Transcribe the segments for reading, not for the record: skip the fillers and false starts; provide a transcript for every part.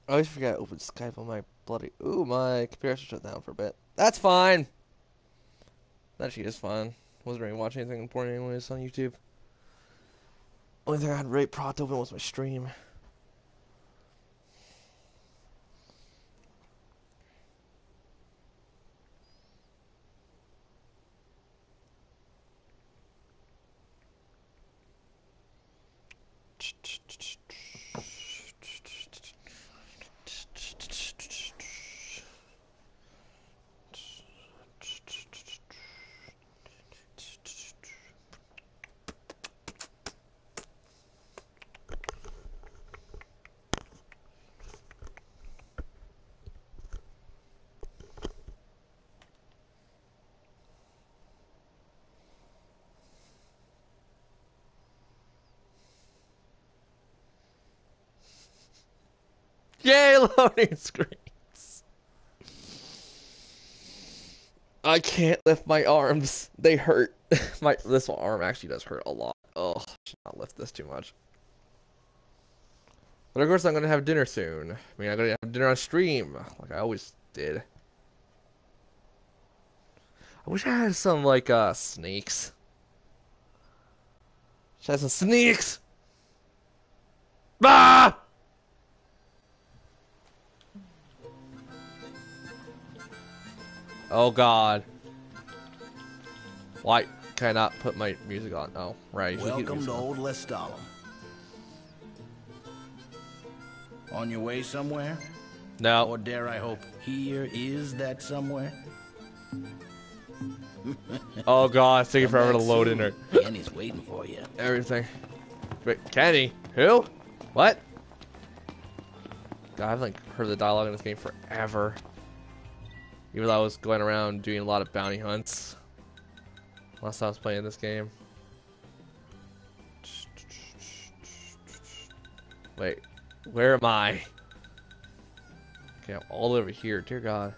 I always forget I opened Skype on my bloody. Ooh, my computer shut down for a bit. That's fine. That actually is fine. Wasn't really watching anything important anyways on YouTube. Only thing I had right prompt open was my stream. Yay, loading screens. I can't lift my arms. They hurt. This arm actually does hurt a lot. Oh, I should not lift this too much. But of course, I'm gonna have dinner soon. I mean, I'm gonna have dinner on stream, like I always did. I wish I had some like snakes. Should I have some snakes? Ah! Oh God. Why can I not put my music on? Oh, right. I usually keep the Welcome music to on. Old Lestalem. On your way somewhere? No. Or dare I hope, here is that somewhere? Oh God, it's taking Come forever to back load in soon. there. Kenny's waiting for you. Everything. Wait, Kenny? Who? What? God, I haven't like heard the dialogue in this game forever. Even though I was going around doing a lot of bounty hunts last time I was playing this game. Wait, where am I? Okay, I'm all over here. Dear God.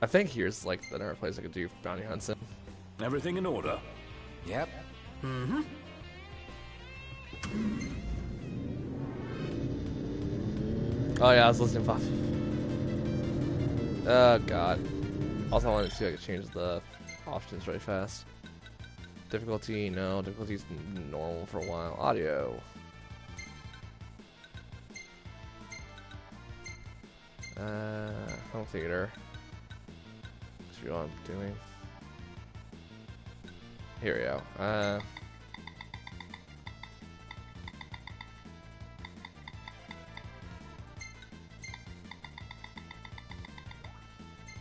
I think here's like another place I could do bounty hunts in. Everything in order? Yep. Oh yeah, I was listening to Buff. Oh God. Also, I wanted to see if I could change the options really fast. Difficulty, no. Difficulty's normal for a while. Audio. Home theater. See what I'm doing. Here we go.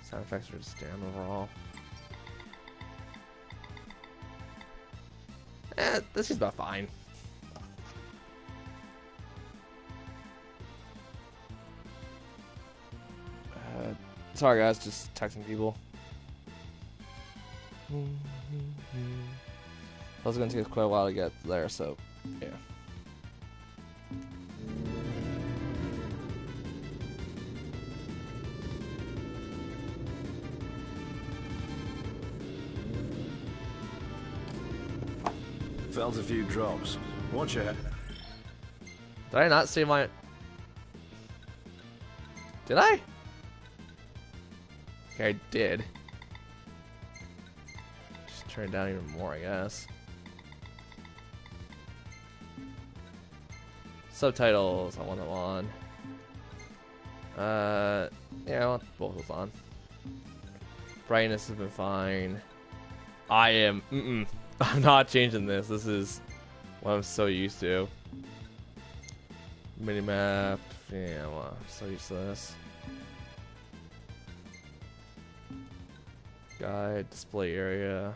Sound effects are just down overall. This is about fine. Sorry guys, just texting people. I was gonna take quite a while to get there, so yeah. Felt a few drops. Watch it. Did I not see my... Did I? Okay, I did. Just turn it down even more, I guess. Subtitles, I want them on. Yeah, I want both of those on. Brightness has been fine. I'm not changing this. This is what I'm so used to. Minimap, yeah, well, I'm so used to this. Guide, display area.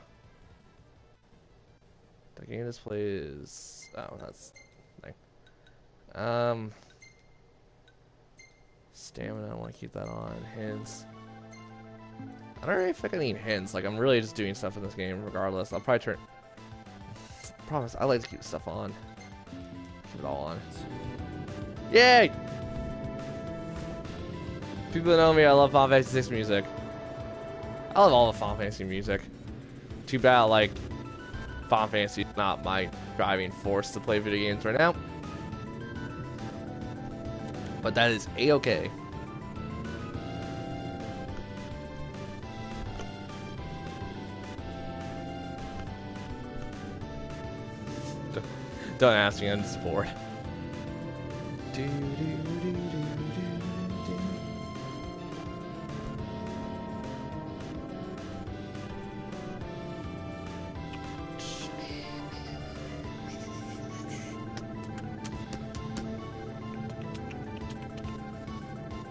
The game display is... Oh, that's... thing. Stamina, I want to keep that on. Hints. I don't know if I can need hints. Like, I'm really just doing stuff in this game regardless. I'll probably turn... Promise, I like to keep stuff on. Keep it all on. Yay! People that know me, I love Final Fantasy 6 music. I love all the Final Fantasy music. Too bad, like, Final Fantasy is not my driving force to play video games right now. But that is A-okay. Don't ask me, I'm just bored.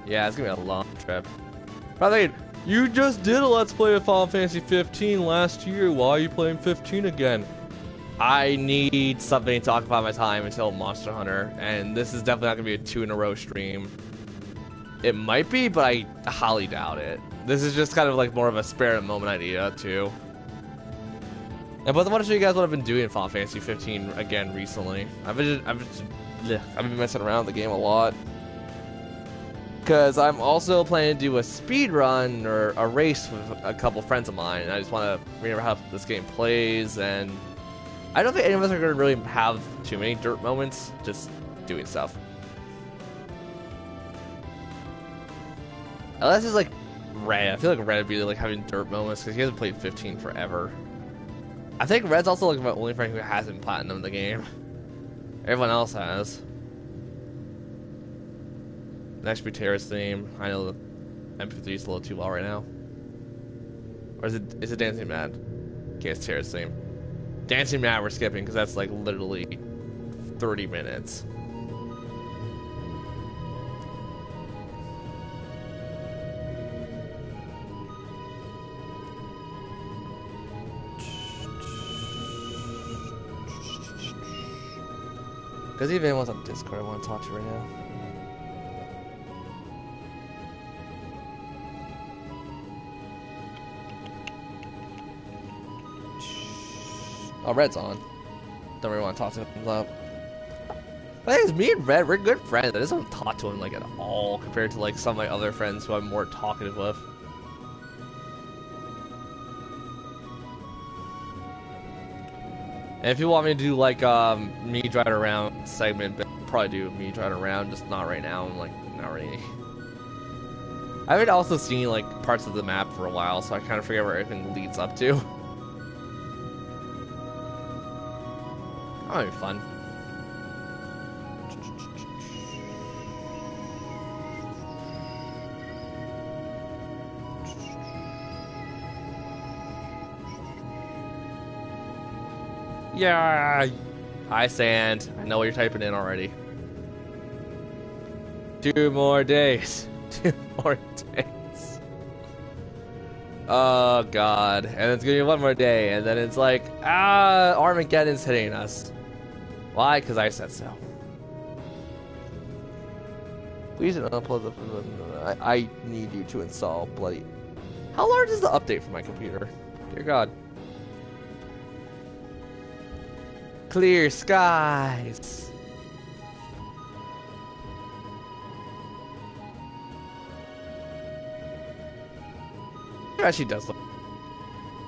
Yeah, it's gonna be a long trip. But I think you just did a Let's Play of Final Fantasy 15 last year. Why are you playing 15 again? I need something to occupy my time until Monster Hunter, and this is definitely not gonna be a 2-in-a-row stream. It might be, but I highly doubt it. This is just kind of like more of a spare at the moment idea too. And but I want to show you guys what I've been doing in Final Fantasy 15 again recently. I've been messing around with the game a lot. Because I'm also planning to do a speed run or a race with a couple friends of mine, and I just want to remember how this game plays. And I don't think any of us are going to really have too many dirt moments, just doing stuff. Unless it's like Red. I feel like Red would be like having dirt moments because he hasn't played 15 forever. I think Red's also like my only friend who hasn't platinumed the game. Everyone else has. Next be Terra's theme. I know the MP3 is a little too low right now. Or is it Dancing Mad? Okay, it's Terra's theme. Dancing Mad we're skipping because that's like literally 30 minutes. Because even anyone's on Discord I want to talk to right now. Oh, Red's on. Don't really want to talk to him up. I think it's me and Red, we're good friends. I just don't talk to him like at all compared to like some of my other friends who I'm more talkative with. And if you want me to do like me driving around segment, but I'll probably do me driving around, just not right now. I'm like not really. I haven't also seen like parts of the map for a while, so I kind of forget where everything leads up to. That'll be fun. Yeah. Hi, Sand. I know what you're typing in already. 2 more days. 2 more days. Oh, God. And it's gonna be 1 more day, and then it's like, Armageddon's hitting us. Why? Because I said so. Please don't upload the... I need you to install bloody... How large is the update for my computer? Dear God. Clear skies. It actually does look...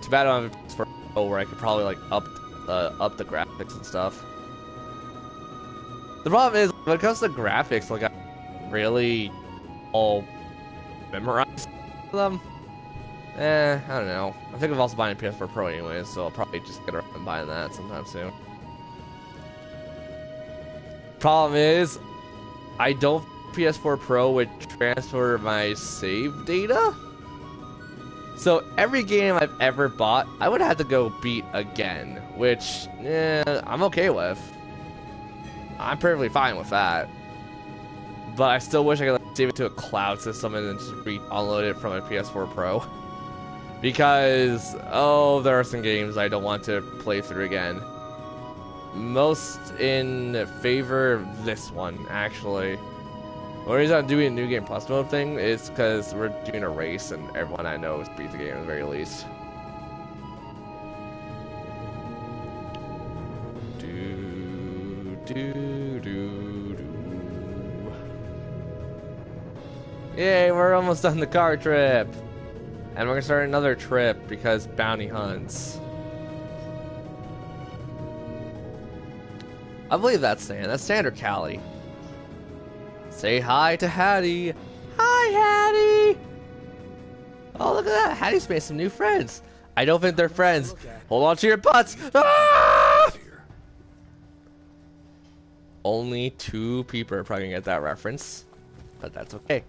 Too bad I don't have a for where I could probably like up the graphics and stuff. The problem is, when it comes to graphics, like, I really all memorize them. I don't know. I think I'm also buying a PS4 Pro anyways, so I'll probably just get around and buying that sometime soon. Problem is, I don't PS4 Pro would transfer my save data. So every game I've ever bought, I would have to go beat again, which, I'm okay with. I'm perfectly fine with that. But I still wish I could like, save it to a cloud system and then just re-download it from a PS4 Pro. Because, there are some games I don't want to play through again. Most in favor of this one, actually. The reason I'm doing a New Game Plus mode thing is because we're doing a race and everyone I know has beat the game at the very least. Yay, we're almost done the car trip. And we're gonna start another trip because bounty hunts. I believe that's Stan. That's Stan or Callie. Say hi to Hattie. Hi, Hattie. Oh, look at that. Hattie's made some new friends. I don't think they're friends. Hold on to your butts. Ah! Only 2 people are probably gonna get that reference, but that's okay.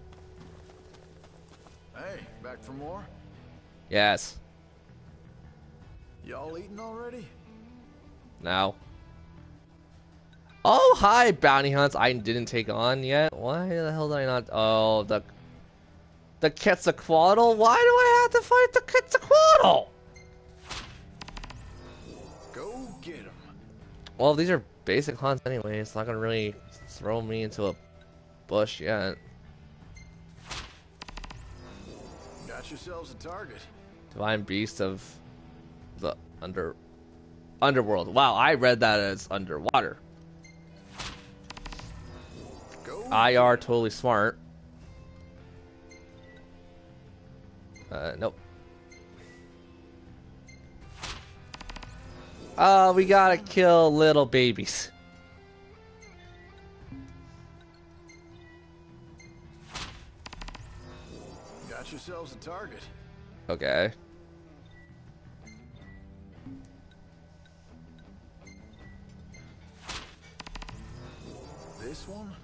Hey, back for more? Yes. Y'all eating already? Now. Oh, hi, bounty hunts I didn't take on yet. Why the hell did I not? Oh, the Quetzalcoatl? Why do I have to fight the Quetzalcoatl? Go get him. Well, these are basic hunts anyway. It's not gonna really throw me into a bush yet. Got yourselves a target. Divine Beast of the Underworld. Wow, I read that as underwater. Go. IR totally smart. Nope. Oh, we gotta kill little babies. Got yourselves a target. Okay. This one?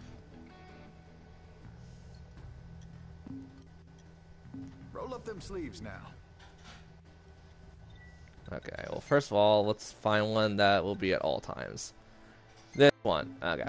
Roll up them sleeves now. Okay, well, first of all, let's find one that will be at all times. This one. Okay.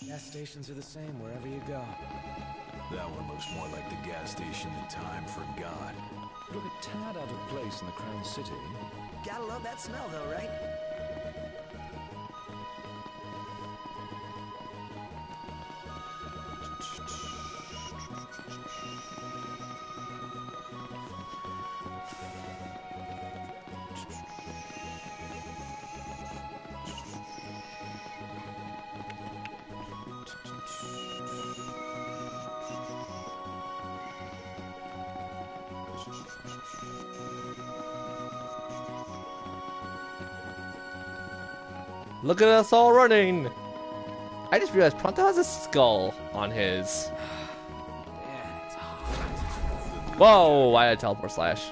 Gas stations are the same wherever you go. That one looks more like the gas station that time forgot. Look a tad out of place in the Crown City. Gotta love that smell though, right? Look at us all running! I just realized Pronto has a skull on his. Man, it's hot. Whoa! I had a teleport slash.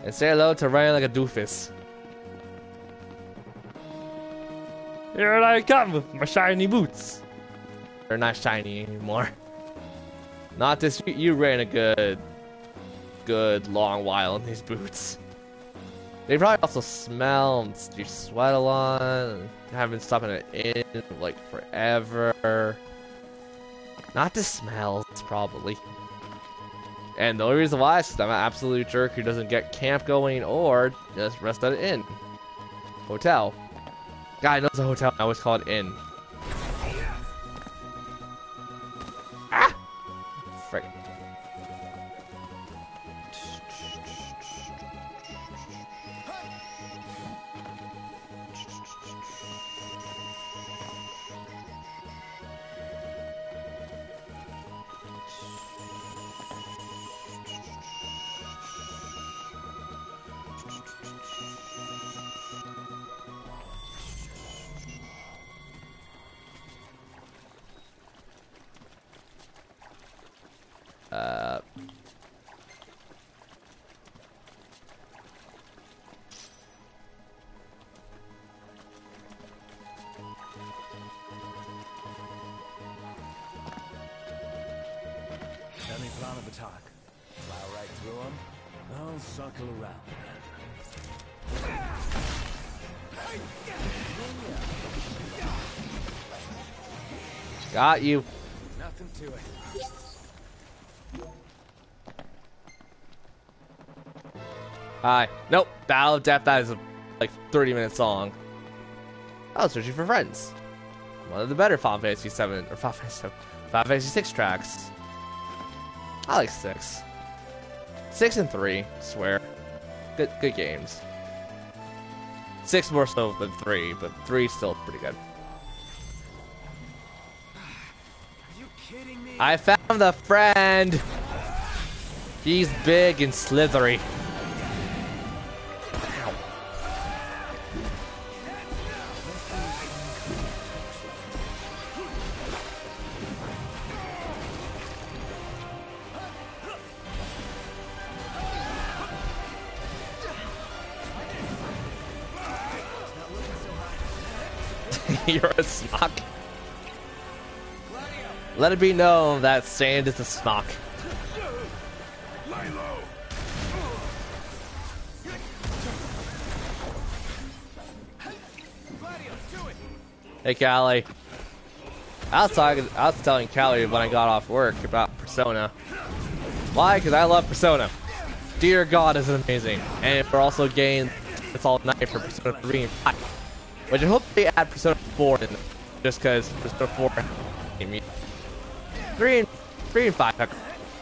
And say hello to Ryan like a doofus. Here I come with my shiny boots. They're not shiny anymore. Not this. You ran a good long while in these boots. They probably also smell and you sweat a lot. And haven't been stopping it in like forever. Not the smells, probably. And the only reason why is because I'm an absolute jerk who doesn't get camp going or just rest at an inn. Hotel. Guy knows a hotel. I always call it inn. Ah! Frick. talk. Plow right through them. I'll circle around Got you. then. Nothing to it. Hi. Nope. Battle of Death. That is a, like 30-minute song. I was searching for friends. One of the better Final Fantasy 7 or Final Fantasy 6 tracks. I like 6. 6 and 3, swear. Good games. 6 more so than 3, but 3 is still pretty good. Are you kidding me? I found the friend. He's big and slithery. You're a snock. Let it be known that Sand is a snock. Hey, Callie. I was telling Callie when I got off work about Persona. Why? Because I love Persona. Dear God, is it amazing. And we're also getting It's All Night for Persona 3 and 5. Which I hope they add Persona 4 in there, just because Persona 4 3 and 5 I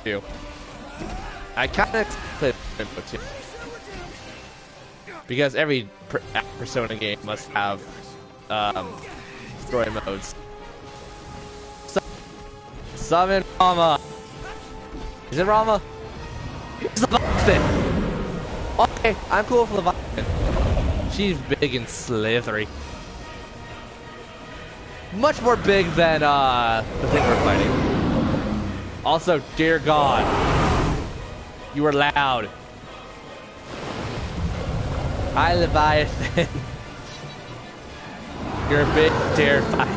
do. I kind of play Rainbow 2. Because every Persona game must have story modes. Summon Rama. Is it Rama? It's Leviathan. Okay, I'm cool for Leviathan. She's big and slithery. Much more big than the thing we're fighting. Also, dear God, you were loud. Hi, Leviathan. You're a bit terrified.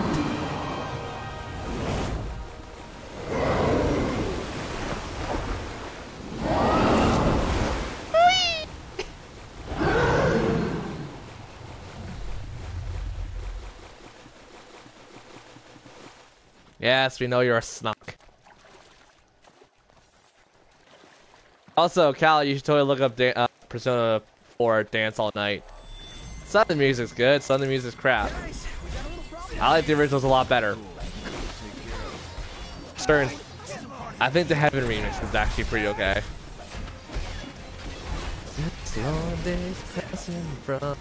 Yes, we know you're a snock. Also, Cal, you should totally look up Persona 4 Dance All Night. Some of the music's good, some of the music's crap. I like the originals a lot better. Certain, I think the Heaven remix is actually pretty okay. Long days passing from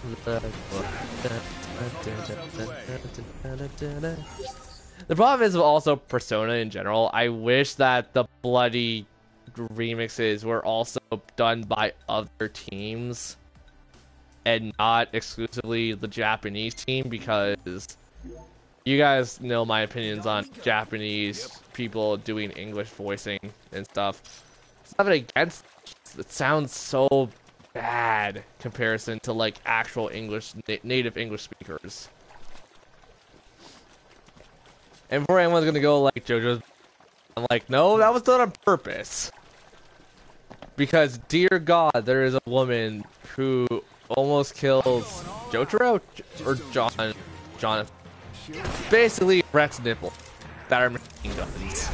the problem is also Persona in general. I wish that the bloody remixes were also done by other teams and not exclusively the Japanese team, because you guys know my opinions on Japanese people doing English voicing and stuff. It's nothing against it. It sounds so bad in comparison to like actual English native English speakers. And before anyone's gonna go like JoJo's, I'm like, no, that was done on purpose. Because, dear God, there is a woman who almost kills Jotaro or Jonathan. Basically, Rex nipple that are machine guns.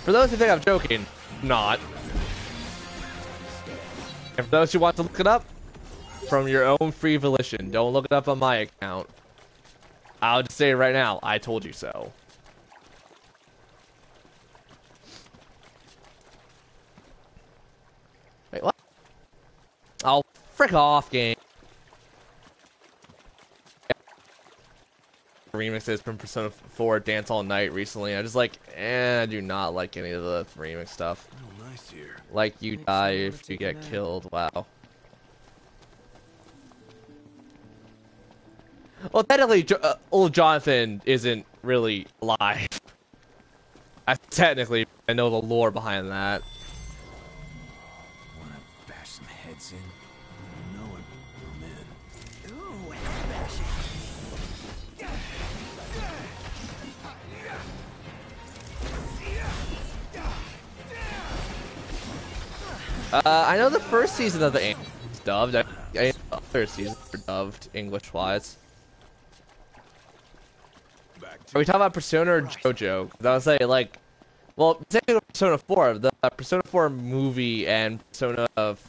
For those who think I'm joking, not. And for those who want to look it up, from your own free volition, don't look it up on my account. I'll just say it right now, I told you so. Wait, what? Oh, frick off, game. Remixes from Persona 4 Dance All Night recently. I just like, I do not like any of the remix stuff. Oh, nice here. Like, you die if you get killed. Wow. Well, technically, old Jonathan isn't really alive. Technically, I know the lore behind that. Wanna bash some heads in? You know it. I'm in. Ooh, head bashing. I know the first season of the anime is dubbed. I know the other seasons are dubbed English-wise. Are we talking about Persona or JoJo? 'Cause I was saying, like, well, technically Persona 4, the Persona 4 movie and Persona of,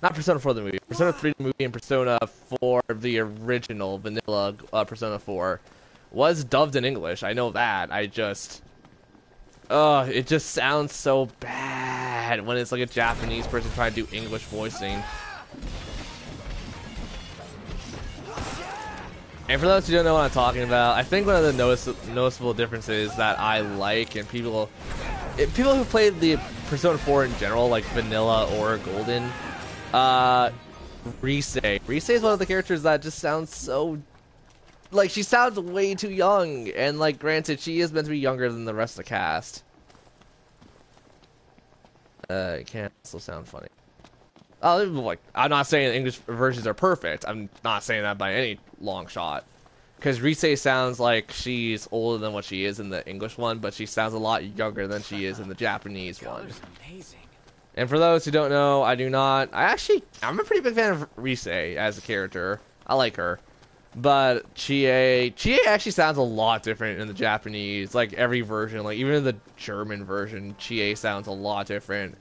not Persona 4 the movie, Persona 3 the movie and Persona 4 the original vanilla Persona 4 was dubbed in English. I know that. I just, it just sounds so bad when it's like a Japanese person trying to do English voicing. And for those who don't know what I'm talking about, I think one of the noticeable differences that I like, and people who played the Persona 4 in general, like Vanilla or Golden, Rise. Rise is one of the characters that just sounds so, like, she sounds way too young, and, like, granted, she is meant to be younger than the rest of the cast. It can still sound funny. Like, I'm not saying the English versions are perfect. I'm not saying that by any long shot. Because Rise sounds like she's older than what she is in the English one, but she sounds a lot younger than she is in the Japanese one. Amazing. And for those who don't know, I'm a pretty big fan of Rise as a character. I like her. But Chie actually sounds a lot different in the Japanese. Like, every version, like, even in the German version, Chie sounds a lot different.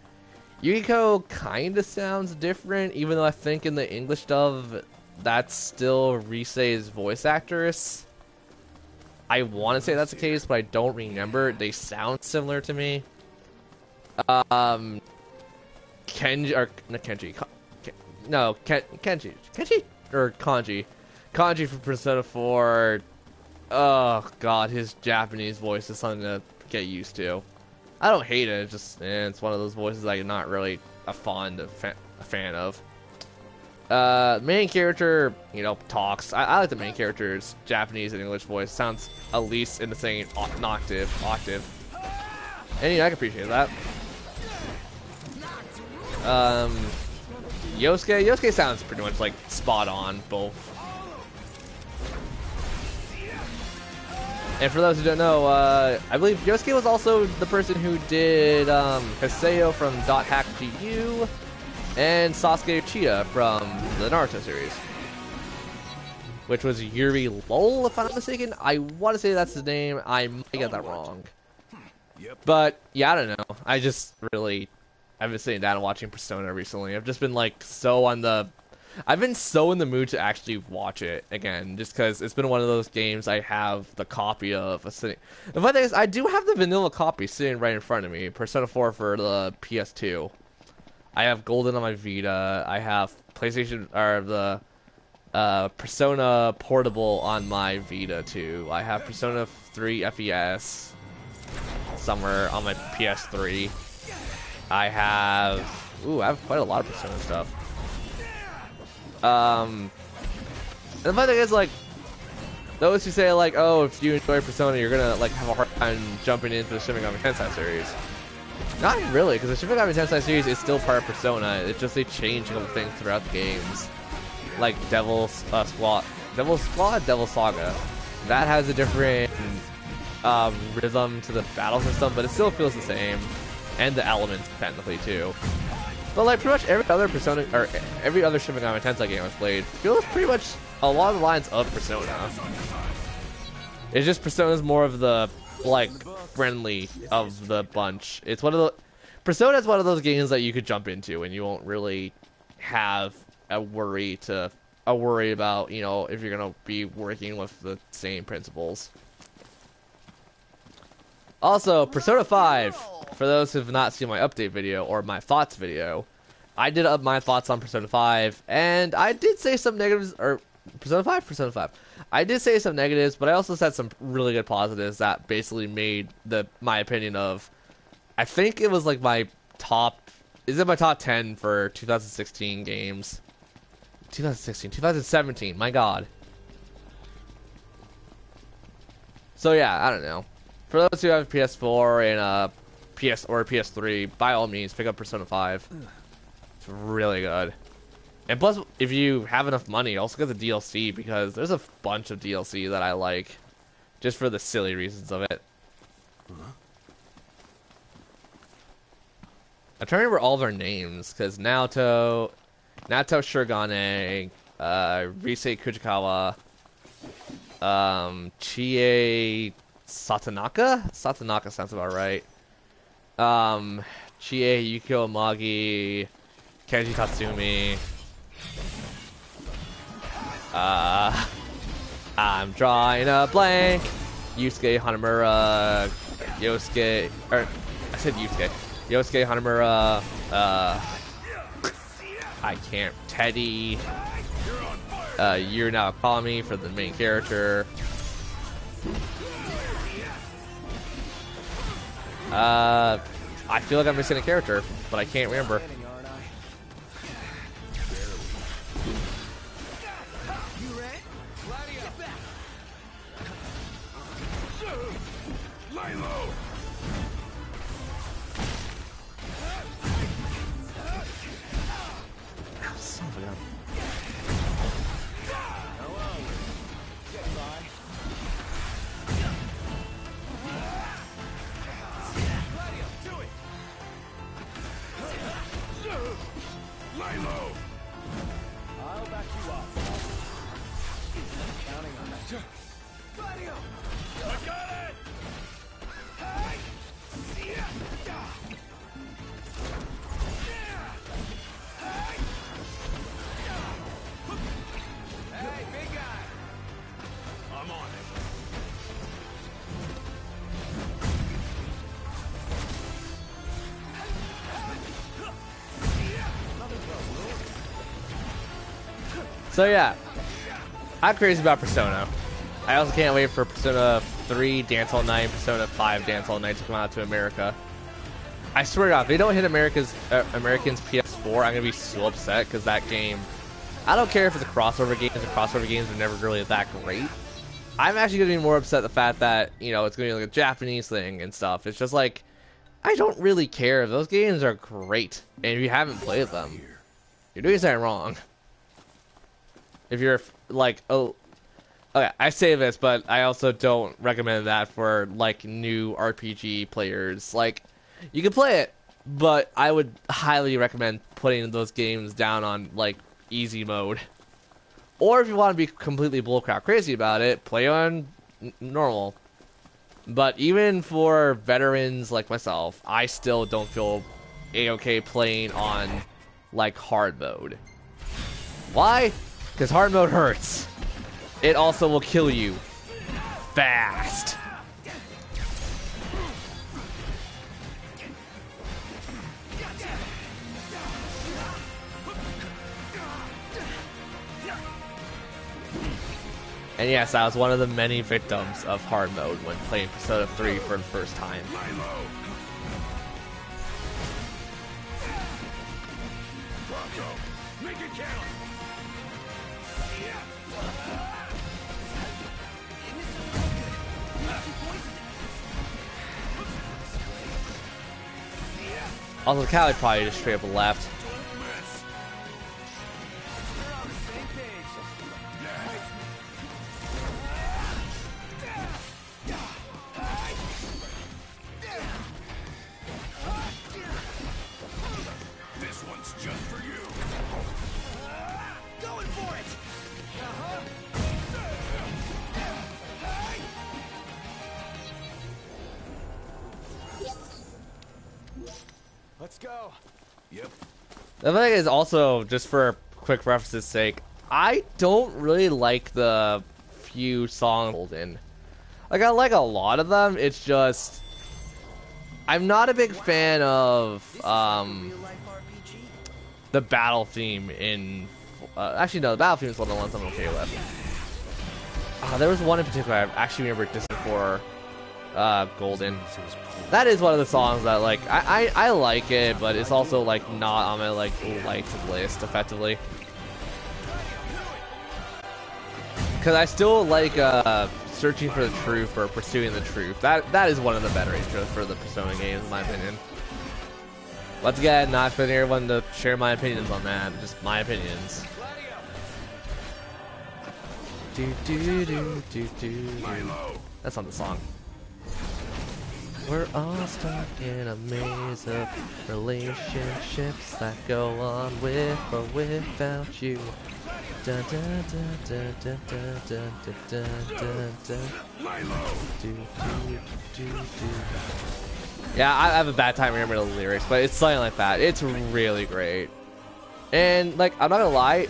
Yukiko kind of sounds different, even though I think in the English dub, that's still Rise's voice actress. I want to say that's the case, but I don't remember. They sound similar to me. Kenji, or not Kenji, Kenji, or Kanji. Kanji from Persona 4. Oh god, his Japanese voice is something to get used to. I don't hate it, it's just, it's one of those voices I'm not really a fan of. Main character, you know, talks. I like the main character's Japanese and English voice. Sounds at least in the same octave. And yeah, I can appreciate that. Yosuke sounds pretty much like spot on, both. And for those who don't know, I believe Yosuke was also the person who did Haseo from .hack GU and Sasuke Uchiha from the Naruto series, which was Yuri Lol, if I'm not mistaken. I want to say that's his name. I might get that wrong. But yeah, I don't know. I've been sitting down and watching Persona recently. I've just been like I've been so in the mood to actually watch it again, just because it's been one of those games I have the copy of. The funny thing is, I do have the vanilla copy sitting right in front of me, Persona 4 for the PS2. I have Golden on my Vita. I have PlayStation, or the Persona Portable on my Vita too. I have Persona 3 FES somewhere on my PS3. I have quite a lot of Persona stuff. And the funny thing is, like, those who say, like, oh, if you enjoy Persona, you're gonna, like, have a hard time jumping into the Shin Megami Tensei series. Not really, because the Shin Megami Tensei series is still part of Persona. It's just they change a couple things throughout the games. Like Devil Saga. That has a different rhythm to the battle system, but it still feels the same. And the elements, technically, too. But like pretty much every other Persona, or every other Shin Megami Tensei game I've played feels pretty much a lot of the lines of Persona. It's just Persona's more of the, like, friendly of the bunch. It's one of the... Persona is one of those games that you could jump into and you won't really have a worry about, you know, if you're gonna be working with the same principles. Also, Persona 5, for those who have not seen my update video, or my thoughts video, I did up my thoughts on Persona 5, and I did say some negatives, or Persona 5? I did say some negatives, but I also said some really good positives that basically made my opinion of, I think it was like my top 10 for 2016 games. 2017, my god. So yeah, I don't know. For those who have PS4 and PS3, by all means, pick up Persona 5. It's really good. And plus, if you have enough money, also get the DLC, because there's a bunch of DLC that I like, just for the silly reasons of it. I'm trying to remember all of our names, because Naoto Shirogane, Risei Kujikawa, Chie Satonaka? Satonaka sounds about right. Chie Yukio Magi, Kenji Tatsumi. I'm drawing a blank. Yusuke Hanamura, Yosuke, or I said Yusuke. Yosuke Hanamura, I can't, Teddy, You're Now Calling Me for the main character. I feel like I'm missing a character, but I can't remember. So yeah, I'm crazy about Persona. I also can't wait for Persona 3 Dance All Night, Persona 5 Dance All Night to come out to America. I swear to God, if they don't hit Americans PS4, I'm gonna be so upset, because that game, I don't care if it's a crossover game, the crossover games are never really that great. I'm actually gonna be more upset at the fact that, you know, it's gonna be like a Japanese thing and stuff. It's just like, I don't really care. Those games are great, and if you haven't played them, you're doing something wrong. If you're like, oh, okay, I say this, but I also don't recommend that for like new RPG players. Like, you can play it, but I would highly recommend putting those games down on like easy mode. Or if you want to be completely bullcrap crazy about it, play on normal. But even for veterans like myself, I still don't feel A-okay playing on like hard mode. Why? Because hard mode hurts. It also will kill you fast. And yes, I was one of the many victims of hard mode when playing Persona 3 for the first time. Make it count. Also, Callie probably just straight up left. This one's just for you. Going for it! Let's go. Yep. The thing is also, just for quick reference's sake, I don't really like the few songs Golden. Like, I like a lot of them, it's just, I'm not a big fan of, the battle theme in, actually no, the battle theme is one of the ones I'm okay with. There was one in particular I actually remember just before, Golden. That is one of the songs that, like, I like it, but it's also, like, not on my, like, liked list, effectively. Because I still like, Searching for the Truth or Pursuing the Truth. That is one of the better intros for the Persona games, in my opinion. Once again, not expecting everyone to share my opinions on that, just my opinions. That's not the song. We're all stuck in a maze of relationships that go on with or without you. Dun, dun, dun, dun, dun, dun, dun, dun, dun, dun. Do, do, do, do. Yeah, I have a bad time remembering the lyrics, but it's something like that. It's really great. And, like, I'm not gonna lie,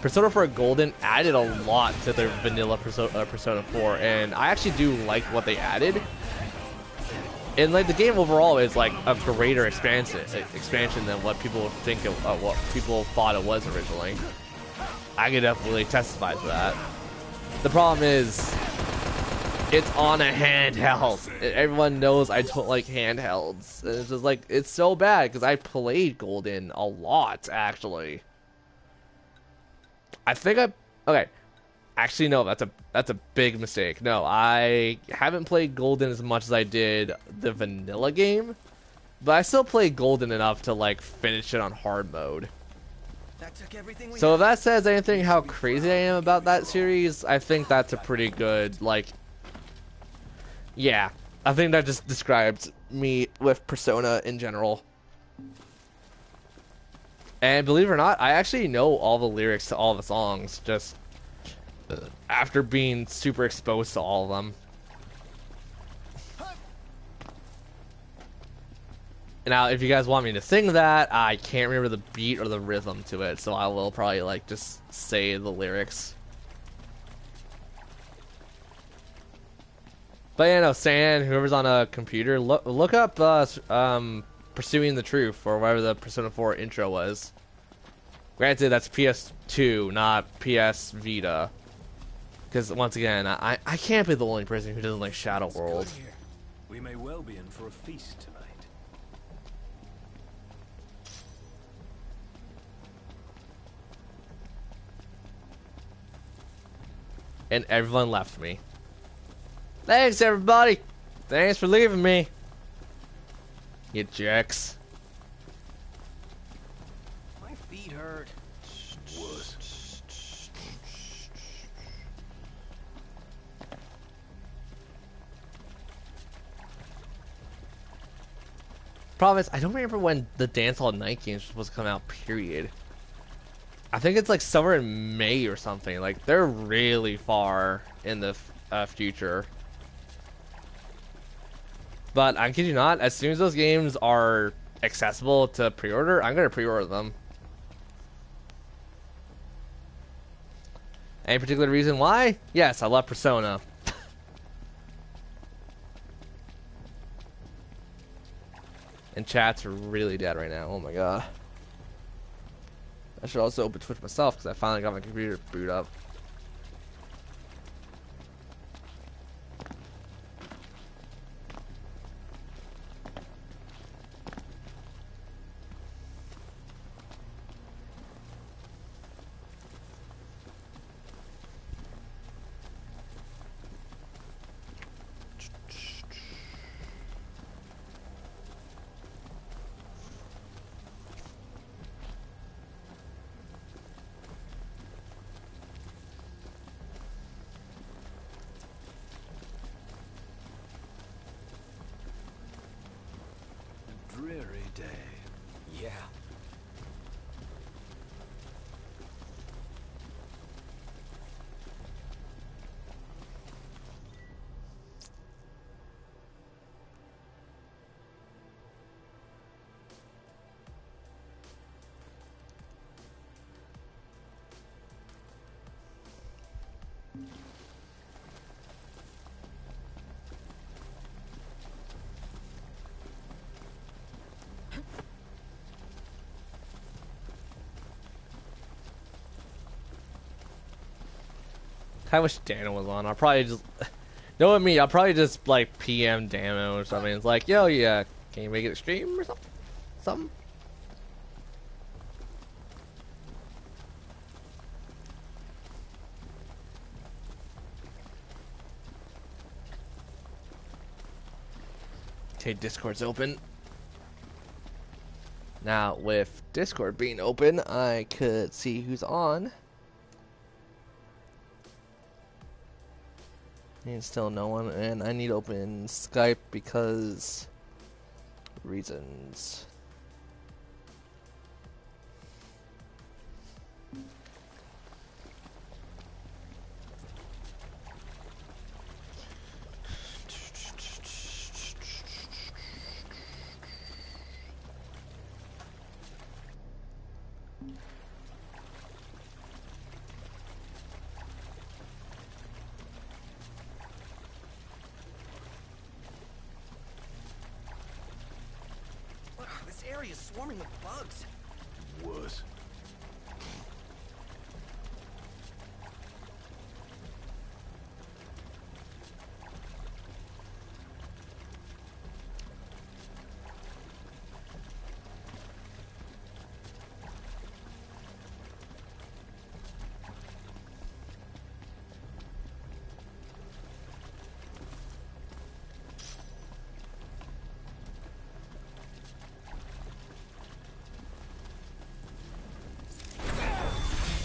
Persona 4 Golden added a lot to their vanilla Persona 4, and I actually do like what they added. And like the game overall is like a greater expansion than what people think of what people thought it was originally. I could definitely testify to that. The problem is, it's on a handheld. Everyone knows I don't like handhelds. It's just like, it's so bad because I played Golden a lot actually. I think okay. Actually, no, that's a big mistake. No, I haven't played Golden as much as I did the vanilla game, but I still played Golden enough to like finish it on hard mode. So if that says anything how crazy I am about that series, I think that's a pretty good, like, yeah, I think that just describes me with Persona in general. And believe it or not, I actually know all the lyrics to all the songs, just after being super exposed to all of them. Now, if you guys want me to sing that, I can't remember the beat or the rhythm to it, so I will probably, like, just say the lyrics. But yeah, no, San, whoever's on a computer, look up Pursuing the Truth, or whatever the Persona 4 intro was. Granted, that's PS2, not PS Vita. Because, once again, I can't be the only person who doesn't like Shadow World. We may well be in for a feast tonight. And everyone left me. Thanks, everybody! Thanks for leaving me! You jerks. My feet hurt. What? Problem is, I don't remember when the Dance All Night games was supposed to come out, period. I think it's like somewhere in May or something. Like, they're really far in the future. But I kid you not, as soon as those games are accessible to pre-order, I'm gonna pre-order them. Any particular reason why? Yes, I love Persona. And chat's really dead right now. Oh my god. I should also open Twitch myself because I finally got my computer boot up. Dreary day. Yeah. I wish Dano was on. I'll probably just, knowing me, I'll probably just like PM Dano or something. It's like, yo, yeah, can you make it a stream or something? Okay, Discord's open. Now, with Discord being open, I could see who's on. And still no one, and I need to open Skype because reasons. This area is swarming with bugs. Was.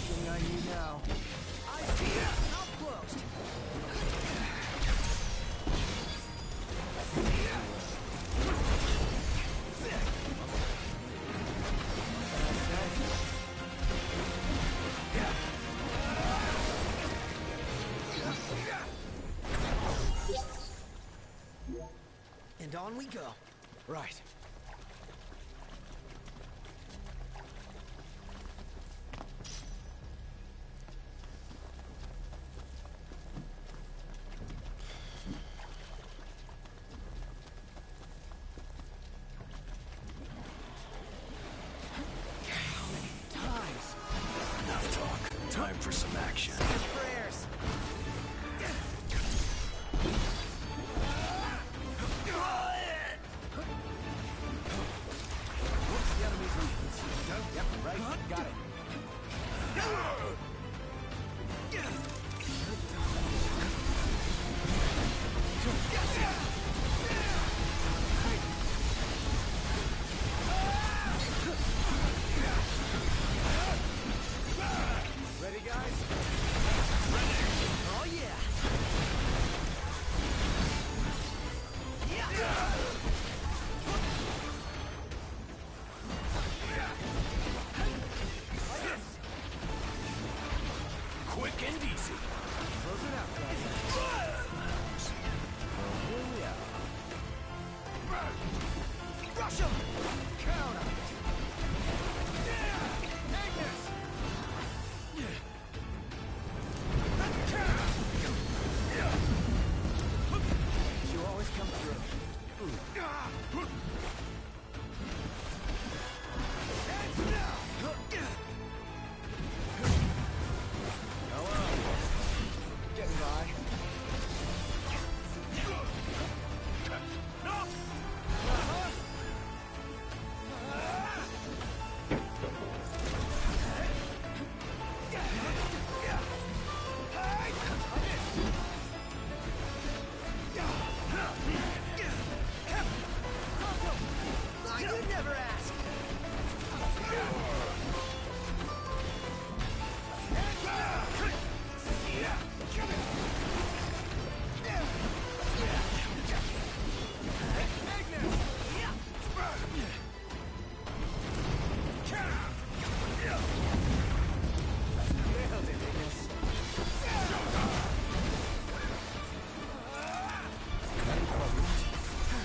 Thing I need now. I see it. Outclosed. And on we go. Right. Enough talk. Time for some action. Prayers. The enemy's weak. Yep, right. Got it. Ready, guys? Oh, yeah. Quick and easy. Close it out, guys. Here we are. Rush him! Counter! Magnus! You always come through. Heads down! Getting by. You'd never ask.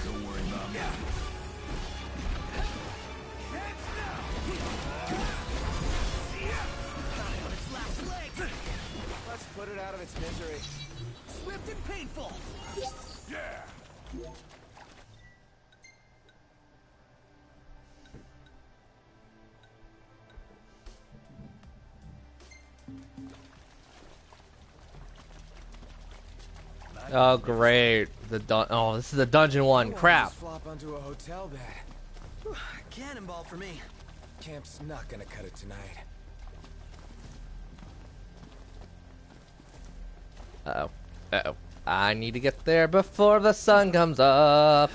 Don't worry about me. Let's put it out of its misery. Swift and painful. Yeah. Oh great, oh this is the dungeon one. Crap. Flop onto a hotel bed. Cannonball for me. Camp's not gonna cut it tonight. Uh-oh. Uh-oh. I need to get there before the sun comes up.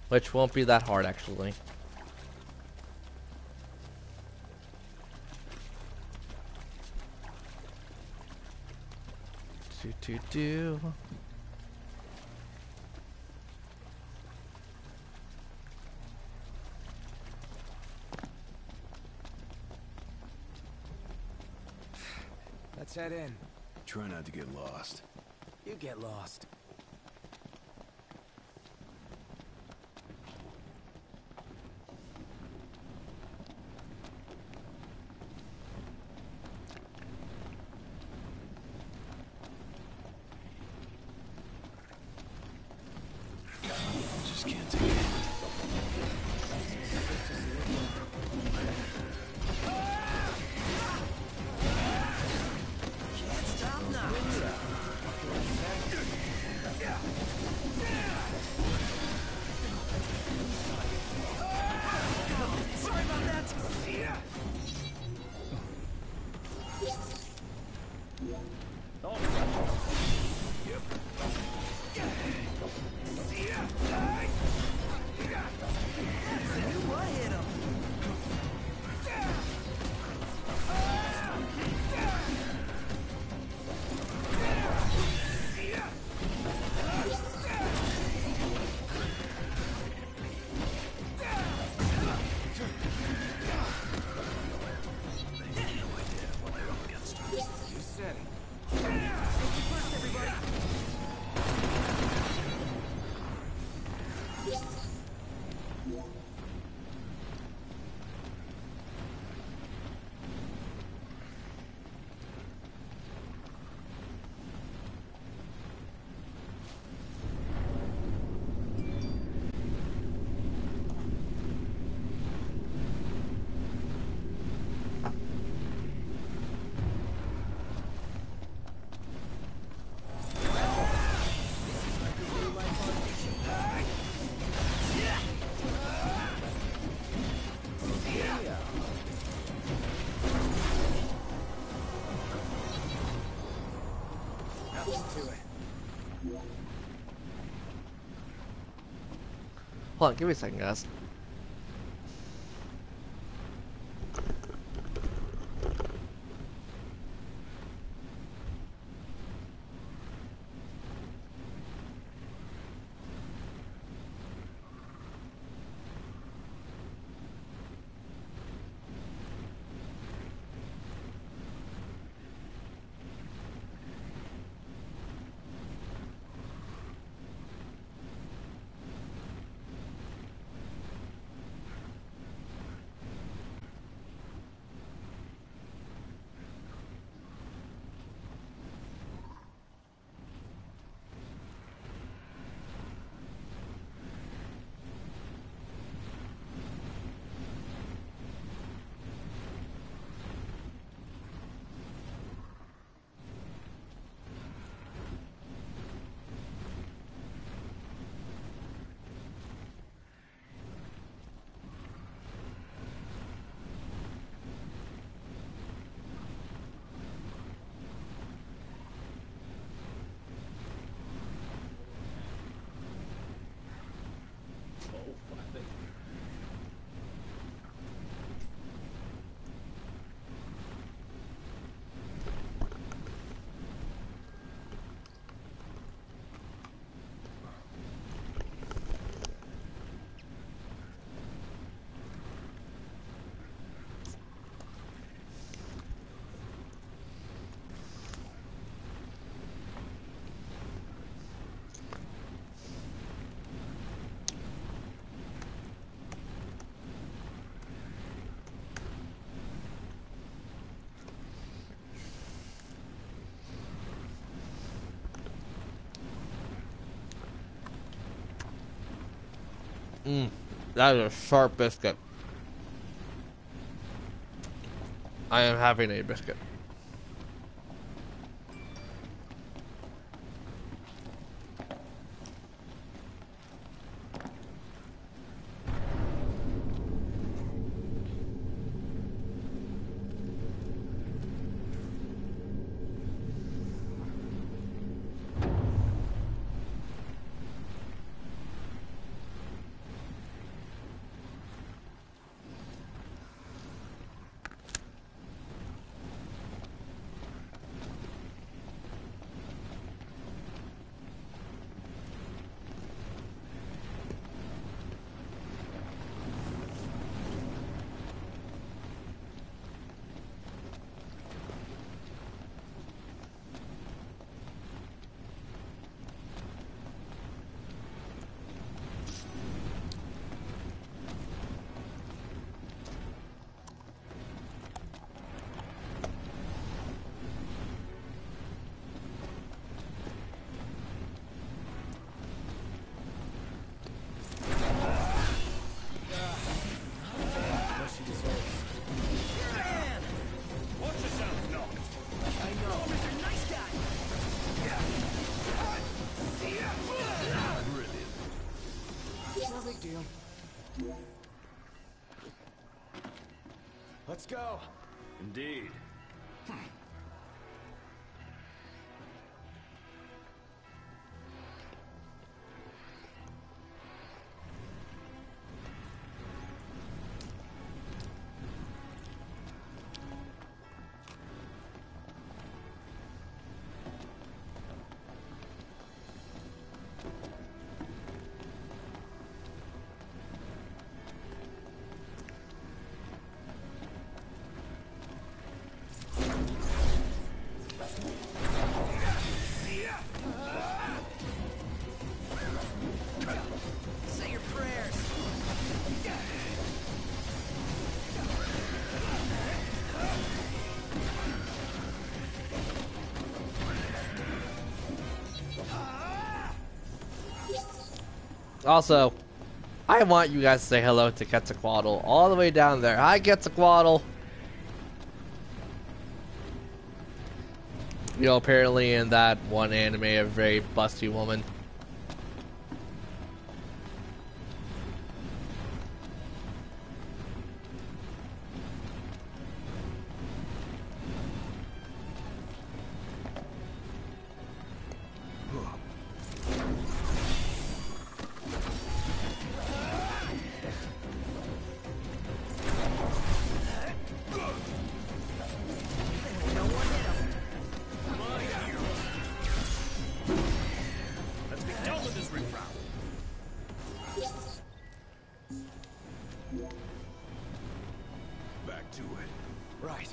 Which won't be that hard, actually. do. Let's head in. Try not to get lost. You get lost. Just can't take it. Can't stop now. Sorry about that. What hit him? You said it. Safety first, everybody. To it. Hold on, give me a second, guys. That is a sharp biscuit. I am having a biscuit. Let's go. Indeed. Say your prayers. Also, I want you guys to say hello to Quetzalcoatl all the way down there. Hi, Quetzalcoatl. You know, apparently in that one anime, a very busty woman. Let's get done with this riffraff. Back to it. Right.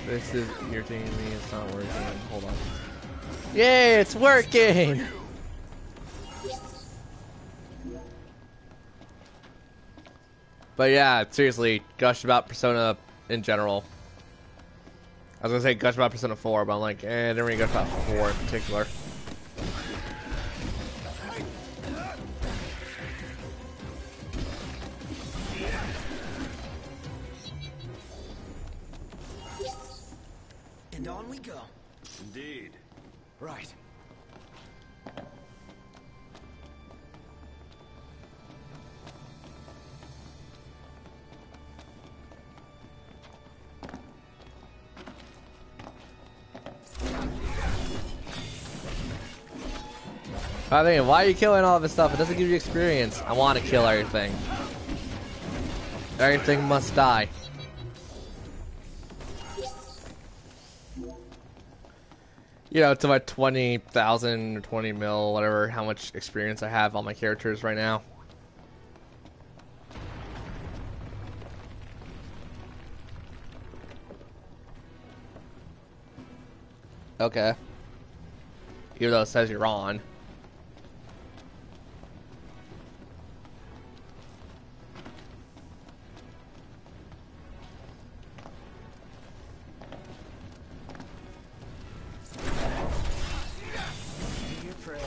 This is irritating me. It's not working. Hold on. Yay, it's working! But yeah, seriously, gush about Persona in general. I was gonna say gush about Persona 4, but I'm like, I didn't really gush about 4 in particular. And on we go. Indeed. Right. I think, why are you killing all this stuff? It doesn't give you experience. I want to kill everything. Everything must die. You know, to my 20,000 or 20 mil, whatever, how much experience I have on my characters right now. Okay. Even though it says you're on. Your prayers.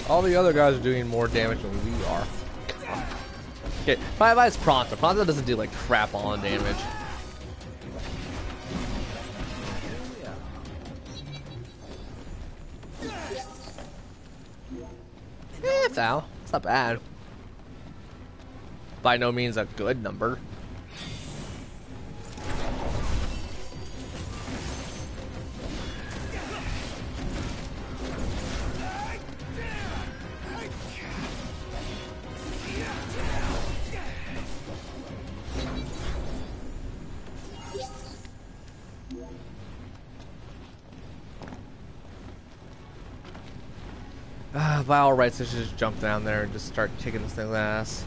All the other guys are doing more damage than we are. Okay, my is Pronto. Pronto doesn't do like crap on damage. Thou. It's not bad. By no means a good number. By all rights, I should just jump down there and just start kicking this thing's ass.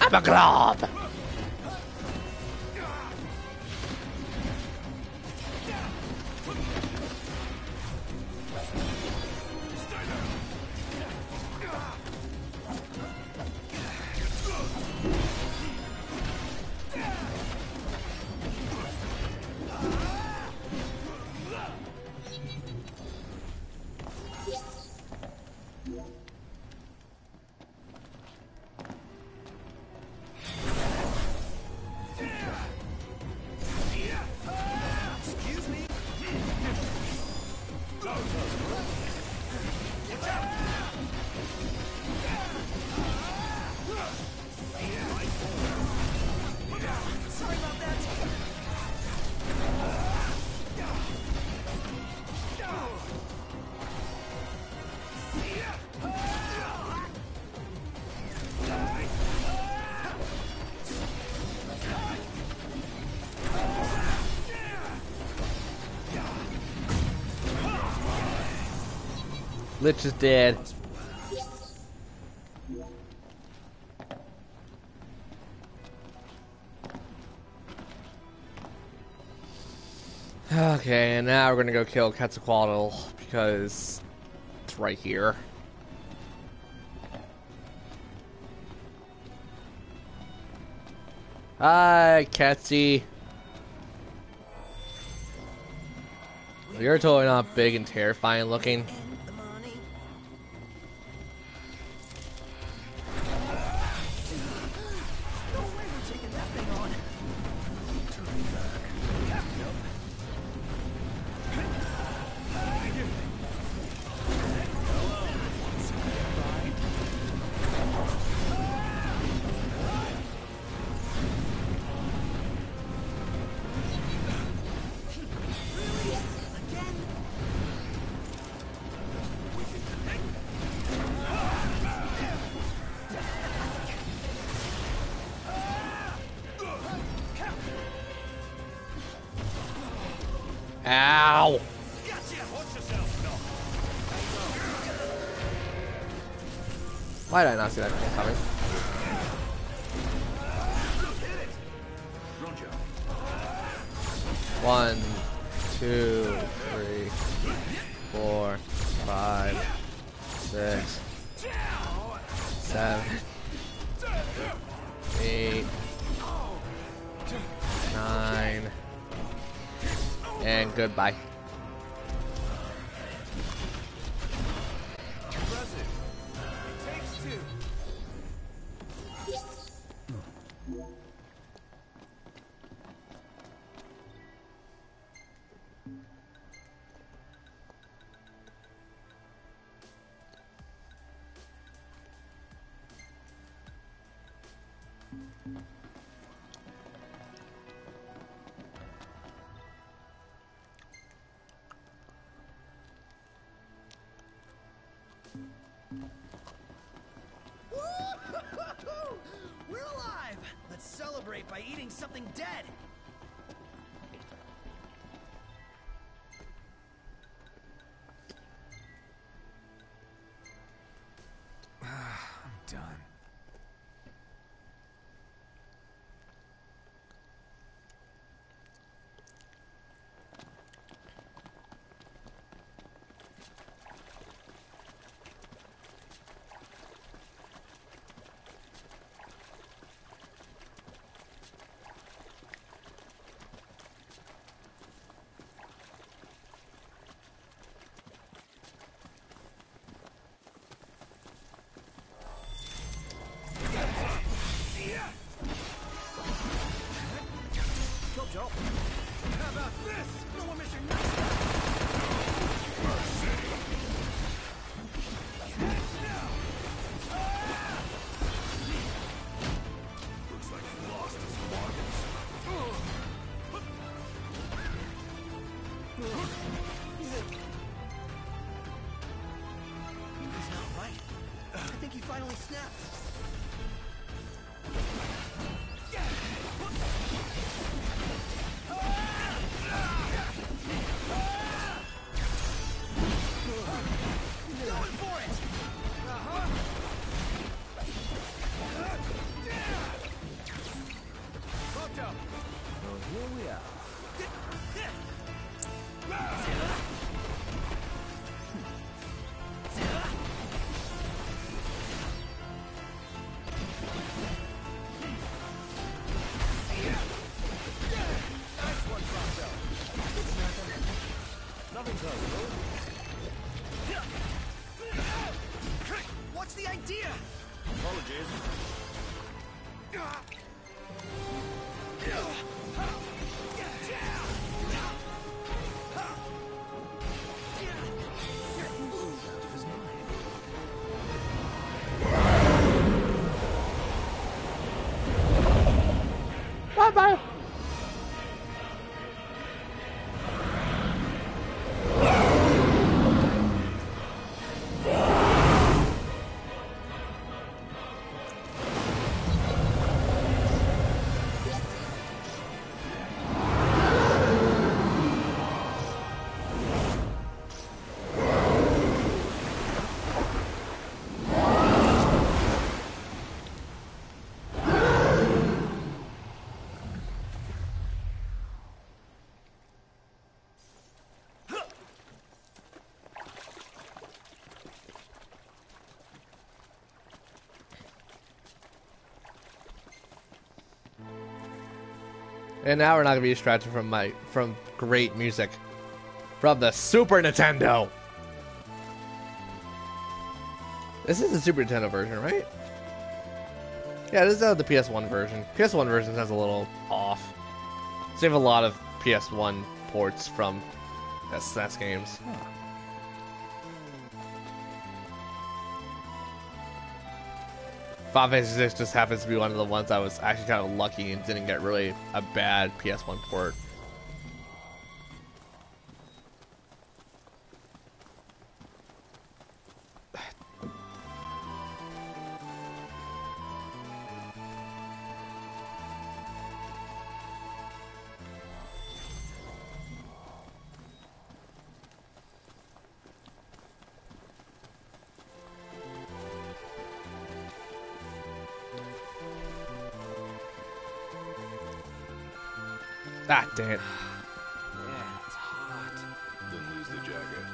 Grab a glove! Lich is dead. Okay, and now we're gonna go kill Quetzalcoatl because it's right here. Hi, Quetzy. You're totally not big and terrifying looking. Ow! Why did I not see that coming? One, two, 3, 4, 5, 6, 7, 8, 9, and goodbye. We're alive! Let's celebrate by eating something dead! I'm done. Joel. How about this? No one miss your nuts. Looks like he lost his marbles. He's not right. I think he finally snapped. bye, bye. And now we're not gonna be distracted from great music from the Super Nintendo. This is the Super Nintendo version, right? Yeah, this is the PS1 version. PS1 version has a little off. So you have a lot of PS1 ports from SNES games. Final Fantasy VI just happens to be one of the ones I was actually kind of lucky and didn't get really a bad PS1 port. Ah, dang it. Man, it's hot. Didn't lose the jacket.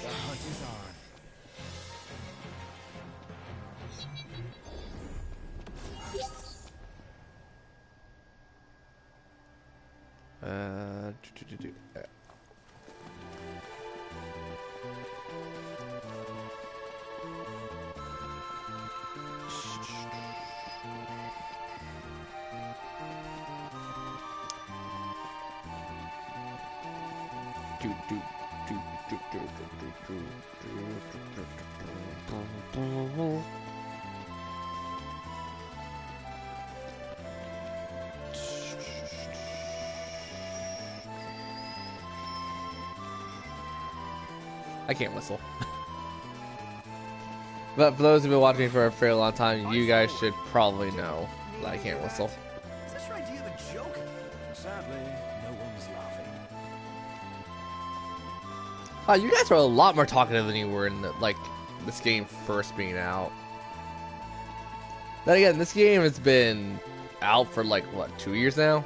The hunt is on. Uh, I can't whistle. But for those who've been watching me for a fairly long time, you guys should probably know that I can't whistle. Is this your idea of a joke? Sadly, no one's laughing. You guys are a lot more talkative than you were in this game first being out. Then again, this game has been out for like what, 2 years now?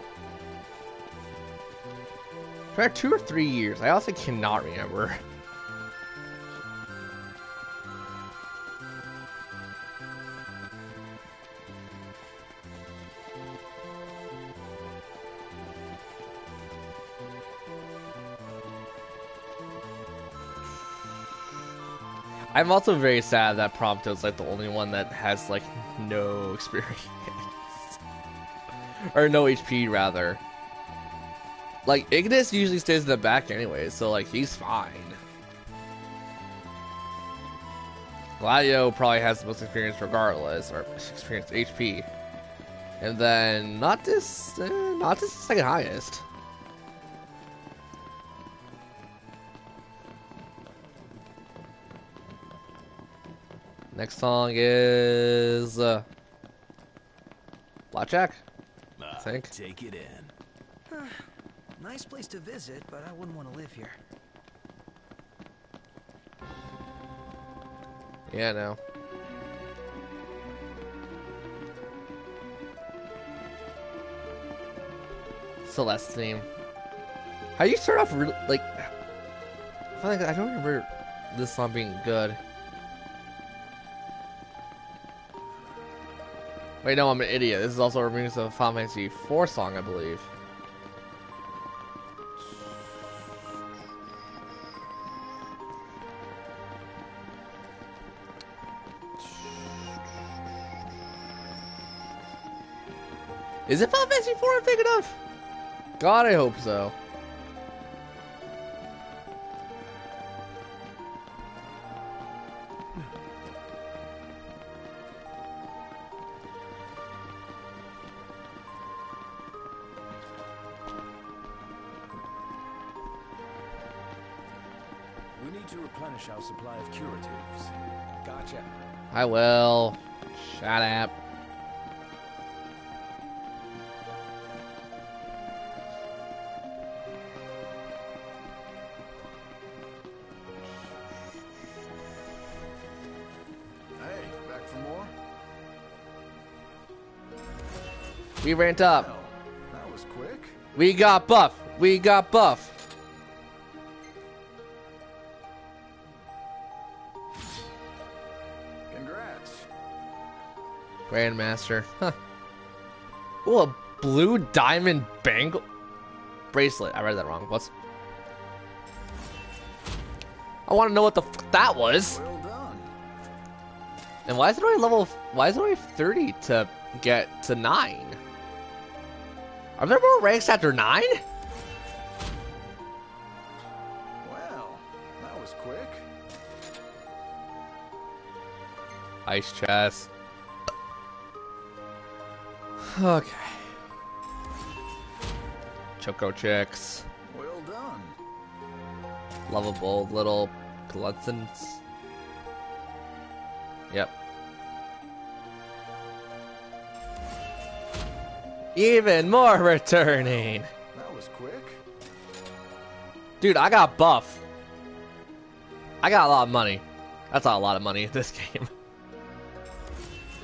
For 2 or 3 years. I also cannot remember. I'm also very sad that Prompto's like the only one that has like no experience. Or no HP rather. Like Ignis usually stays in the back anyway, so like he's fine. Gladio probably has the most experience regardless, or experience HP. And then Noctis second highest. Next song is Blackjack, I think. Take it in. Nice place to visit, but I wouldn't want to live here. Yeah, no. Celeste's theme. How you start off like? I don't remember this song being good. Wait, no, I'm an idiot. This is also a remix of a Final Fantasy IV song, I believe. Is it Final Fantasy IV I'm thinking of? God, I hope so. need to replenish our supply of curatives. Gotcha. I will. Shut up. Hey, back for more? We ranked up. Hell, that was quick. We got buff. We got buff. Congrats. Grandmaster. Huh. Ooh, a blue diamond bangle bracelet. I read that wrong. What's? I want to know what the f that was. Well done. And why is it only level? Why is it only 30 to get to 9? Are there more ranks after 9? Well, that was quick. Ice chest. Okay. Choco chicks. Well done. Lovable little gluttons. Yep. Even more returning. That was quick. Dude, I got buff. I got a lot of money. That's not a lot of money in this game.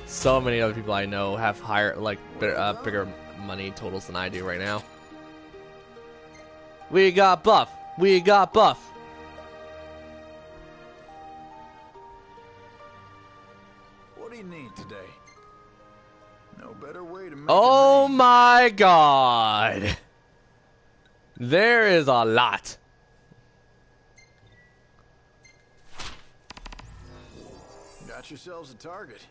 So many other people I know have higher, like, bigger money totals than I do right now. We got buff. We got buff. What do you need today? No better way to make Oh a name. my god. There is a lot. Got yourselves a target.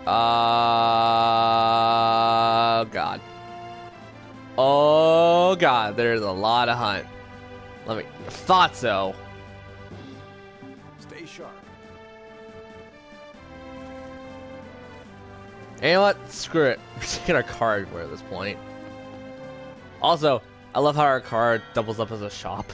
God. Oh god, there's a lot of hunt. Let me. Thought so. Stay sharp. And you know what? Screw it. We're taking our card everywhere at this point. Also, I love how our card doubles up as a shop.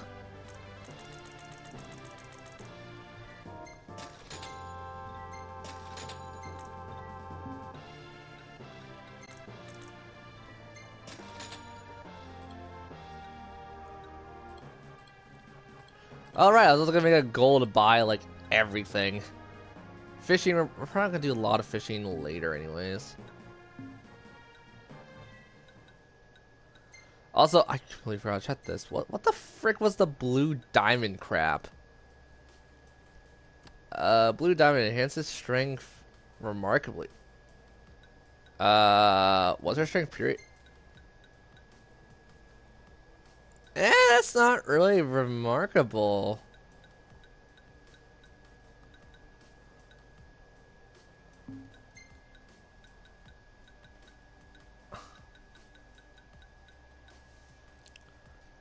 Alright, I was also gonna make a goal to buy, like, everything. Fishing, we're probably gonna do a lot of fishing later anyways. Also, I completely forgot to check this. What the frick was the blue diamond crap? Blue diamond enhances strength remarkably. Was our strength period? That's not really remarkable.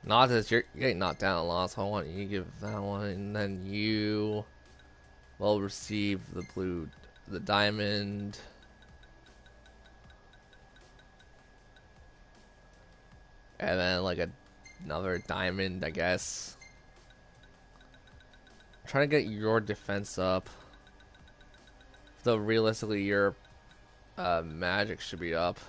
Not that you're getting knocked down a lot, so I want you to give that one, and then you will receive the diamond. And then like another diamond, I guess. I'm trying to get your defense up. Though realistically your magic should be up.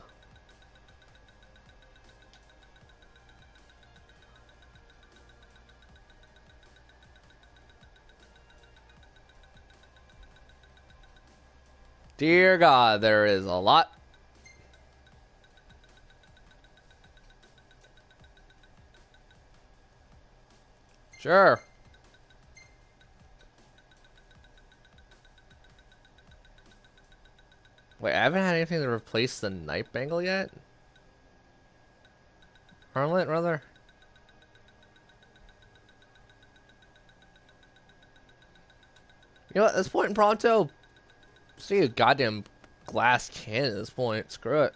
Dear God, there is a lot. Sure. Wait, I haven't had anything to replace the night bangle yet? Armlet, rather? You know what, at this point in Pronto, see a goddamn glass cannon at this point. Screw it.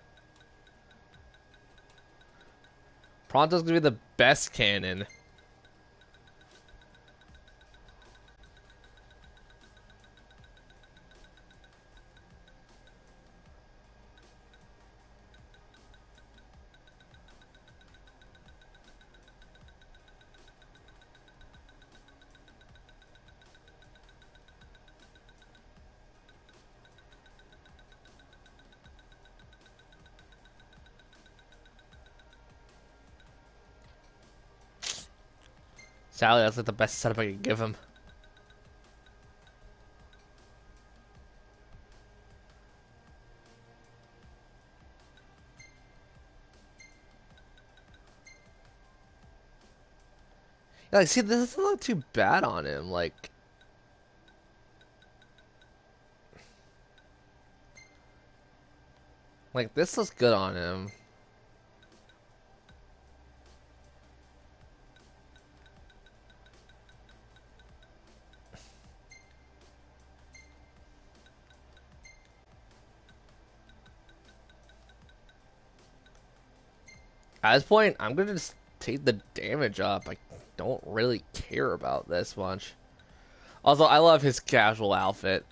Pronto's gonna be the best cannon. Sadly, that's like the best setup I could give him. Yeah, like, see, this doesn't look too bad on him. Like this looks good on him. At this point, I'm gonna just take the damage up. I don't really care about this much. Also, I love his casual outfit.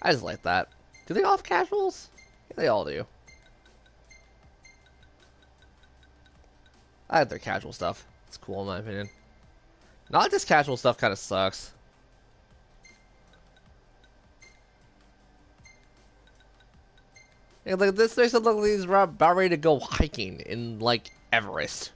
I just like that. Do they all have casuals? Yeah, they all do. I like their casual stuff. It's cool in my opinion. Not this casual stuff kind of sucks. Yeah, like this makes it look like he's about ready to go hiking in like Everest.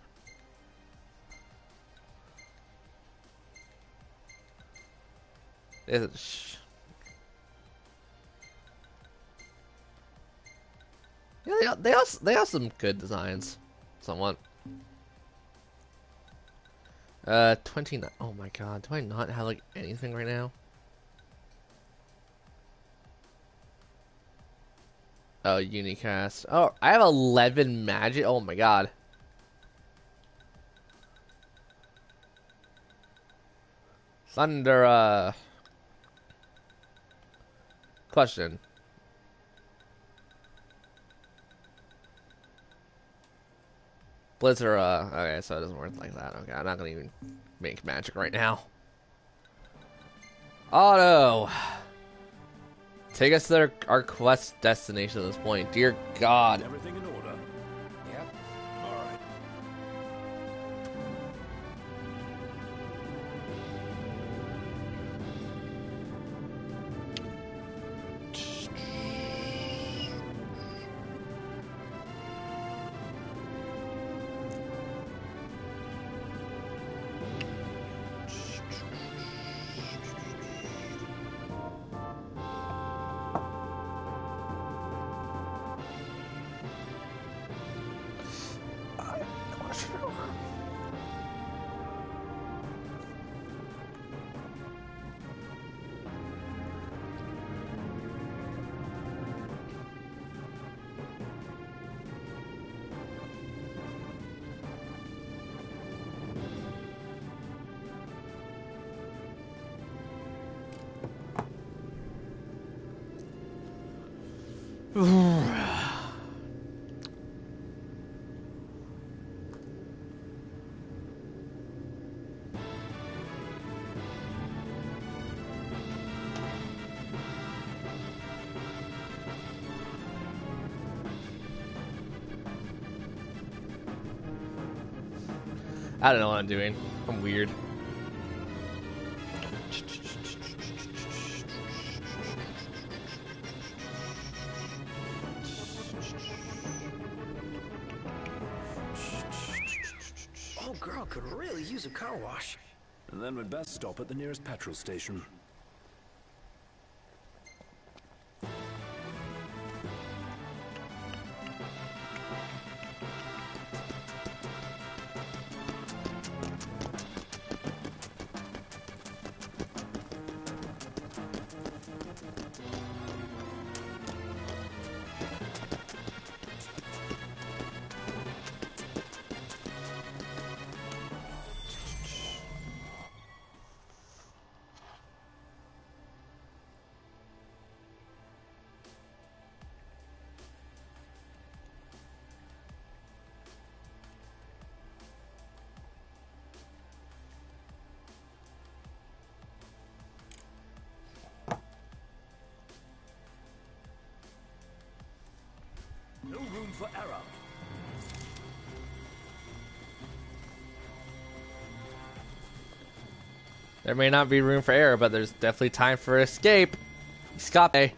Yeah, they have some good designs, somewhat. 29. Oh my god, do I not have like anything right now? Oh, Unicast. Oh, I have 11 magic. Oh my god. Thunder. Question. Blizzard, okay, so it doesn't work like that. Okay, I'm not gonna even make magic right now. Auto! Take us to our quest destination at this point. Dear God. Everything in order? Yep. All right. I don't know what I'm doing. I'm weird. Old girl could really use a car wash. And then we'd best stop at the nearest petrol station. No room for error. There may not be room for error, but there's definitely time for escape. Escape.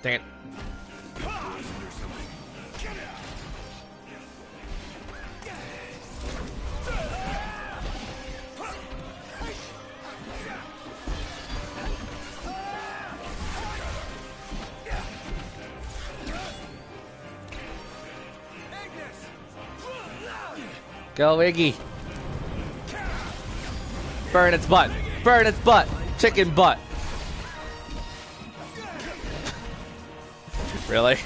Dang it. Go, Iggy. Burn its butt. Burn its butt. Chicken butt. Really?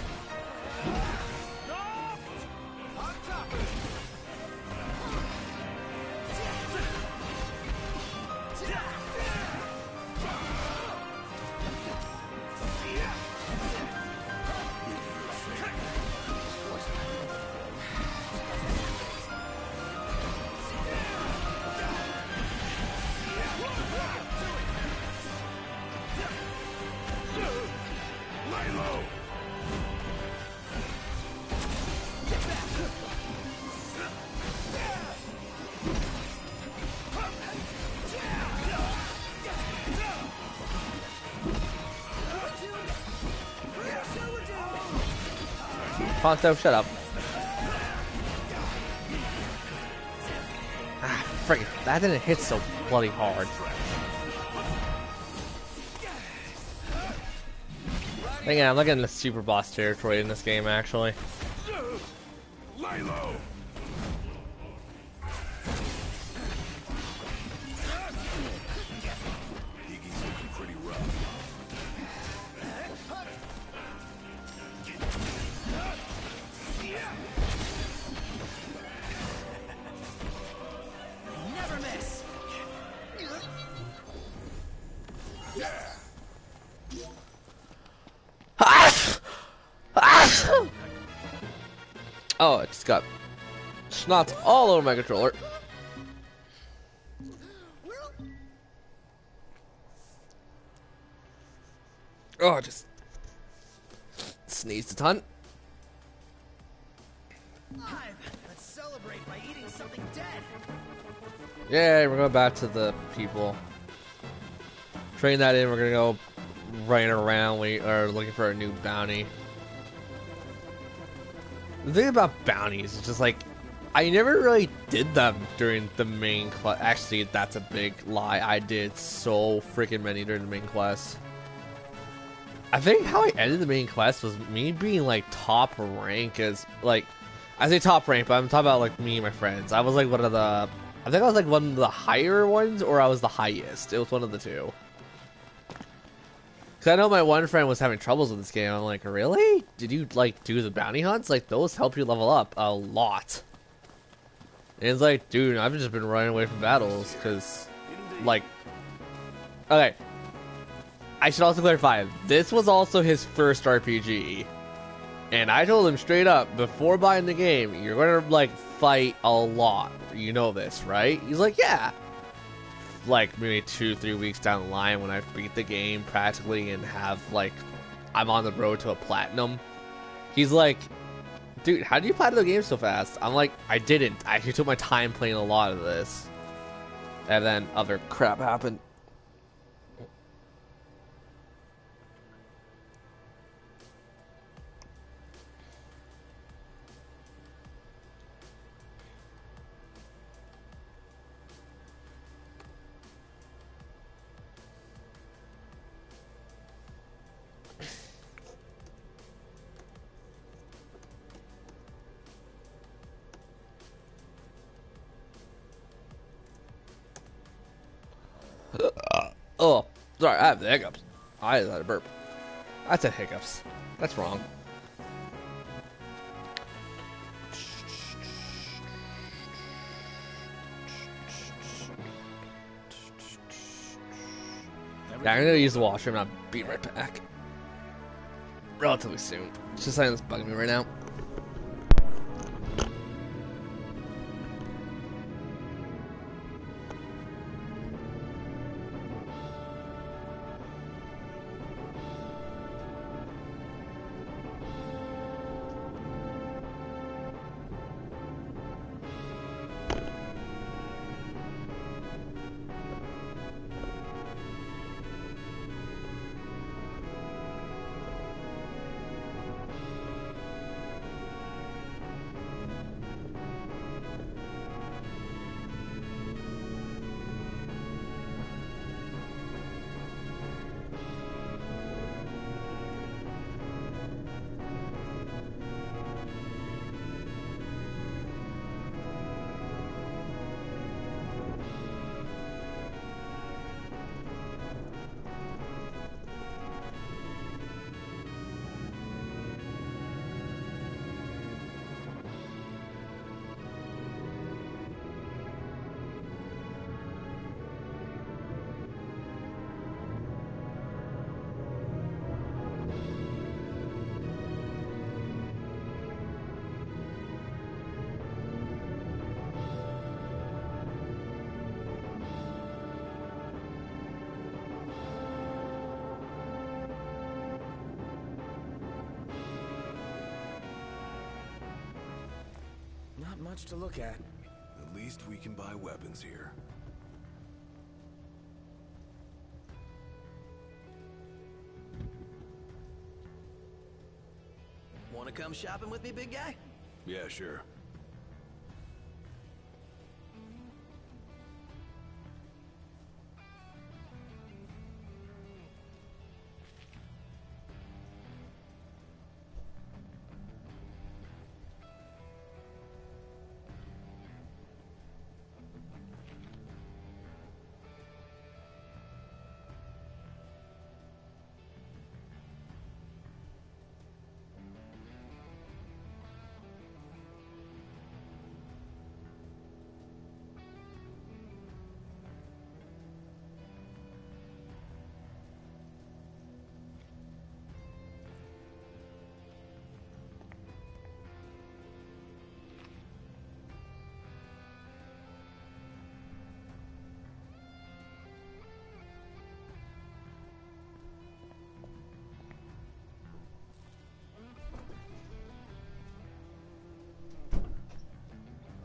Ponto, shut up. Ah, frick, that didn't hit so bloody hard. Hang on, I'm looking at the super boss territory in this game, actually. Lay low. Iggy's looking pretty rough. Never miss. Oh, I just got snots all over my controller. Oh, I just sneezed a ton. Let's celebrate by eating something dead. Yeah, we're going back to the people. Train that in, we're gonna go running around, we are looking for a new bounty. The thing about bounties is just like, I never really did them during the main quest. Actually, that's a big lie. I did so freaking many during the main quest. I think how I ended the main quest was me being like top rank as like, I say top rank, but I'm talking about like me and my friends. I was like one of the, I think I was like one of the higher ones, or I was the highest. It was one of the two. Cause I know my one friend was having troubles with this game. I'm like, really? Did you like do the bounty hunts? Like those help you level up a lot. And it's like, dude, I've just been running away from battles because, like, okay. I should also clarify, this was also his first RPG. And I told him straight up, before buying the game, you're gonna, like, fight a lot. You know this, right? He's like, yeah. Like, maybe 2-3 weeks down the line when I beat the game practically and have, like, I'm on the road to a platinum. He's like, dude, how do you platinum the game so fast? I'm like, I didn't. I actually took my time playing a lot of this. And then other crap happened. Oh, sorry, I have the hiccups. I had a burp. I said hiccups. That's wrong. Yeah, I'm gonna use the washroom and I'll be right back. Relatively soon. It's just something that's bugging me right now. much to look at. At least we can buy weapons here. Wanna come shopping with me, big guy? Yeah, sure.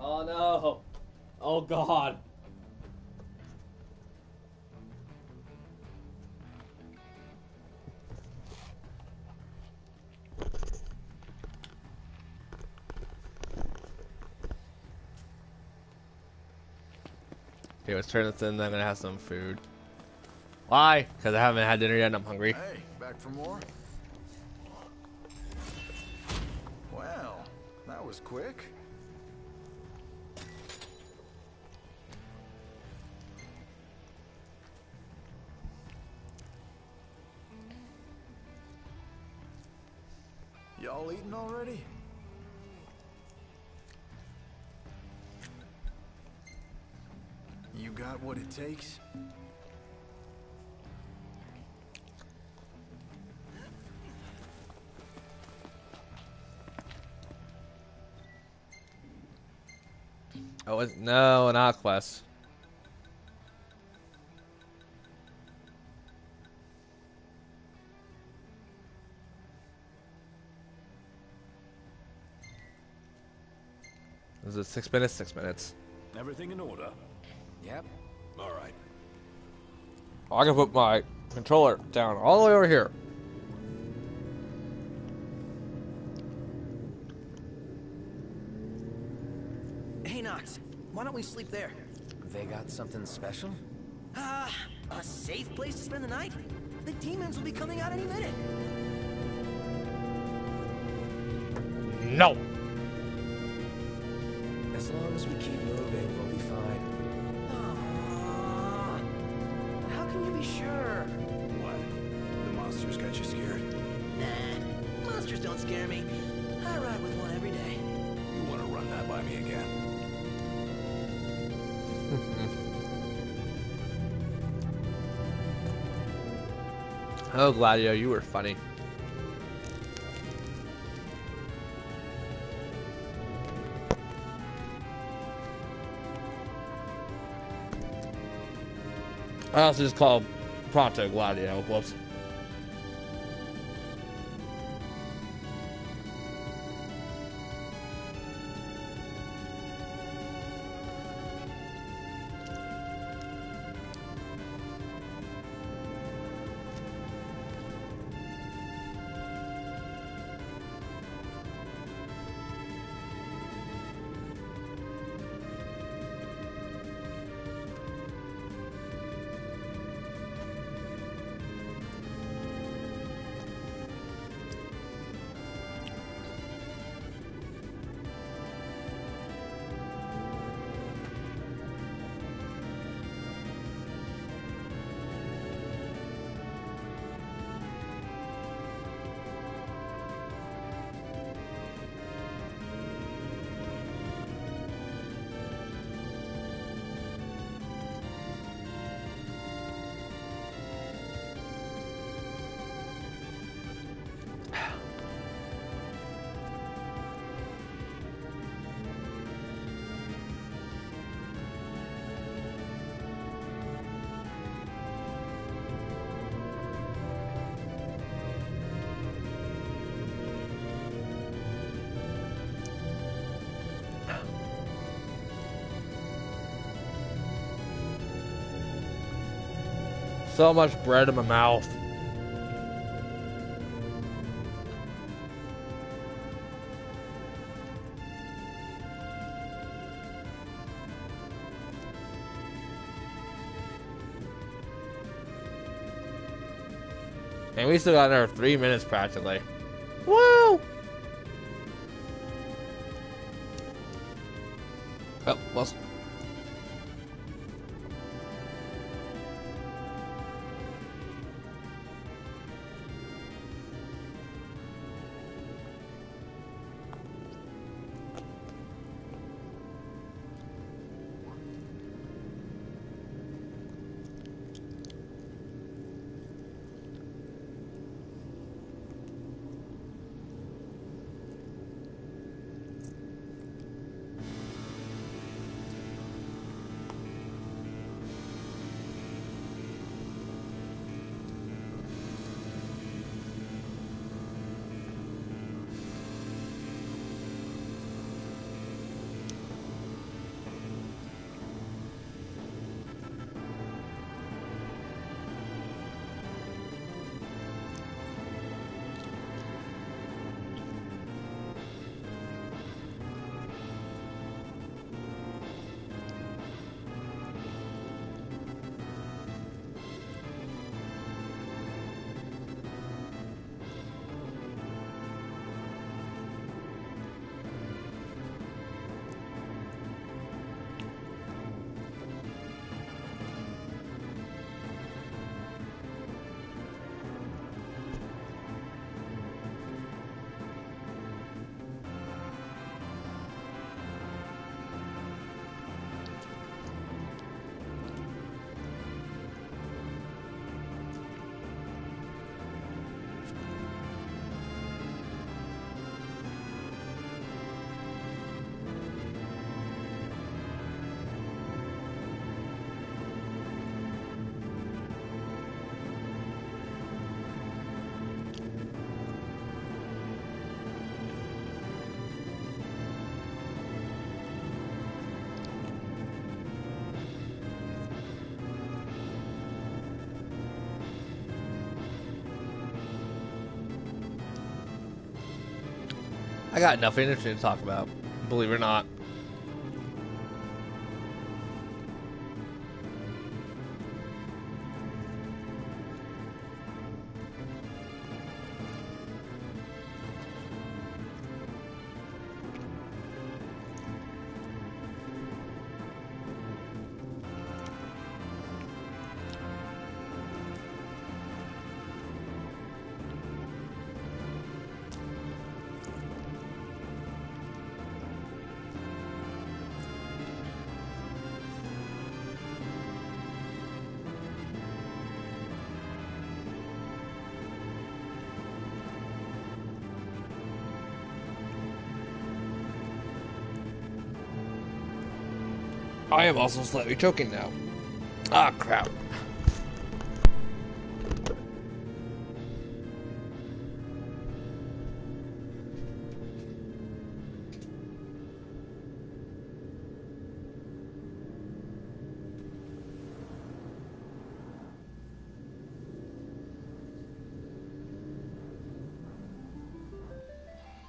Oh no! Oh god! Okay, let's turn this in, then I'm gonna have some food. Why? Because I haven't had dinner yet and I'm hungry. Hey, back for more? Well, that was quick. Y'all eating already? You got what it takes? Oh, no, not quest. Is it 6 minutes? 6 minutes. Everything in order? Yep. All right. I can put my controller down all the way over here. Hey, Knox, why don't we sleep there? They got something special? A safe place to spend the night? The demons will be coming out any minute. No! As long as we keep moving, we'll be fine. Aww. How can you be sure? What? The monsters got you scared? Nah, monsters don't scare me. I ride with one every day. You want to run that by me again? Oh, Gladio, you were funny. I also just called Pronto Gladio. Whoops. So much bread in my mouth. And we still got another 3 minutes practically. Woo! Oh, well. I got nothing interesting to talk about, believe it or not. I am also slightly choking now. Ah, crap.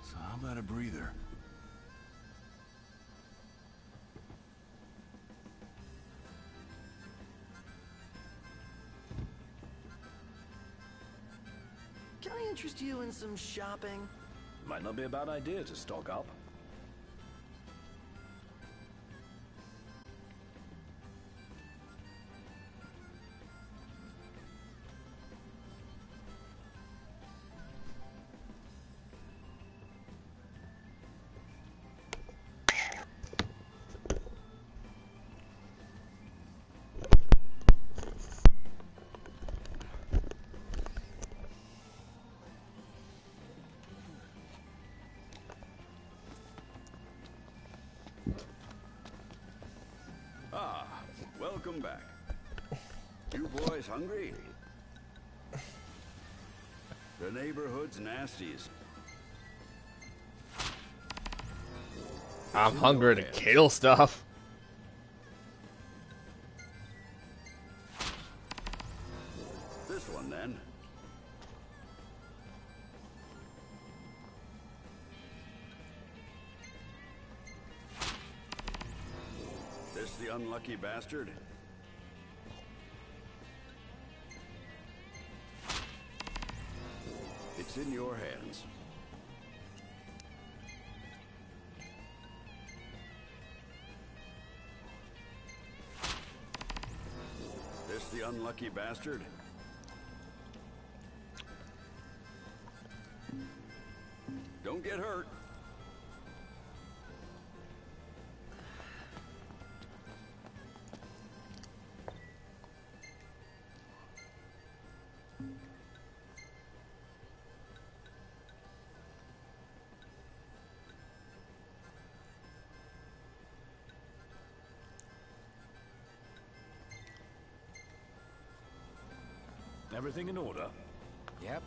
So how about a breather? Can I interest you in some shopping? Might not be a bad idea to stock up. Welcome back. You boys hungry? The neighborhood's nasties. I'm hungry to kill stuff. this one then. This the unlucky bastard? It's in your hands. This the unlucky bastard? Don't get hurt. Everything in order? Yep.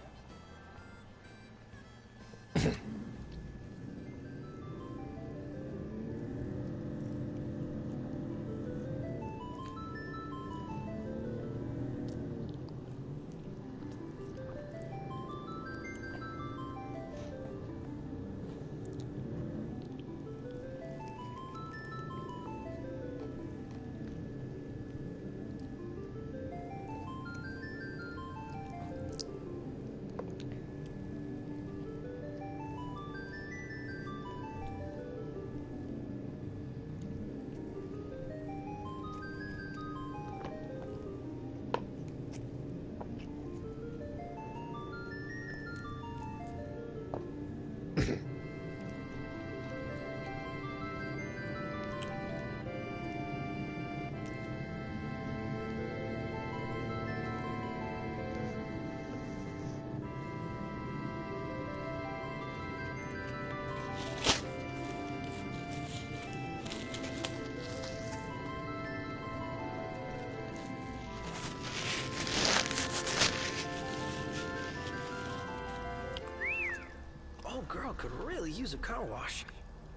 Girl could really use a car wash.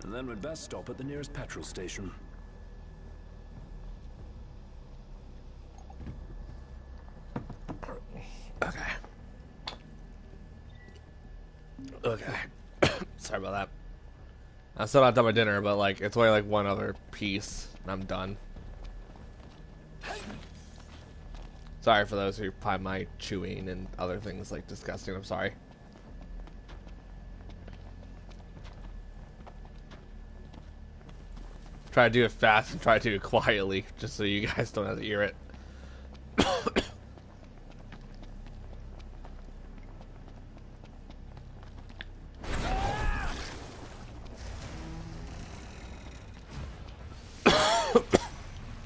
And then we'd best stop at the nearest petrol station. Okay. Okay. Sorry about that. I'm still not done my dinner, but like it's only like one other piece and I'm done. Sorry for those who find my chewing and other things like disgusting. I'm sorry. Try to do it fast and try to do it quietly, just so you guys don't have to hear it.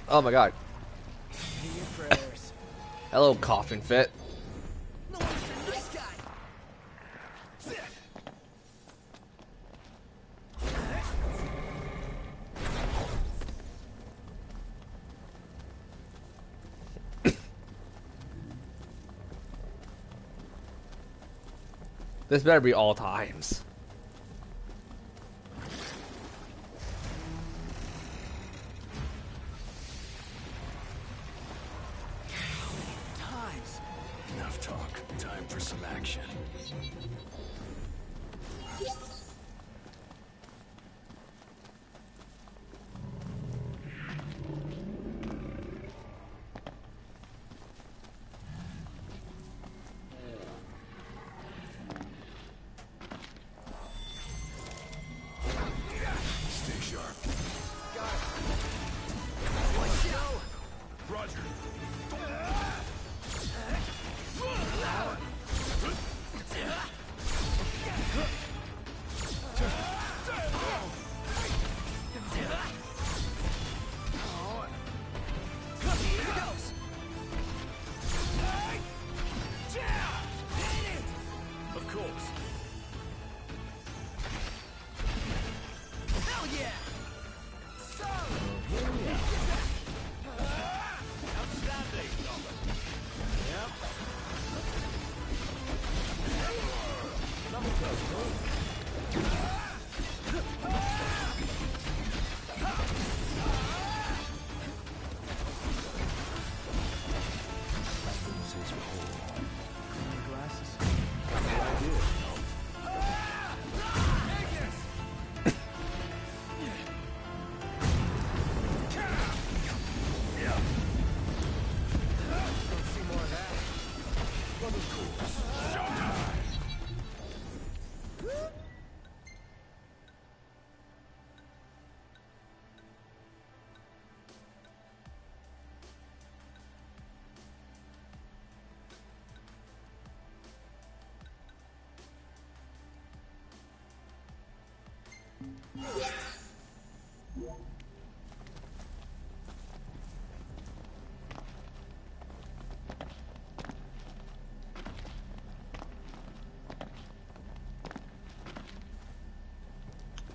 Oh my god. Your prayers. Hello, coughing fit. No, he's a nice guy. This better be all times. Enough talk. Time for some action. Stay sharp. Roger.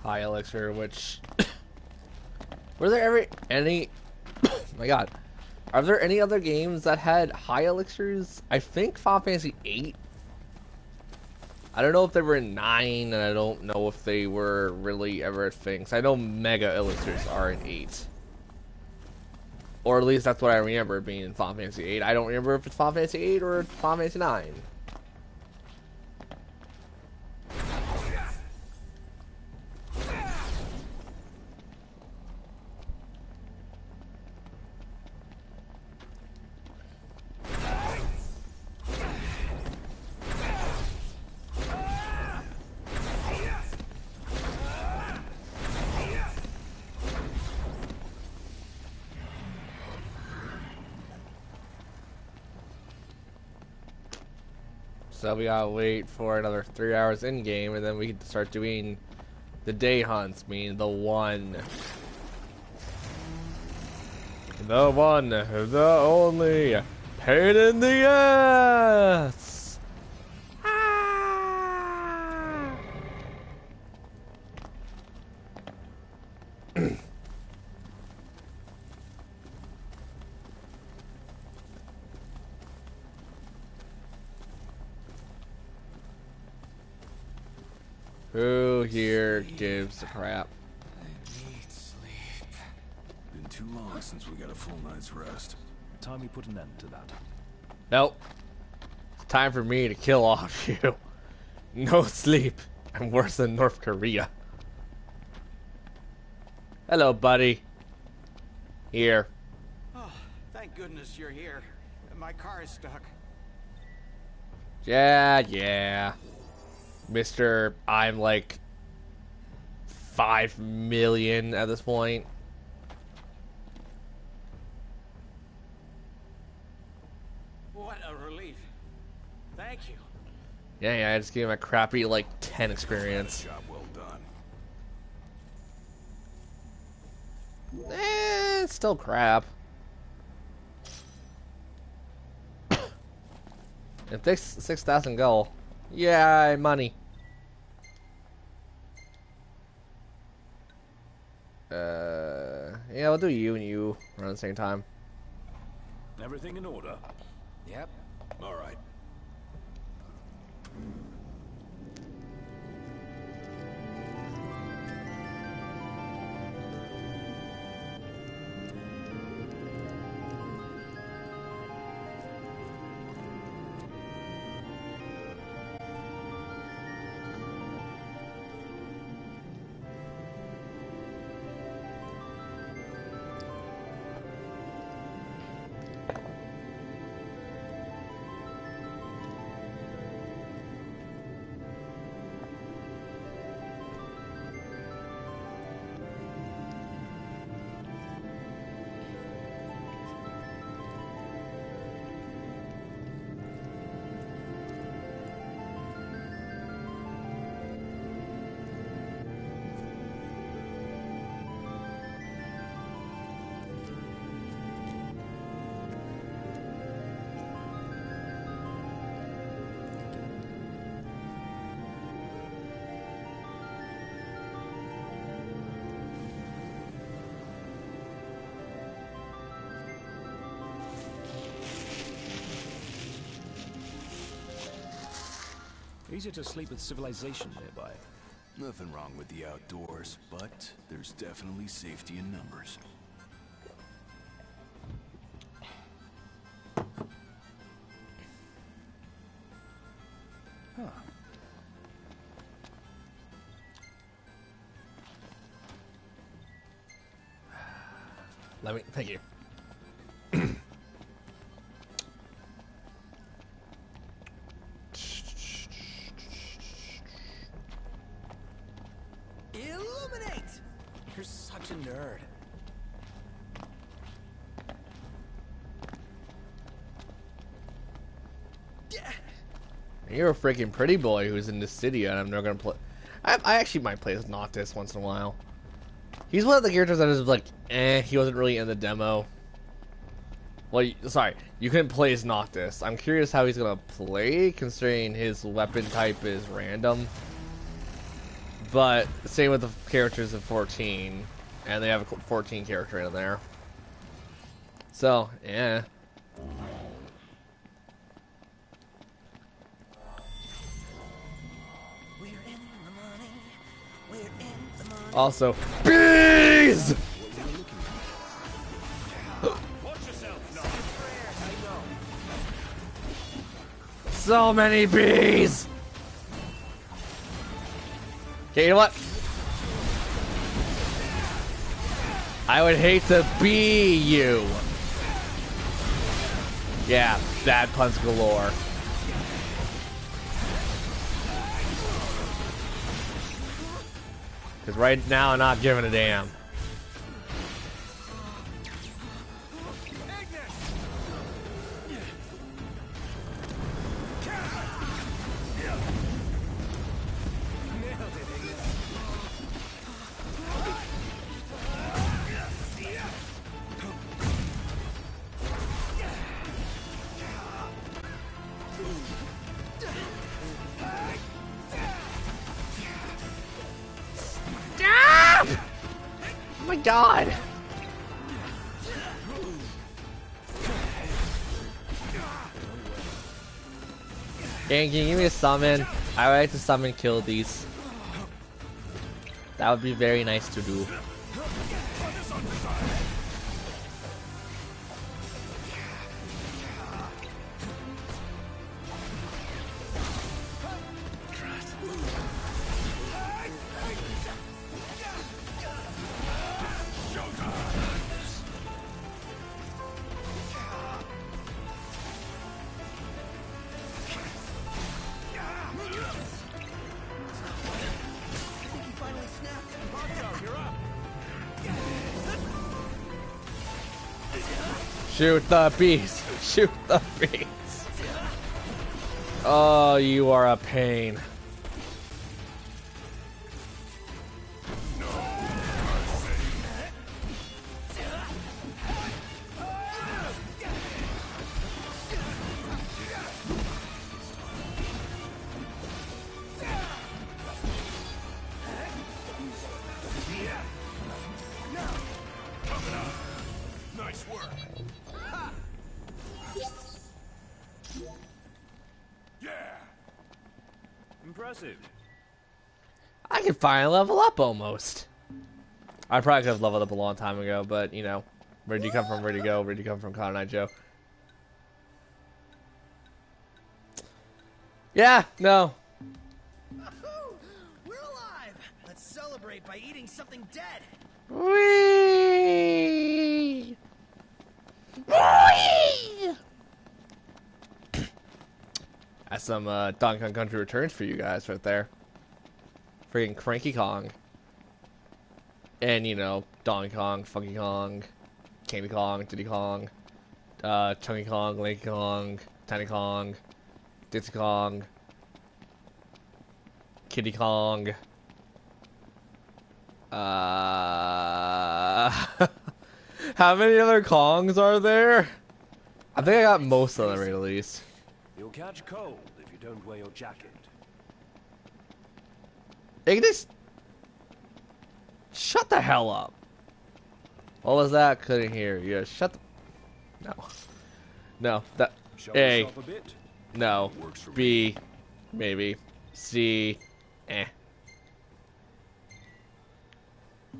High elixir, which were there ever any? Oh my God, are there any other games that had high elixirs? I think Final Fantasy VIII. I don't know if they were in 9, and I don't know if they were really ever a thing. 'Cause I know Mega elixirs are in 8, or at least that's what I remember being in Final Fantasy VIII. I don't remember if it's Final Fantasy VIII or Final Fantasy 9. So we gotta wait for another 3 hours in game, and then we can start doing the day hunts, meaning the one, the only pain in the ass. Ah! Who here gives a crap? Been too long since we got a full night's rest. Time we put an end to that. Nope. It's time for me to kill all of you. No sleep. I'm worse than North Korea. Hello, buddy. Here. Oh, thank goodness you're here. My car is stuck. Yeah. Mr. I'm like 5 million at this point. What a relief. Thank you. Yeah, I just gave him a crappy like 10 experience. Job well done. It's still crap. It takes 6,000 gold. Yeah, money. Yeah, we'll do you and you around the same time. Everything in order? Yep. All right. Easier to sleep with civilization nearby. Nothing wrong with the outdoors, but there's definitely safety in numbers. Huh. Thank you. a nerd. You're a freaking pretty boy who's in the city, and I'm not gonna play. I actually might play as Noctis once in a while. He's one of the characters that is like, he wasn't really in the demo. Well, sorry, you couldn't play as Noctis. I'm curious how he's gonna play, considering his weapon type is random. But same with the characters in 14, and they have a 14 character in there. So, yeah. Also, bees! So many bees! Okay, you know what? I would hate to be you. Yeah, bad puns galore. Because right now I'm not giving a damn. Oh my god! Can you give me a summon? I would like to summon kill these. That would be very nice to do. Shoot the beast! Shoot the beast! Oh, you are a pain. Nice work. Yeah. Impressive. I can finally level up almost. I probably could have leveled up a long time ago, but you know, where'd you come from? Where'd you go? Where'd you come from, Cotton Eye Joe? Yeah, no. We're alive! Let's celebrate by eating something dead! Whee! Whee! That's some Donkey Kong Country Returns for you guys right there. Freaking Cranky Kong. And, you know, Donkey Kong, Funky Kong, Candy Kong, Diddy Kong, Chunky Kong, Lanky Kong, Tiny Kong, Dixie Kong, Kitty Kong. How many other Kongs are there? I think I got most of them at least. You'll catch cold if you don't wear your jacket. Ignis? Shut the hell up. What was that? Couldn't hear. Yeah, shut the... No. No. That... A. A bit. No. B. Maybe. C. Eh.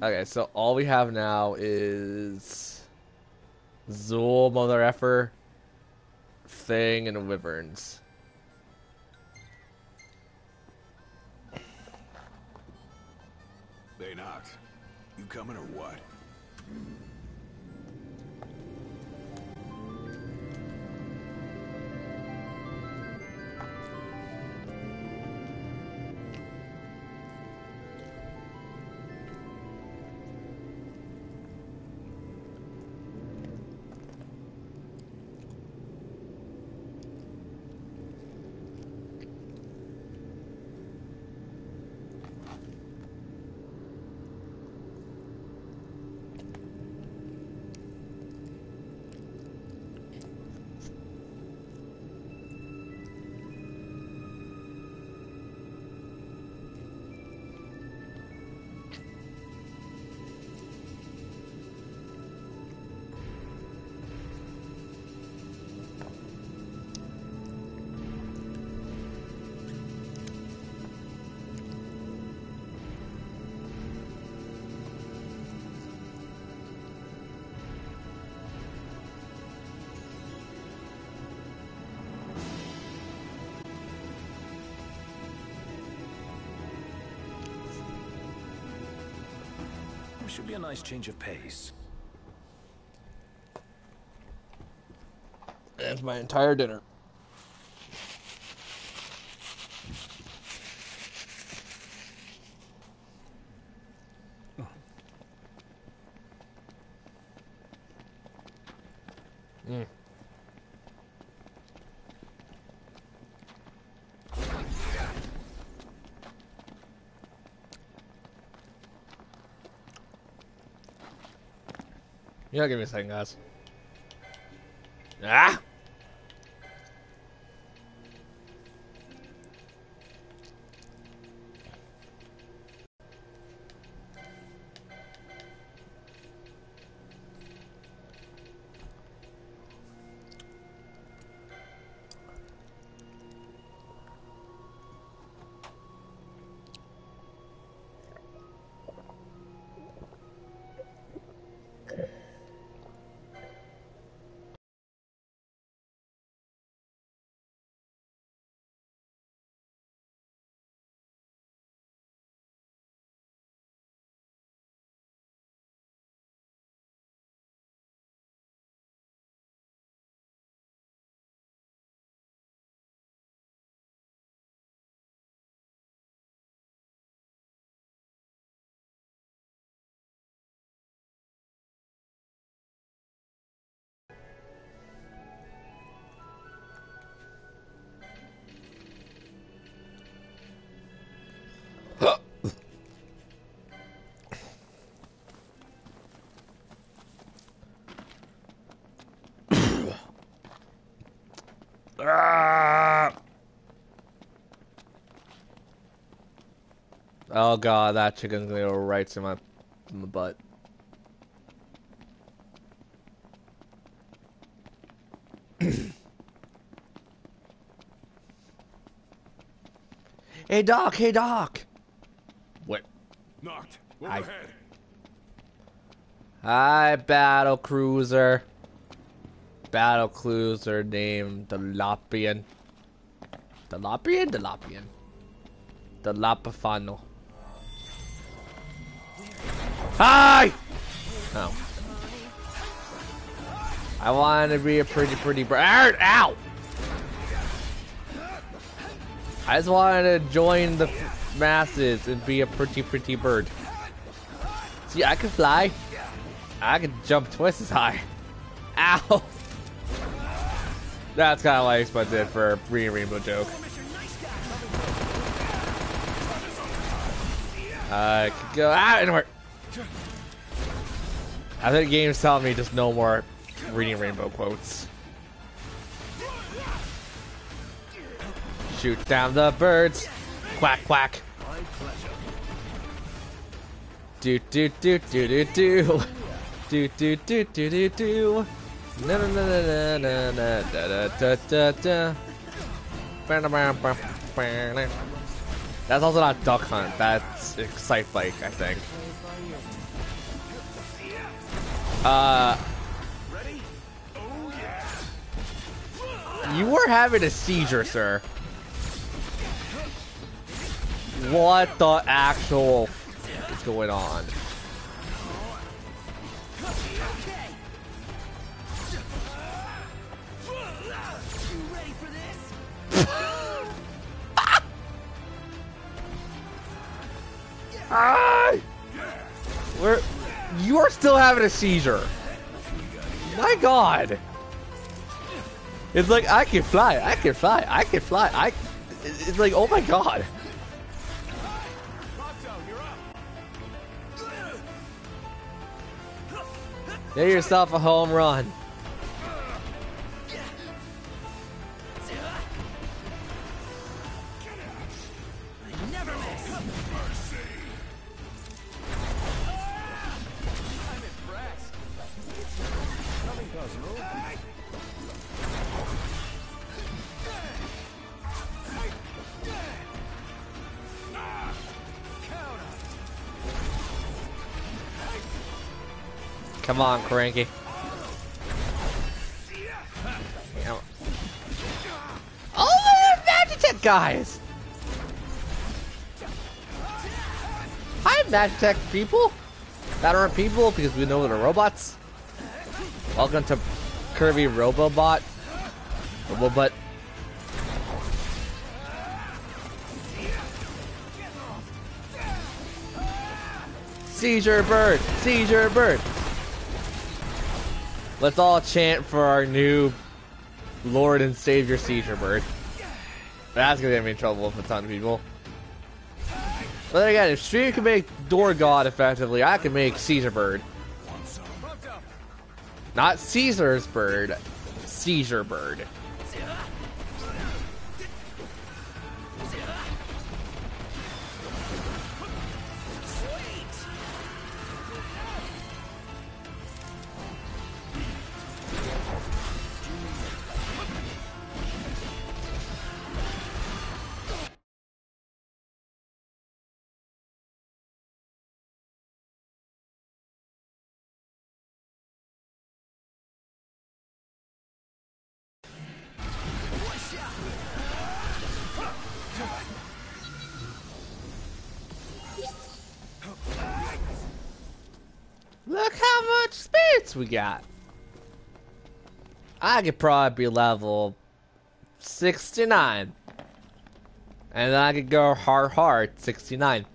Okay, so all we have now is... Zool, Mother Effer, Thing, and Wyverns. Hey, Nox. You coming or what? Should be a nice change of pace. That's my entire dinner. Mm. You gotta give me a second, guys. Ah! Oh god, that chicken's gonna go right to my butt. Hey Doc, hey Doc. What? Knocked. Hi. Overhead. Hi, battle cruiser. Battle cruiser named Delapian. Delapian? Delapian. Delapafano. Hi! Oh. I wanted to be a pretty bird. Ow! I just wanted to join the masses and be a pretty bird. See, I can fly. I can jump twice as high. Ow! That's kind of what I expected for a Reading Rainbow joke. I could go out anywhere. I think the game's telling me just no more Reading Rainbow quotes. Shoot down the birds. Quack quack. Do do do do do do. Do do do do do do. Na na na na na na da da da da. That's also not Duck Hunt. That's Excite Bike, I think. You were having a seizure, sir. What the actual is going on? You are still having a seizure. My God. It's like, I can fly, I can fly, I can fly, it's like, oh my God. Get yourself a home run. Come on, Cranky. Oh, Magitech guys! Hi, Magitech people. that aren't people because we know they're robots. Welcome to Kirby Robobot. Robobot. Seizure bird! Seizure bird! Let's all chant for our new Lord and Savior Seizure Bird. That's gonna get me in trouble with a ton of people. But then again, if Stream can make Door God effectively, I can make Seizure Bird. Not Caesar's Bird, Seizure Bird. Look how much spirits we got. I could probably be level 69. And then I could go hard 69.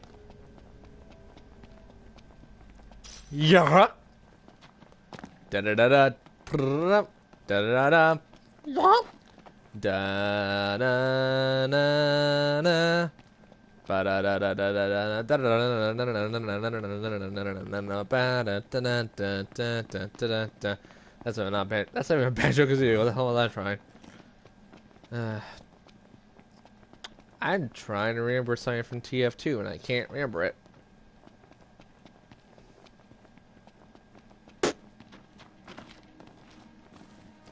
Yeah. Da da da da. Da da da. Da da da da. That's not bad. That's not even a bad joke as you. What the hell was I trying? I'm trying to remember something from TF2 and I can't remember it.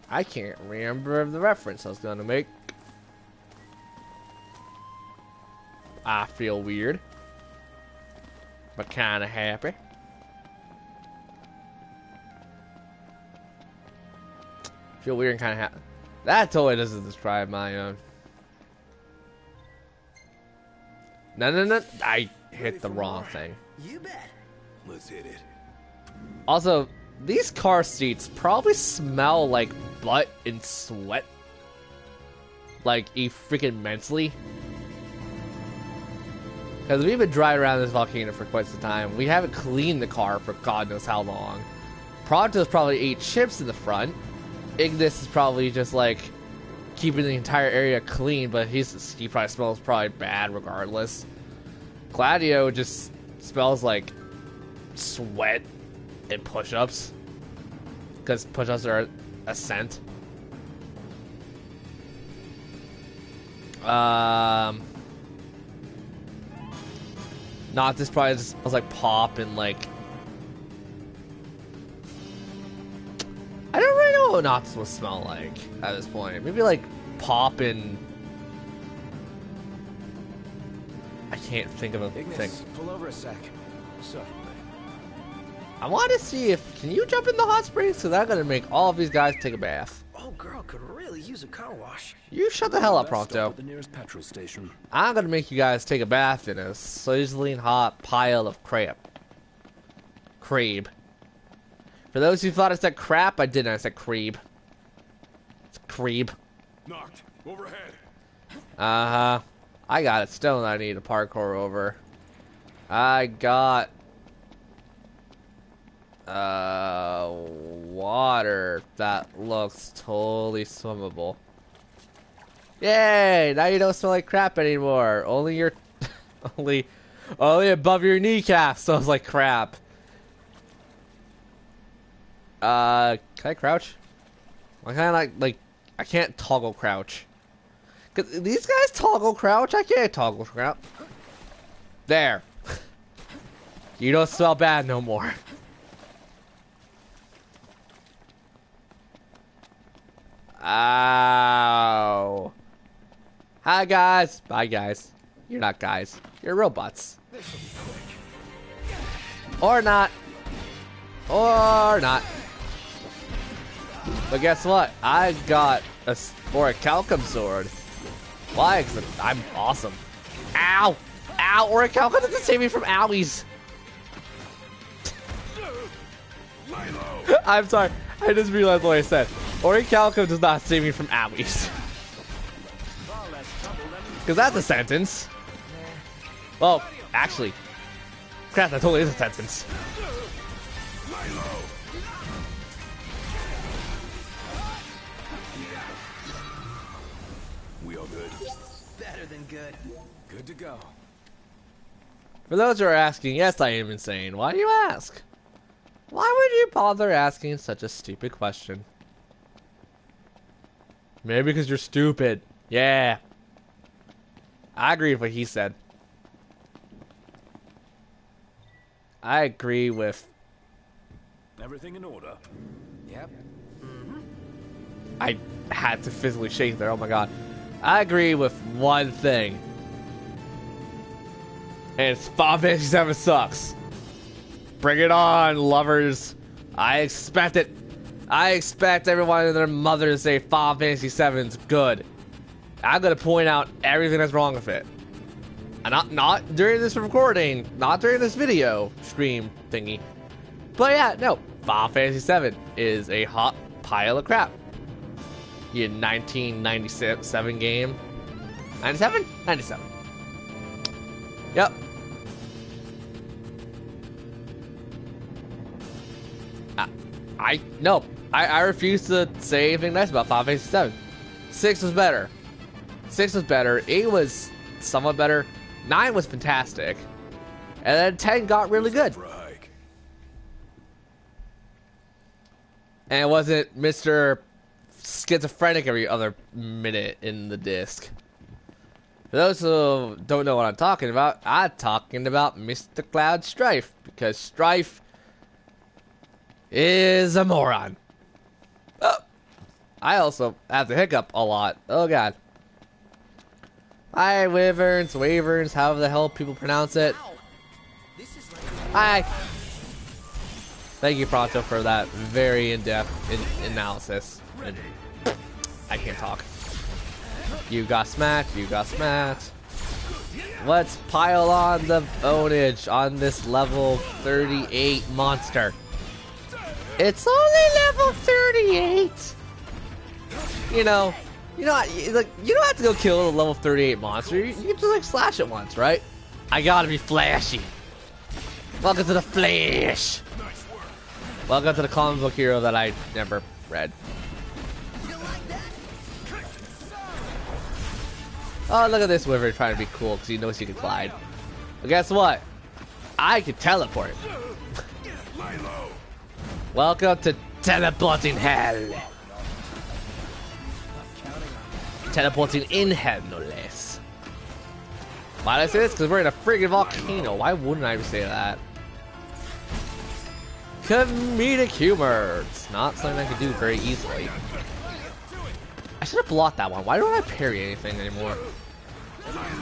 I can't remember the reference I was gonna make. I feel weird, but kind of happy. Feel weird and kind of happy. That totally doesn't describe my own. No. I hit the wrong thing. You bet. Let's hit it. Also, these car seats probably smell like butt and sweat. Like, freaking mentally. Because we've been driving around this volcano for quite some time. We haven't cleaned the car for God knows how long. Pronto's probably ate chips in the front. Ignis is probably just like keeping the entire area clean, but he probably smells probably bad regardless. Gladio just smells like sweat and push-ups. Because push-ups are a scent. Not this probably just smells like pop and like I don't really know what Noctis will smell like at this point. Maybe like pop and I can't think of a thing. Pull over a sec. So, I want to see if can you jump in the hot springs because I'm gonna make all of these guys take a bath. Oh, girl could really use a car wash. You shut the hell up, Pronto. The nearest petrol station. I'm gonna make you guys take a bath in a sizzling hot pile of crap. Creeb. For those who thought I said crap, I didn't. I said creeb. It's creeb. Knocked. Overhead. I got a stone I need to parkour over. I got water that looks totally swimmable. Yay! Now you don't smell like crap anymore. Only your only above your kneecap smells like crap. Can I crouch? I kind of like I can't toggle crouch. Cause these guys toggle crouch. I can't toggle crouch. There. You don't smell bad no more. Ow. Hi guys. Bye guys. You're not guys. You're robots. Or not. Or not. But guess what? I got a Orichalcum sword. Why? Because I'm awesome. Ow! Ow! Orichalcum doesn't save me from owies. I'm sorry. I just realized what I said. Ori Calico does not save me from owies. Because that's a sentence. Well, actually. Crap, that totally is a sentence. We all good? Better than good. Good to go. For those who are asking, yes, I am insane. Why do you ask? Why would you bother asking such a stupid question? Maybe because you're stupid. Yeah. I agree with what he said. I agree with... Everything in order? Yep. I had to physically shake there. Oh my god. I agree with one thing. And it's Final Fantasy VII sucks. Bring it on, lovers. I expect it. I expect everyone and their mother to say Final Fantasy VII's good. I'm gonna point out everything that's wrong with it. And not during this recording, not during this video stream thingy. But yeah, no. Final Fantasy VII is a hot pile of crap. You 1997 game. 97? 97. Yep. I refuse to say anything nice about Final Fantasy VII. 6 was better. 6 was better. 8 was somewhat better. 9 was fantastic. And then 10 got really good. For a hike. And it wasn't Mr. Schizophrenic every other minute in the disc. For those who don't know what I'm talking about Mr. Cloud Strife. Because Strife is a moron. Oh, I also have to hiccup a lot. Oh god. Hi, Wyverns, however the hell people pronounce it. Hi. Thank you, Pronto, for that very in-depth analysis. And I can't talk. You got smacked, Let's pile on the ownage on this level 38 monster. It's only level 38. You don't have to go kill a level 38 monster. You can just like slash it once, right? I gotta be flashy. Welcome to the Flash. Welcome to the comic book hero that I never read. Oh, look at this Wyvern trying to be cool because he knows he can glide. But guess what? I can teleport. Welcome to teleporting hell. Teleporting in hell, no less. Why did I say this? Because we're in a friggin' volcano. Why wouldn't I say that? Comedic humor. It's not something I can do very easily. I should have blocked that one. Why don't I parry anything anymore?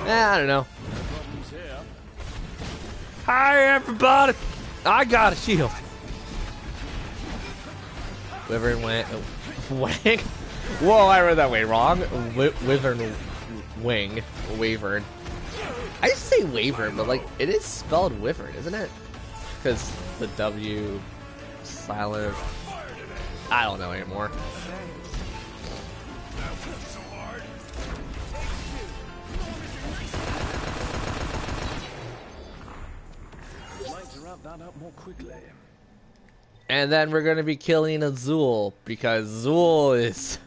I don't know. Hi, everybody. I got a shield. Wyvern went wing. Whoa, I read that way wrong. Wyvern wing. Wyvern. I used to say Wyvern, but like it is spelled Wyvern, isn't it? Because the W silent. I don't know anymore. And then we're gonna be killing Azul because Azul is.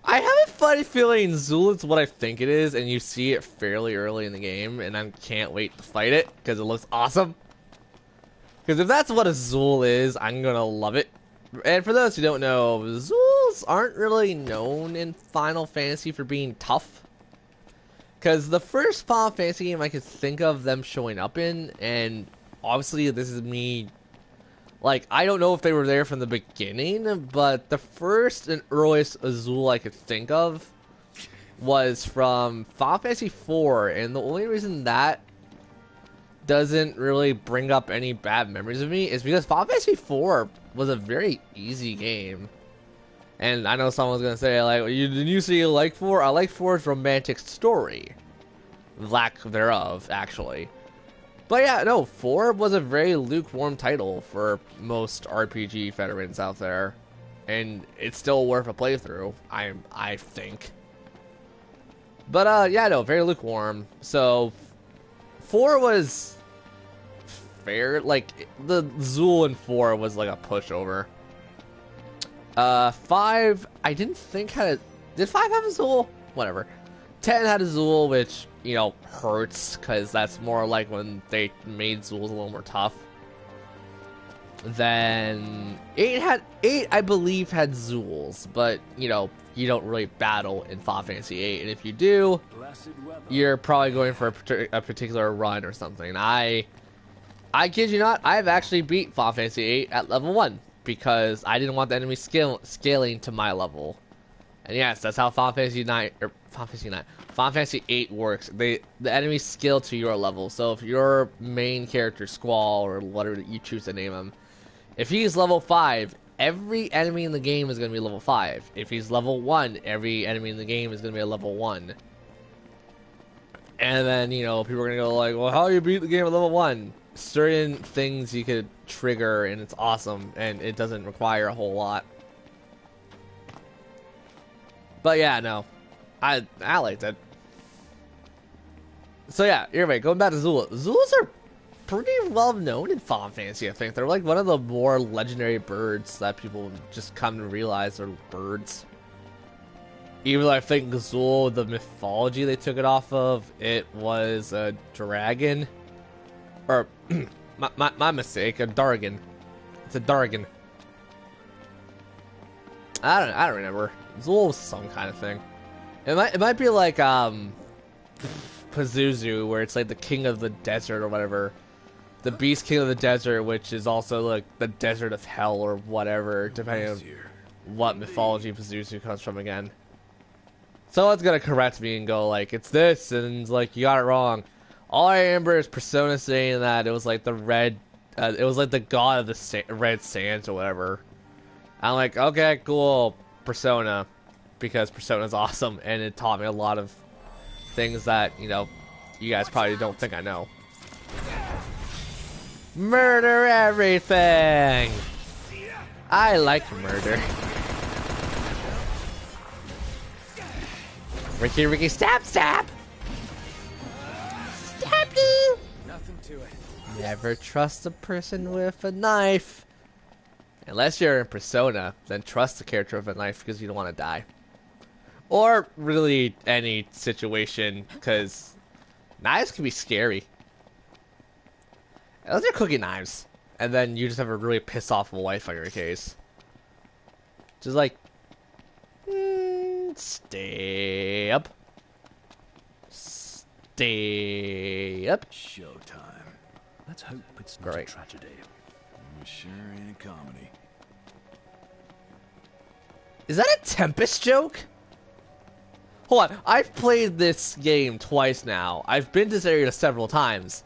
I have a funny feeling Azul is what I think it is, and you see it fairly early in the game, and I can't wait to fight it because it looks awesome. Because if that's what Azul is, I'm gonna love it. And for those who don't know, Azuls aren't really known in Final Fantasy for being tough. Because the first Final Fantasy game I could think of them showing up in, and obviously this is me. Like, I don't know if they were there from the beginning, but the first and earliest Azul I could think of was from Final Fantasy IV, and the only reason that doesn't really bring up any bad memories of me is because Final Fantasy IV was a very easy game. And I know someone's gonna say, like, did you say you like 4? I like 4's romantic story. Lack thereof, actually. But yeah, no, 4 was a very lukewarm title for most RPG veterans out there. And it's still worth a playthrough, I think. But yeah, no, very lukewarm. So 4 was fair. Like, the Zool in 4 was like a pushover. 5, I didn't think had a... Did 5 have a Zool? Whatever. 10 had a Zool, which, you know, hurts, because that's more like when they made Zools a little more tough. Then 8, I believe, had Zools, but, you know, you don't really battle in Final Fantasy 8, and if you do, you're probably going for a particular run or something. I kid you not, I've actually beat Final Fantasy 8 at level 1, because I didn't want the enemy scaling to my level. And yes, that's how Final Fantasy 8 works. The enemies scale to your level. So if your main character, Squall, or whatever you choose to name him, if he's level 5, every enemy in the game is going to be level 5. If he's level 1, every enemy in the game is going to be a level 1. And then, you know, people are going to go like, well, how do you beat the game at level 1? Certain things you could trigger, and it's awesome, and it doesn't require a whole lot. But yeah, no, I liked it. So yeah, anyway, going back to Zool. Zools are pretty well known in Final Fantasy, I think. They're like one of the more legendary birds that people just come to realize are birds. Even though I think Zool, the mythology they took it off of, it was a dragon. Or, my mistake, a Dargon. It's a Dargon. I don't remember. Zool was some kind of thing. It might be like Pazuzu, where it's like the king of the desert or whatever. The beast king of the desert, which is also like the desert of hell or whatever, depending on what mythology Pazuzu comes from again. Someone's gonna correct me and go like, it's this, and it's like, you got it wrong. All I remember is Persona saying that it was like the red, it was like the god of the red sands or whatever. I'm like, okay, cool, Persona, because Persona's awesome, and it taught me a lot of things that, you know, you guys probably don't think I know. Murder everything! I like murder. Ricky, stab! Stab you! Nothing to it. Never trust a person with a knife. Unless you're in Persona, then trust the character with a knife because you don't want to die. Or really any situation, because knives can be scary. Unless you're cooking knives, and then you just have a really pissed off wife on your case. Just like, stay up. Stay up. Showtime. Let's hope it's not Great. a tragedy. Sure ain't a comedy. Is that a Tempest joke? Hold on, I've played this game twice now. I've been to this area several times.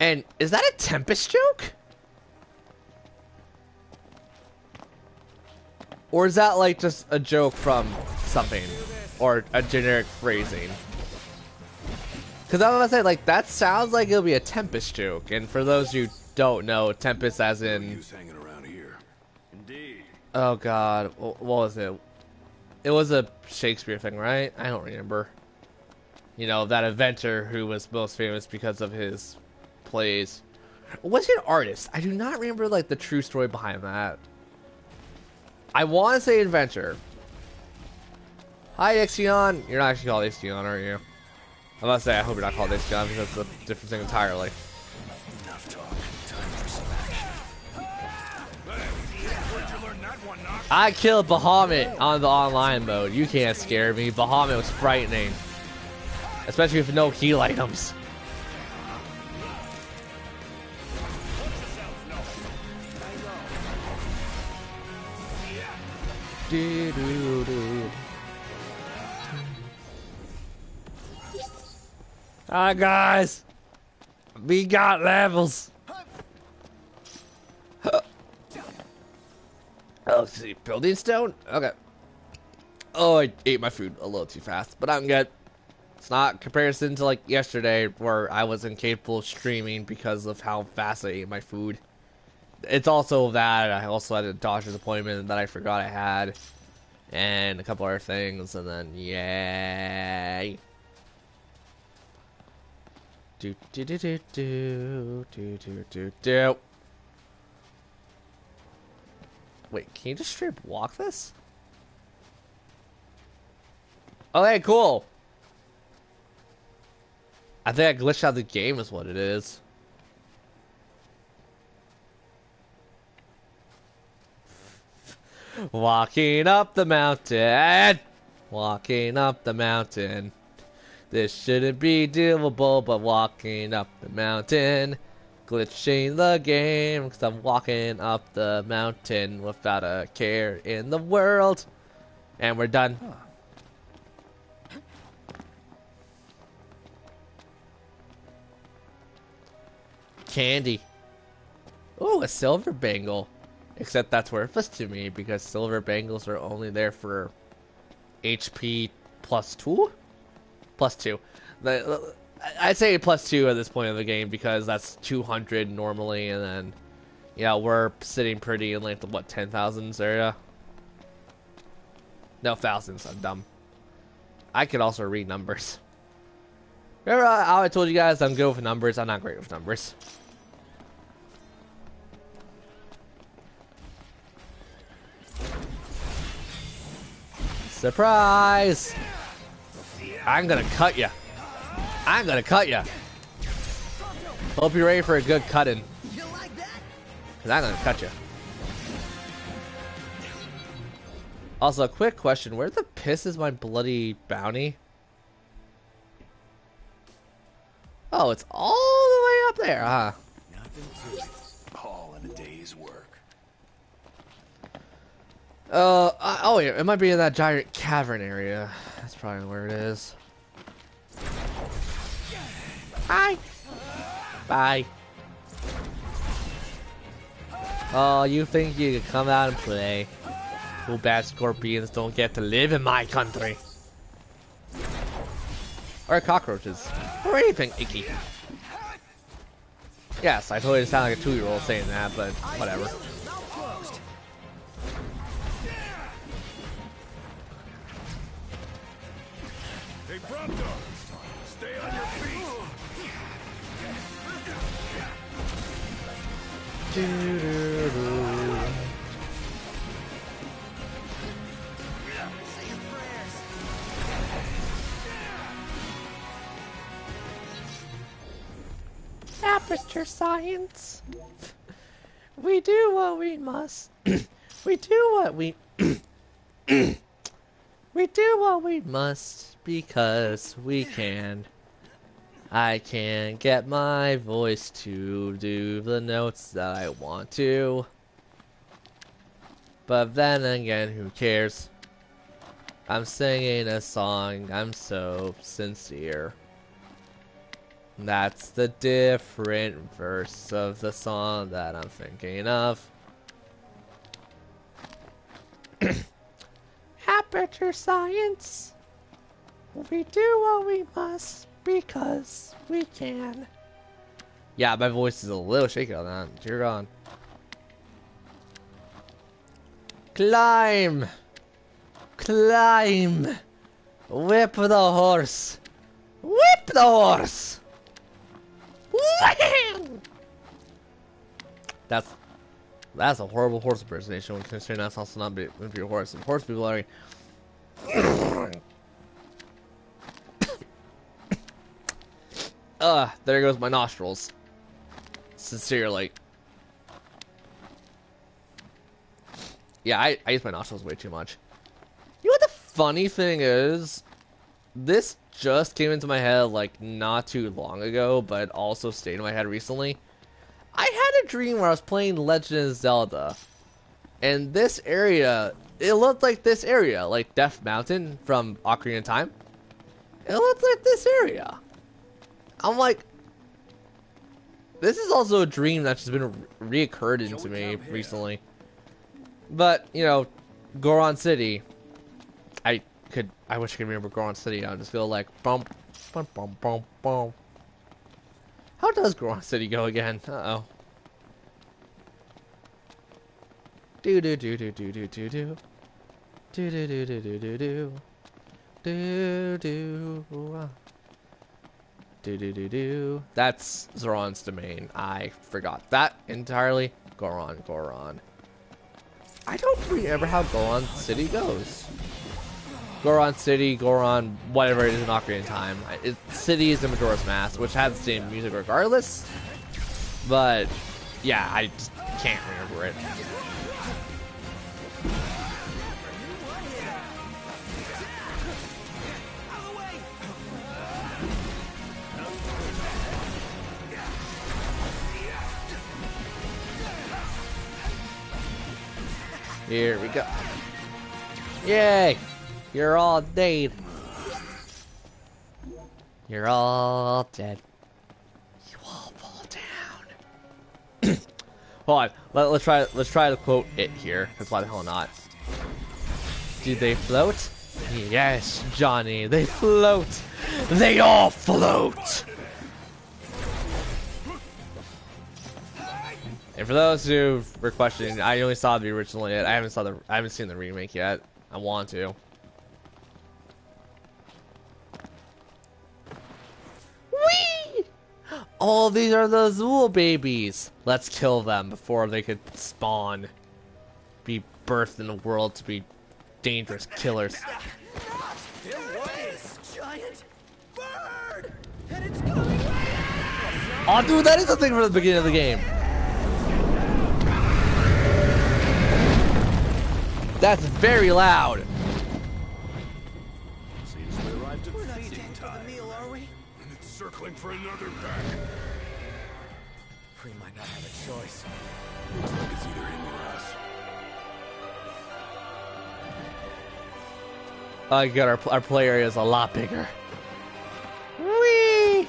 And is that a Tempest joke? Or is that like just a joke from something? Or a generic phrasing? Because I was gonna say, like, that sounds like it'll be a Tempest joke. And for those who don't know, Tempest as in... Who's hanging around here? Indeed. Oh god, what was it? It was a Shakespeare thing, right? I don't remember. You know, that inventor who was most famous because of his plays. Was he an artist? I do not remember, like, the true story behind that. I want to say inventor. Hi, Ixion. You're not actually called Ixion, are you? I'm about to say, I hope you're not called Ixion because that's a different thing entirely. Enough talk. Time for some action. I killed Bahamut on the online mode. You can't scare me. Bahamut was frightening. Especially with no heal items. Alright guys, we got levels. Oh, see, building stone? Okay. Oh, I ate my food a little too fast, but I'm good. It's not comparison to like yesterday where I was incapable of streaming because of how fast I ate my food. It's also that I also had a doctor's appointment that I forgot I had, and a couple other things, and then yay. Do do do do do do do do do. Wait, can you just straight up walk this? Okay, cool. I think I glitched out the game is what it is. Walking up the mountain. Walking up the mountain. This shouldn't be doable, but walking up the mountain. Glitching the game, because I'm walking up the mountain without a care in the world. And we're done. Huh. Candy. Ooh, a silver bangle. Except that's worthless to me because silver bangles are only there for HP plus 2? Plus 2. I'd say plus 2 at this point of the game because that's 200 normally, and then, yeah, we're sitting pretty in like the, what, 10,000s area? No, thousands, I'm dumb. I could also read numbers. Remember how I told you guys I'm good with numbers? I'm not great with numbers. Surprise! I'm gonna cut ya. I'm gonna cut ya. Hope you're ready for a good cutting. Cause I'm gonna cut ya. Also, a quick question: where the piss is my bloody bounty? Oh, it's all the way up there, huh? All in a day's work. Oh yeah, it might be in that giant cavern area. That's probably where it is. Bye. Bye. Oh, you think you can come out and play? Too bad scorpions don't get to live in my country. Or cockroaches. Or anything icky. Yes, I totally sound like a 2-year-old saying that, but whatever. Hey, Prompto! Stay on your feet! Aperture science. We do what we must. We do what we we do what we must because we can. I can get my voice to do the notes that I want to. But then again, who cares? I'm singing a song, I'm so sincere. That's the different verse of the song that I'm thinking of. Aperture science. We do what we must because we can. Yeah, my voice is a little shaky on that. You're gone. Climb! Climb! Whip the horse! Whip the horse! Wham! That's a horrible horse impersonation, considering that's also not be a horse. And horse people are there goes my nostrils. Sincerely. Yeah, I use my nostrils way too much. You know what the funny thing is? This just came into my head like not too long ago, but also stayed in my head recently. I had a dream where I was playing Legend of Zelda, and this area, it looked like this area, like Death Mountain from Ocarina of Time. It looked like this area. I'm like, this is also a dream that's just been reoccurred into me recently. But, you know, Goron City, I wish I could remember Goron City. I just feel like, bump, Bum, bum, bum, bum. How does Goron City go again? Uh-oh. Do do do do do do do do. Do do do do do do do. Do do. Do do do do. That's Zoran's domain. I forgot that entirely. Goron, Goron. I don't remember how Goron City goes. Goron City, Goron, whatever it is in Ocarina of Time. City is in Majora's Mask, which has the same music regardless. But, yeah, I just can't remember it. Here we go. Yay! You're all dead. You're all dead. You all fall down. Hold on. Let's try to quote it here. Because why the hell not? Do they float? Yes, Johnny. They float. They all float. And for those who were questioning, I only saw the original yet. I haven't seen the remake yet. I want to. Whee! Oh, these are the Zool babies. Let's kill them before they could spawn. Be birthed in the world to be dangerous killers. There was a giant bird, and it's coming right. Oh, dude, that is the thing from the beginning of the game. That's very loud. Seems we arrived at We're not feeding staying for the time. meal, are we? And it's circling for another pack. We might not have a choice. Looks like it's either him or us. Oh god, our play area is a lot bigger. Whee!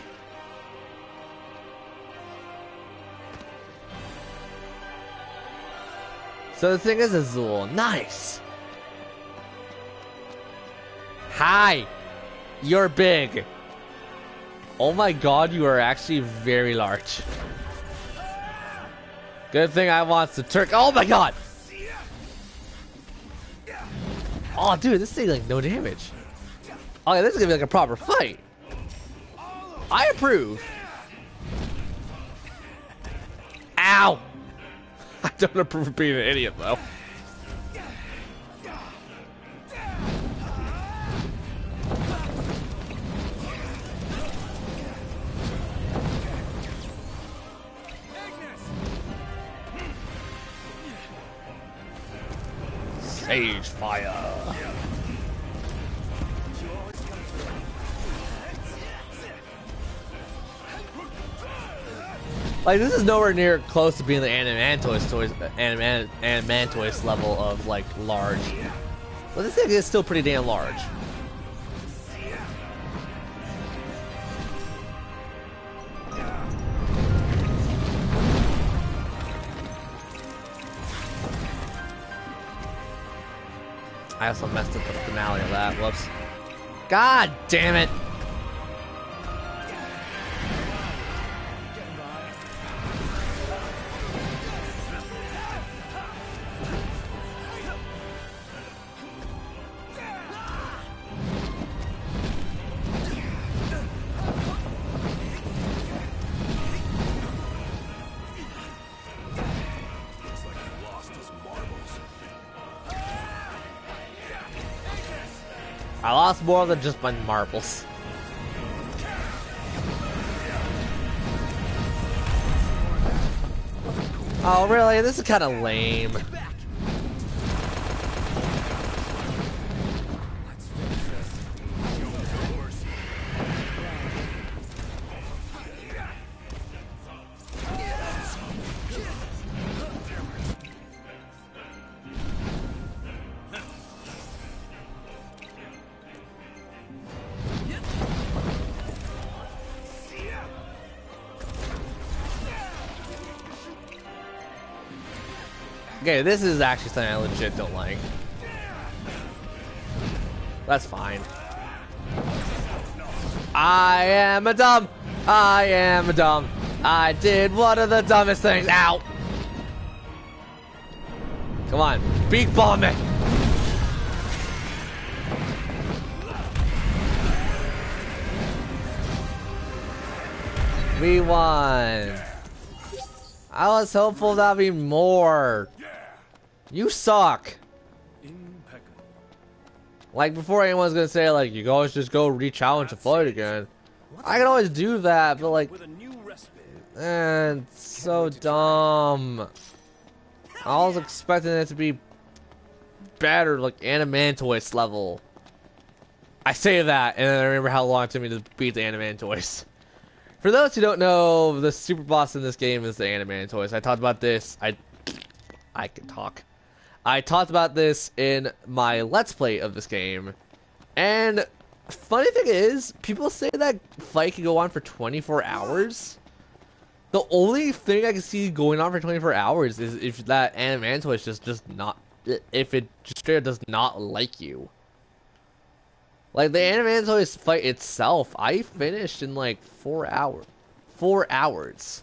So the thing is, Azul, nice. Hi, you're big. Oh my god, you are actually very large. Good thing I want the Turk. Oh my god. Oh, dude, this thing like no damage. Oh, yeah, this is gonna be like a proper fight. I approve. Ow! I don't approve of being an idiot, though. Sage fire. Like, this is nowhere near close to being the Animantoise level of, like, large. But this thing is still pretty damn large. I also messed up the finale of that. Whoops. God damn it! I lost more than just my marbles. Oh, really? This is kind of lame. Okay, this is actually something I legit don't like. That's fine. I am a dumb. I am a dumb. I did one of the dumbest things. Ow. Come on. Beak bomb me. We won. I was hopeful that'd be more. You suck. Like, before anyone's gonna say, like, you can always just go re-challenge the fight again. I can always do that, but, like, man, it's so dumb. I was expecting it to be better, like, Animantoise level. I say that, and then I remember how long it took me to beat the Animantoise. For those who don't know, the super boss in this game is the Animantoise. I talked about this. I can talk. I talked about this in my Let's Play of this game, and funny thing is, people say that fight can go on for 24 hours. The only thing I can see going on for 24 hours is if that Animantoise just not, if it just straight up does not like you. Like, the Animantoise fight itself, I finished in like 4 hours. 4 hours.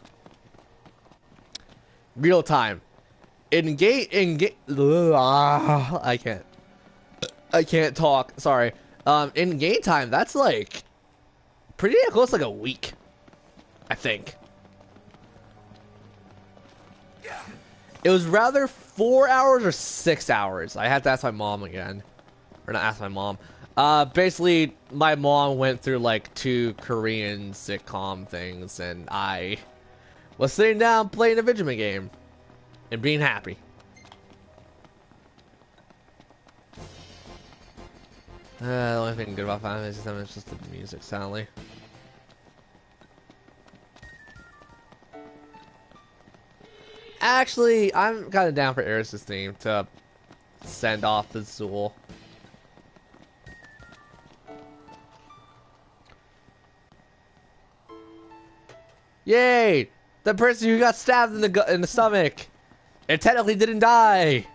Real time. I can't talk. Sorry. In game time, that's like pretty close to like a week, I think. It was rather 4 hours or 6 hours. I had to ask my mom again, or not ask my mom. Basically, my mom went through like 2 Korean sitcom things, and I was sitting down playing a video game and being happy. The only thing good about Final Fantasy VII is just the music, sadly. Actually, I'm kind of down for Aeris' theme to send off the Zool. Yay! The person who got stabbed in the stomach, and technically didn't die.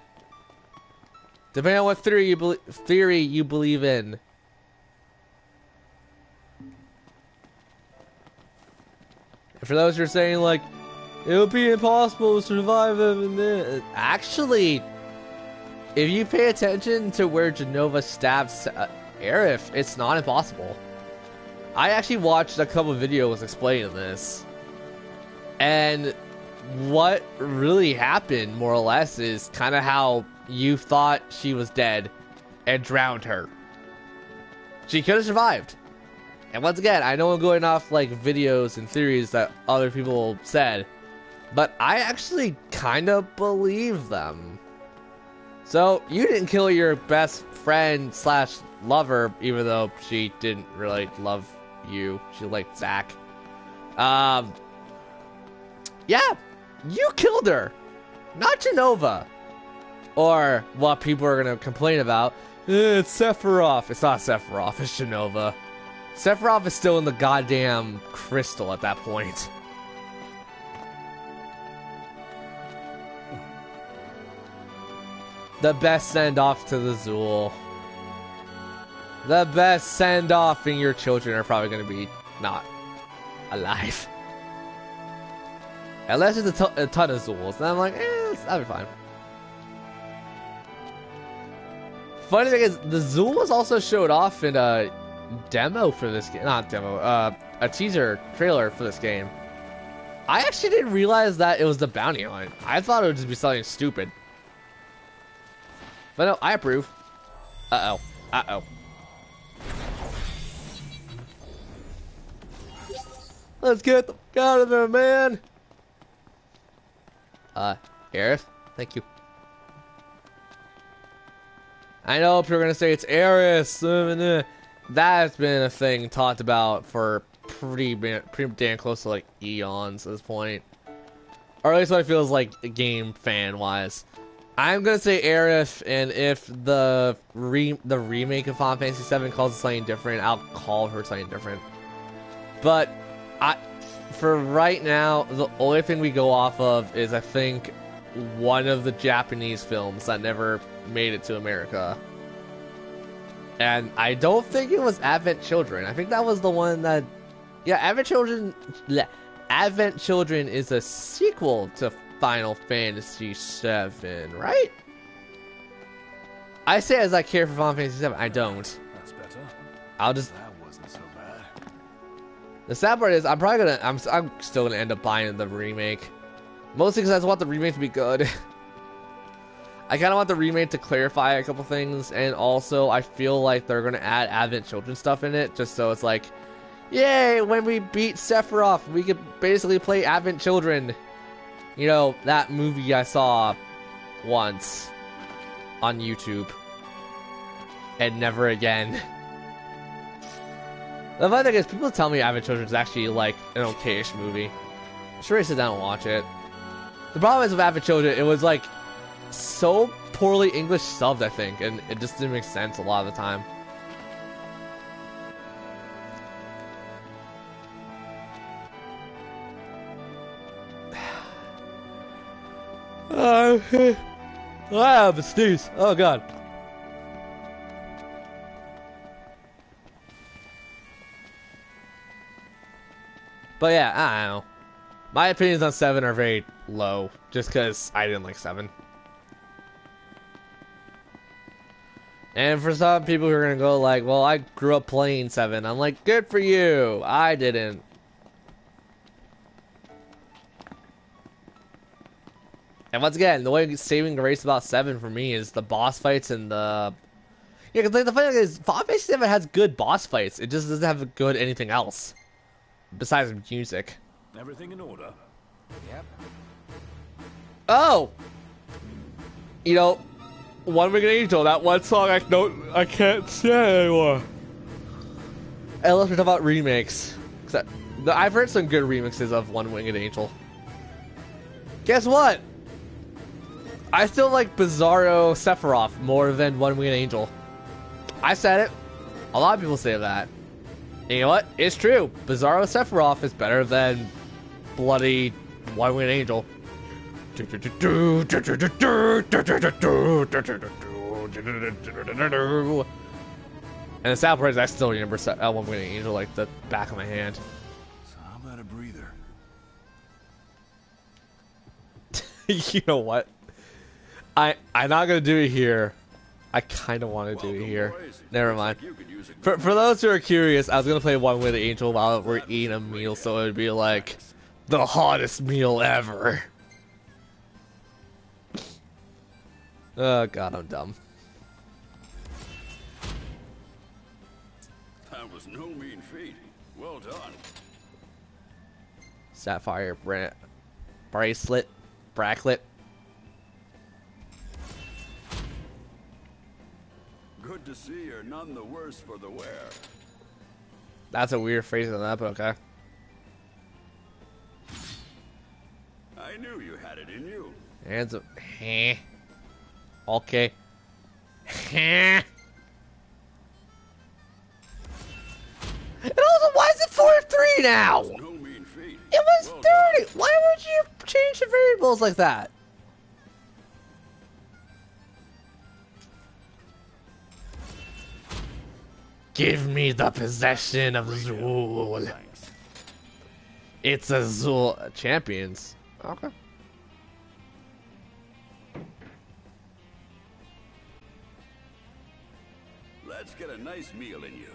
Depending on what theory you believe in. And for those who are saying like, it would be impossible to survive him, actually, if you pay attention to where Jenova stabs Aerith, it's not impossible. I actually watched a couple of videos explaining this. And what really happened, more or less, is kind of how you thought she was dead and drowned her. She could have survived. And once again, I know I'm going off like videos and theories that other people said, but I actually kind of believe them. So, you didn't kill your best friend slash lover, even though she didn't really love you. She liked Zack. Yeah, you killed her, not Jenova. Or what people are gonna complain about, it's Sephiroth. It's not Sephiroth, it's Jenova. Sephiroth is still in the goddamn crystal at that point. The best send-off to the Zool. The best send-off, and your children are probably gonna be not alive. Unless it's a ton of Zools, then I'm like, that'll be fine. Funny thing is, the Zools also showed off in a demo for this game. Not demo, a teaser trailer for this game. I actually didn't realize that it was the bounty hunt. I thought it would just be something stupid. But no, I approve. Uh-oh. Uh-oh. Let's get the fuck out of there, man! Aerith? Thank you. I know people are gonna say it's Aerith. That's been a thing talked about for pretty damn close to like eons at this point. Or at least what it feels like game fan wise. I'm gonna say Aerith, and if the remake of Final Fantasy VII calls it something different, I'll call her something different. But for right now, the only thing we go off of is, I think, one of the Japanese films that never made it to America. And I don't think it was Advent Children. I think that was the one that... Yeah, Advent Children... bleh. Advent Children is a sequel to Final Fantasy VII, right? I say as I care for Final Fantasy VII. I don't. That's better. I'll just... That wasn't so bad. The sad part is, I'm probably gonna... I'm still gonna end up buying the remake. Mostly because I just want the remake to be good. I kind of want the remake to clarify a couple things, and also I feel like they're gonna add Advent Children stuff in it, just so it's like, yay! When we beat Sephiroth, we could basically play Advent Children. You know, that movie I saw once on YouTube, and never again. The funny thing is, people tell me Advent Children is actually like an okayish movie. I'm sure I sit down and watch it. The problem is with Advent Children, it was like so poorly English subbed, I think, and it just didn't make sense a lot of the time. I have a sneeze. Oh god. But yeah, I don't know. My opinions on 7 are very low, just because I didn't like 7. And for some people who are gonna go like, well, I grew up playing 7. I'm like, good for you. I didn't. And once again, the way saving grace about 7 for me is the boss fights and the... Yeah, because like, the funny thing is, Final Fantasy 7 has good boss fights. It just doesn't have good anything else. Besides music. Everything in order? Yep. Oh! You know, One Winged Angel, that one song I can't say anymore. And let's talk about remakes. I've heard some good remixes of One Winged Angel. Guess what? I still like Bizarro Sephiroth more than One Winged Angel. I said it. A lot of people say that. And you know what? It's true. Bizarro Sephiroth is better than bloody One Winged Angel. And the sad part is I still remember One Winged Angel like the back of my hand. So how about a breather? You know what? I'm not gonna do it here. I kind of want to do it here. Never mind. For those who are curious, I was gonna play One Winged Angel while we're eating a meal, so it would be like the hottest meal ever. Oh god, I'm dumb. That was no mean feat. Well done. Sapphire bracelet. Good to see you're none the worse for the wear. That's a weird phrase on that, but okay. I knew you had it in you. Hands up. Okay. And also, why is it 4-3 now? No mean feat. It was 30. Why would you change the variables like that? Give me the possession of Zool. It's a Zool champions. Okay. Let's get a nice meal in you.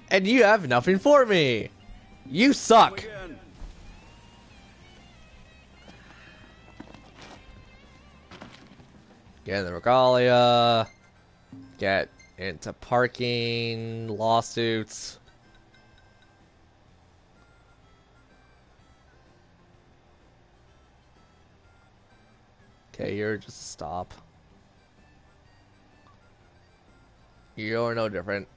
And you have nothing for me. You suck. Again. Get in the regalia. Get into parking lawsuits. Okay, you're just stop. You're no different.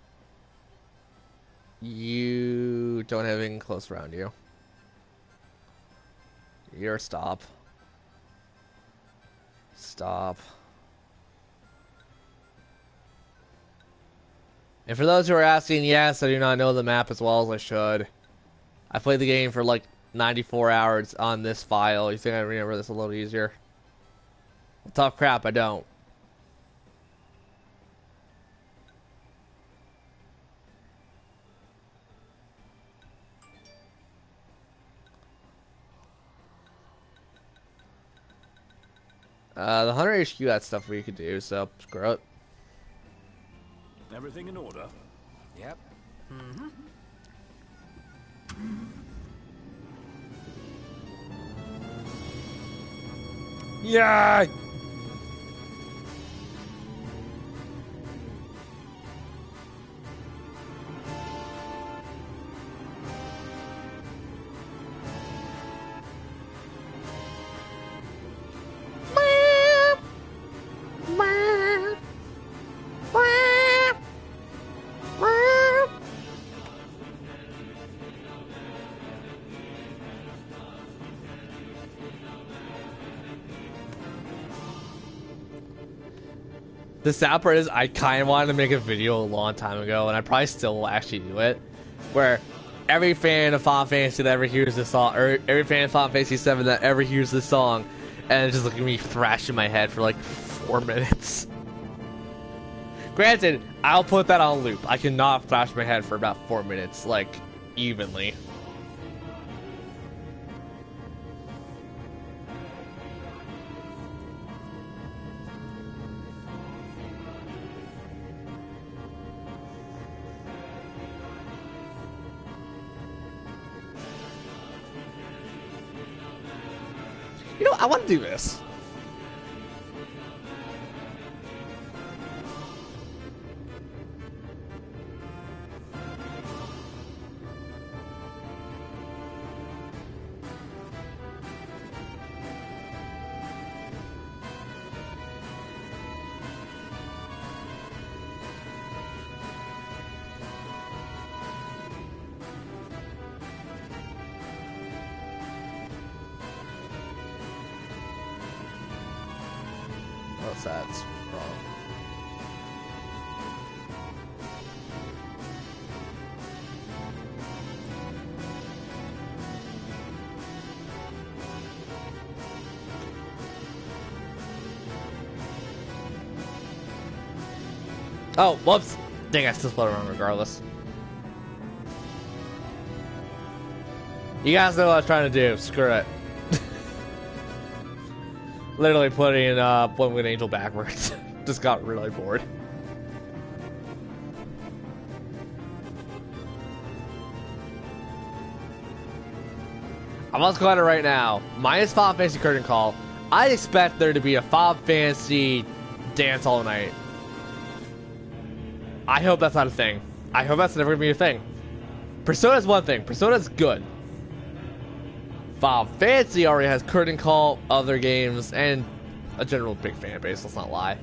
You don't have anything close around you. You're stop. Stop. And for those who are asking, yes, I do not know the map as well as I should. I played the game for like 94 hours on this file. You think I remember this a little easier? Well, tough crap, I don't. The Hunter HQ had stuff we could do, so screw it. Everything in order? Yep. Yay! The sad part is I kind of wanted to make a video a long time ago, and I probably still will actually do it, where every fan of Final Fantasy that ever hears this song, or every fan of Final Fantasy 7 that ever hears this song, and just look at me thrash in my head for like 4 minutes. Granted, I'll put that on loop. I cannot thrash my head for about 4 minutes, like, evenly. You know, I want to do this. That's wrong. Oh, whoops. Dang, I still spelled it wrong regardless. You guys know what I was trying to do. Screw it. Literally putting One Winged Angel backwards. Just got really bored. I'm also calling it right now. Minus Final Fantasy Curtain Call. I expect there to be a Final Fantasy dance all night. I hope that's not a thing. I hope that's never gonna be a thing. Persona's one thing. Persona's good. Final Fantasy already has Curtain Call, other games, and a general big fan base, let's not lie.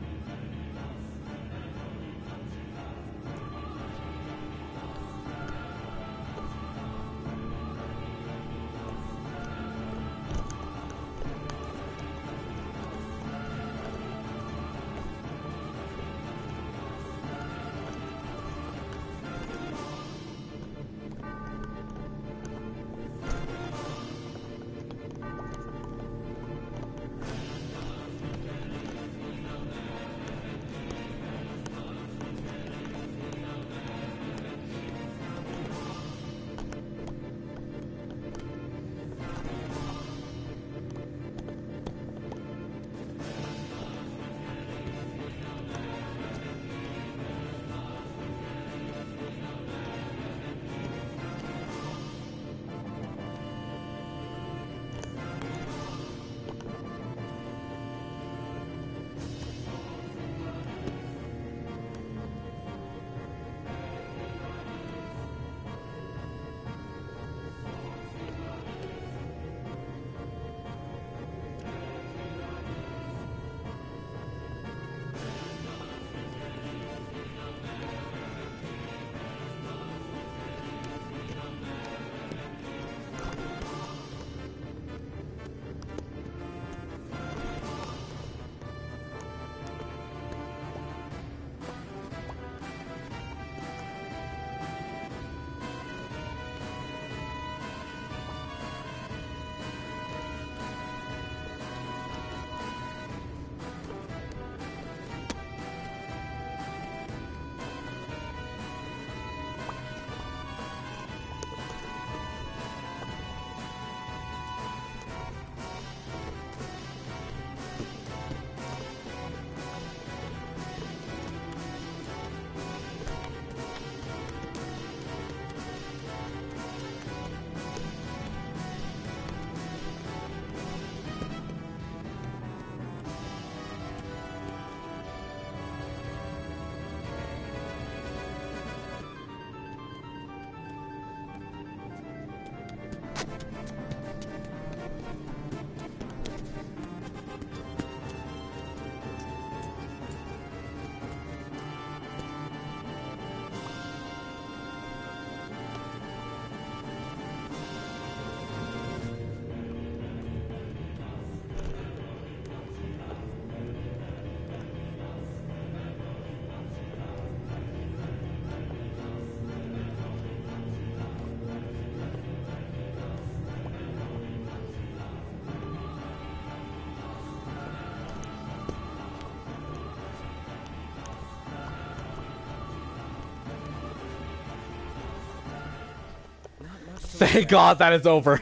Thank God that is over.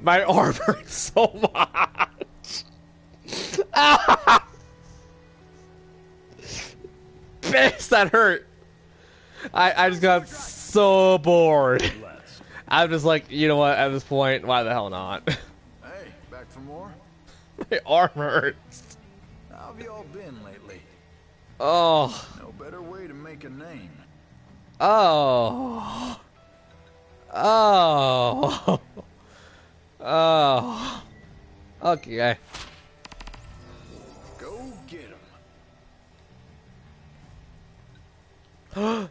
My arm hurts so much. Bitch, that hurt. I just got so bored. I'm just like, you know what, at this point, why the hell not? Hey, back for more? My arm hurts. How have you all been lately? Oh. No better way to make a name. Oh. Oh. Oh. Okay. Go get him.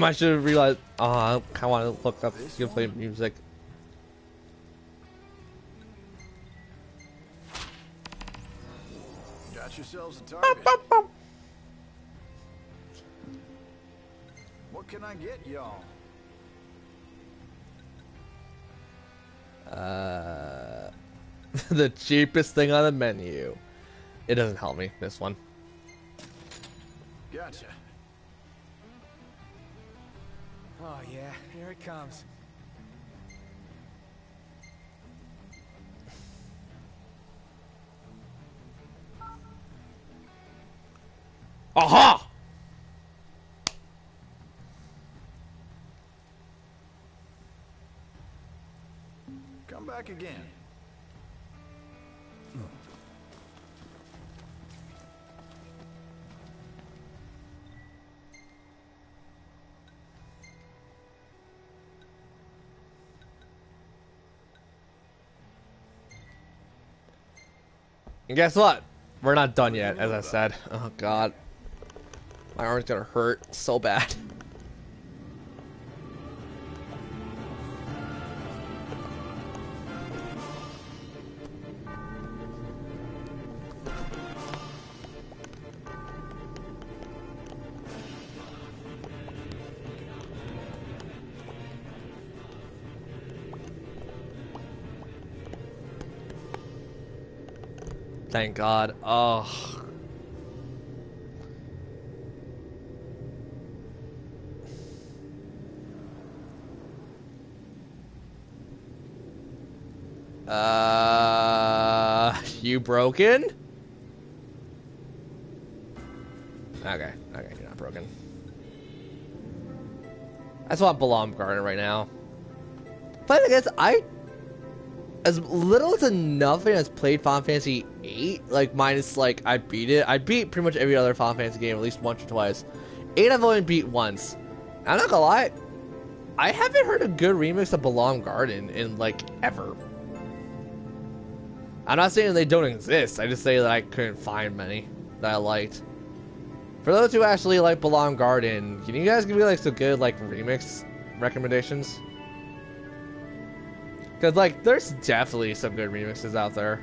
I should have realized. Oh, I kind of want to look up. You can play music. Got yourselves a target. What can I get y'all? The cheapest thing on the menu. It doesn't help me, this one. Gotcha. Oh yeah, here it comes. Aha! Come back again. And guess what? We're not done yet, as I said. Oh god. My arm's gonna hurt so bad. Thank God. Oh. You broken? Okay, you're not broken. I just want Balamb Garden right now. But I guess as little to nothing has played Final Fantasy VIII, like minus like I beat it. I beat pretty much every other Final Fantasy game at least once or twice. 8 I've only beat once. I'm not gonna lie, I haven't heard a good remix of Balamb Garden in like ever. I'm not saying they don't exist, I just say that I couldn't find many that I liked. For those who actually like Balamb Garden, can you guys give me like some good like remix recommendations? Cause like there's definitely some good remixes out there.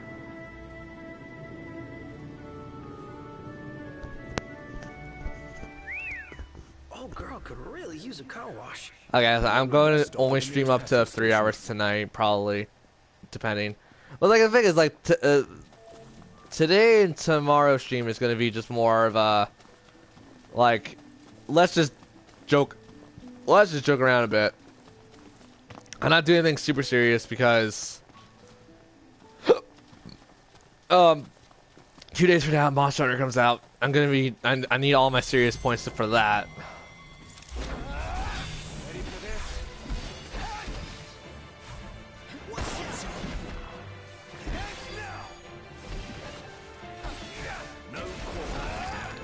Oh, girl could really use a car wash. Okay, so I'm going to only stream up to 3 hours tonight, probably, depending. But like the thing is, like today and tomorrow's stream is going to be just more of a like let's just joke around a bit. I'm not doing anything super serious because 2 days from now Monster Hunter comes out. I'm gonna be I need all my serious points for that.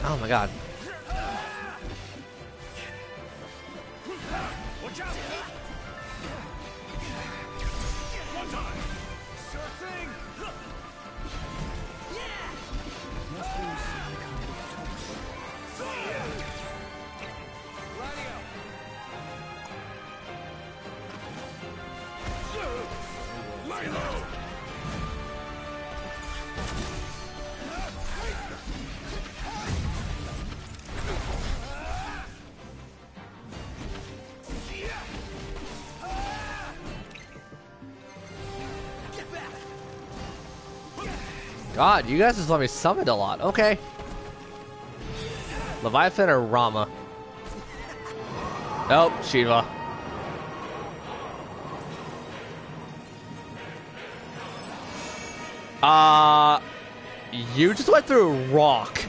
Oh my god. God, you guys just let me summon a lot. Okay. Leviathan or Rama? Nope, Shiva. You just went through a rock.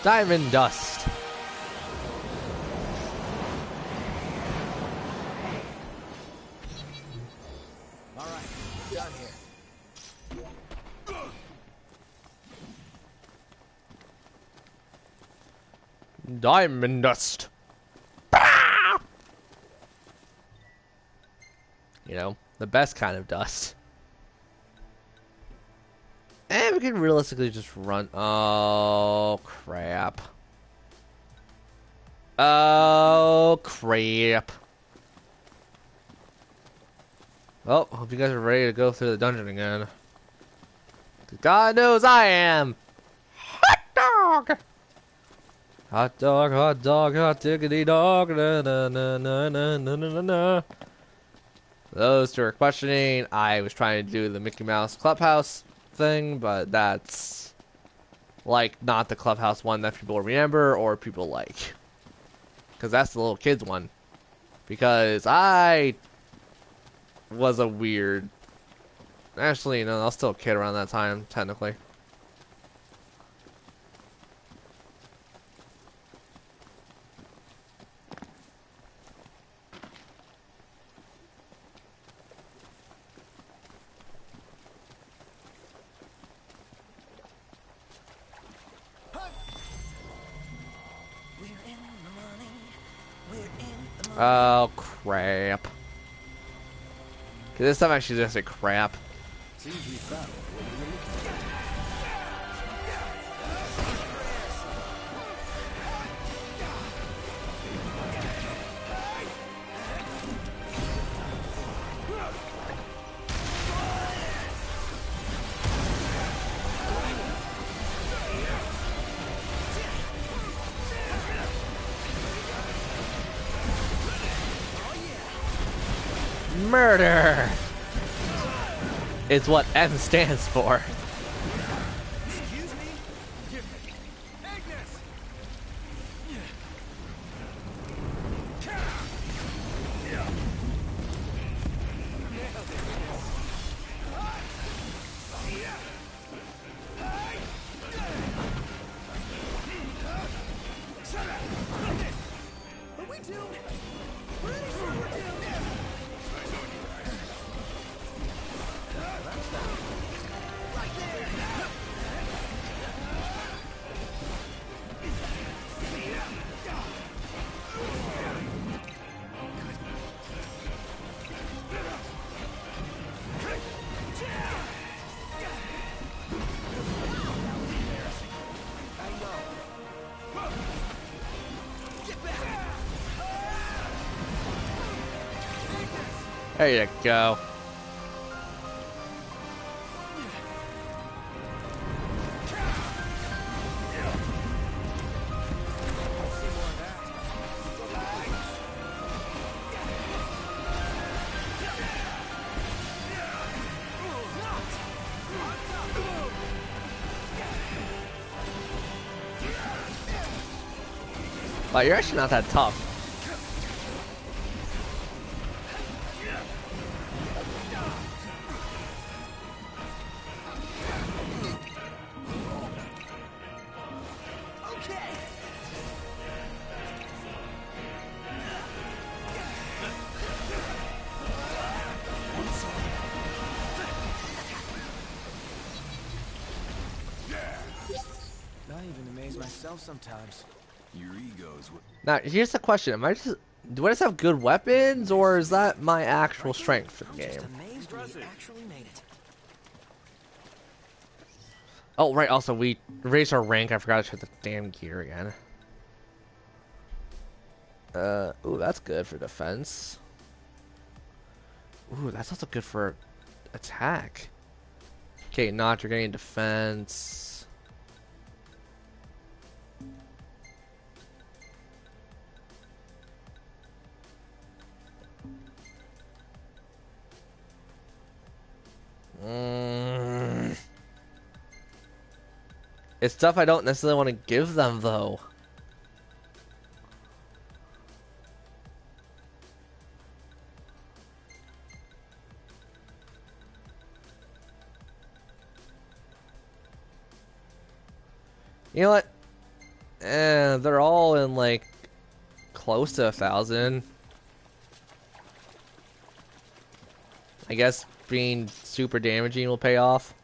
Diamond dust. All right, done here. Diamond dust. You know, the best kind of dust. And we can realistically just run. Oh, crap. Oh, crap. Well, hope you guys are ready to go through the dungeon again. 'Cause God knows I am. Hot dog! Hot dog, hot dog, hot diggity dog. Na, na, na, na, na, na, na, na. Those who are questioning, I was trying to do the Mickey Mouse Clubhouse thing, but that's like not the Clubhouse one that people remember or people like. Because that's the little kids one. Because I was a weird... Actually, no, I was still a kid around that time, technically. Oh, crap. Okay, this time I should just say crap. Seems we found what we were Murder is what M stands for. There you go. Wow, you're actually not that tough. I even amaze myself sometimes. Your ego's what... Now, here's the question. Do I just have good weapons, or is that my actual strength for the game? Just amazed we actually made it. Oh, right, also, we raised our rank. I forgot to check the damn gear again. Ooh, that's good for defense. Ooh, that's also good for attack. Okay, not you're getting defense. It's stuff I don't necessarily want to give them, though. You know what? They're all in, like, close to 1,000. I guess being super damaging will pay off.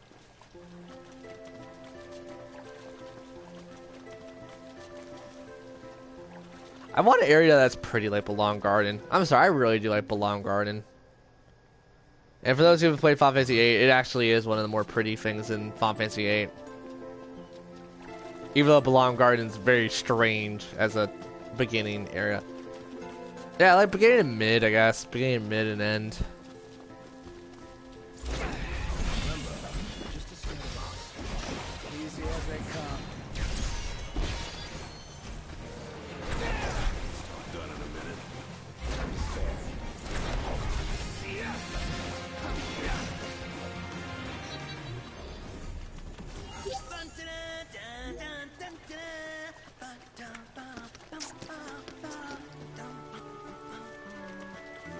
I want an area that's pretty like Belong Garden. I'm sorry, I really do like Belong Garden. And for those who have played Final Fantasy VIII, it actually is one of the more pretty things in Final Fantasy VIII. Even though Belong Garden's very strange as a beginning area. Yeah, like beginning and mid, I guess. Beginning, mid, and end. Easy as they come. Done in a minute.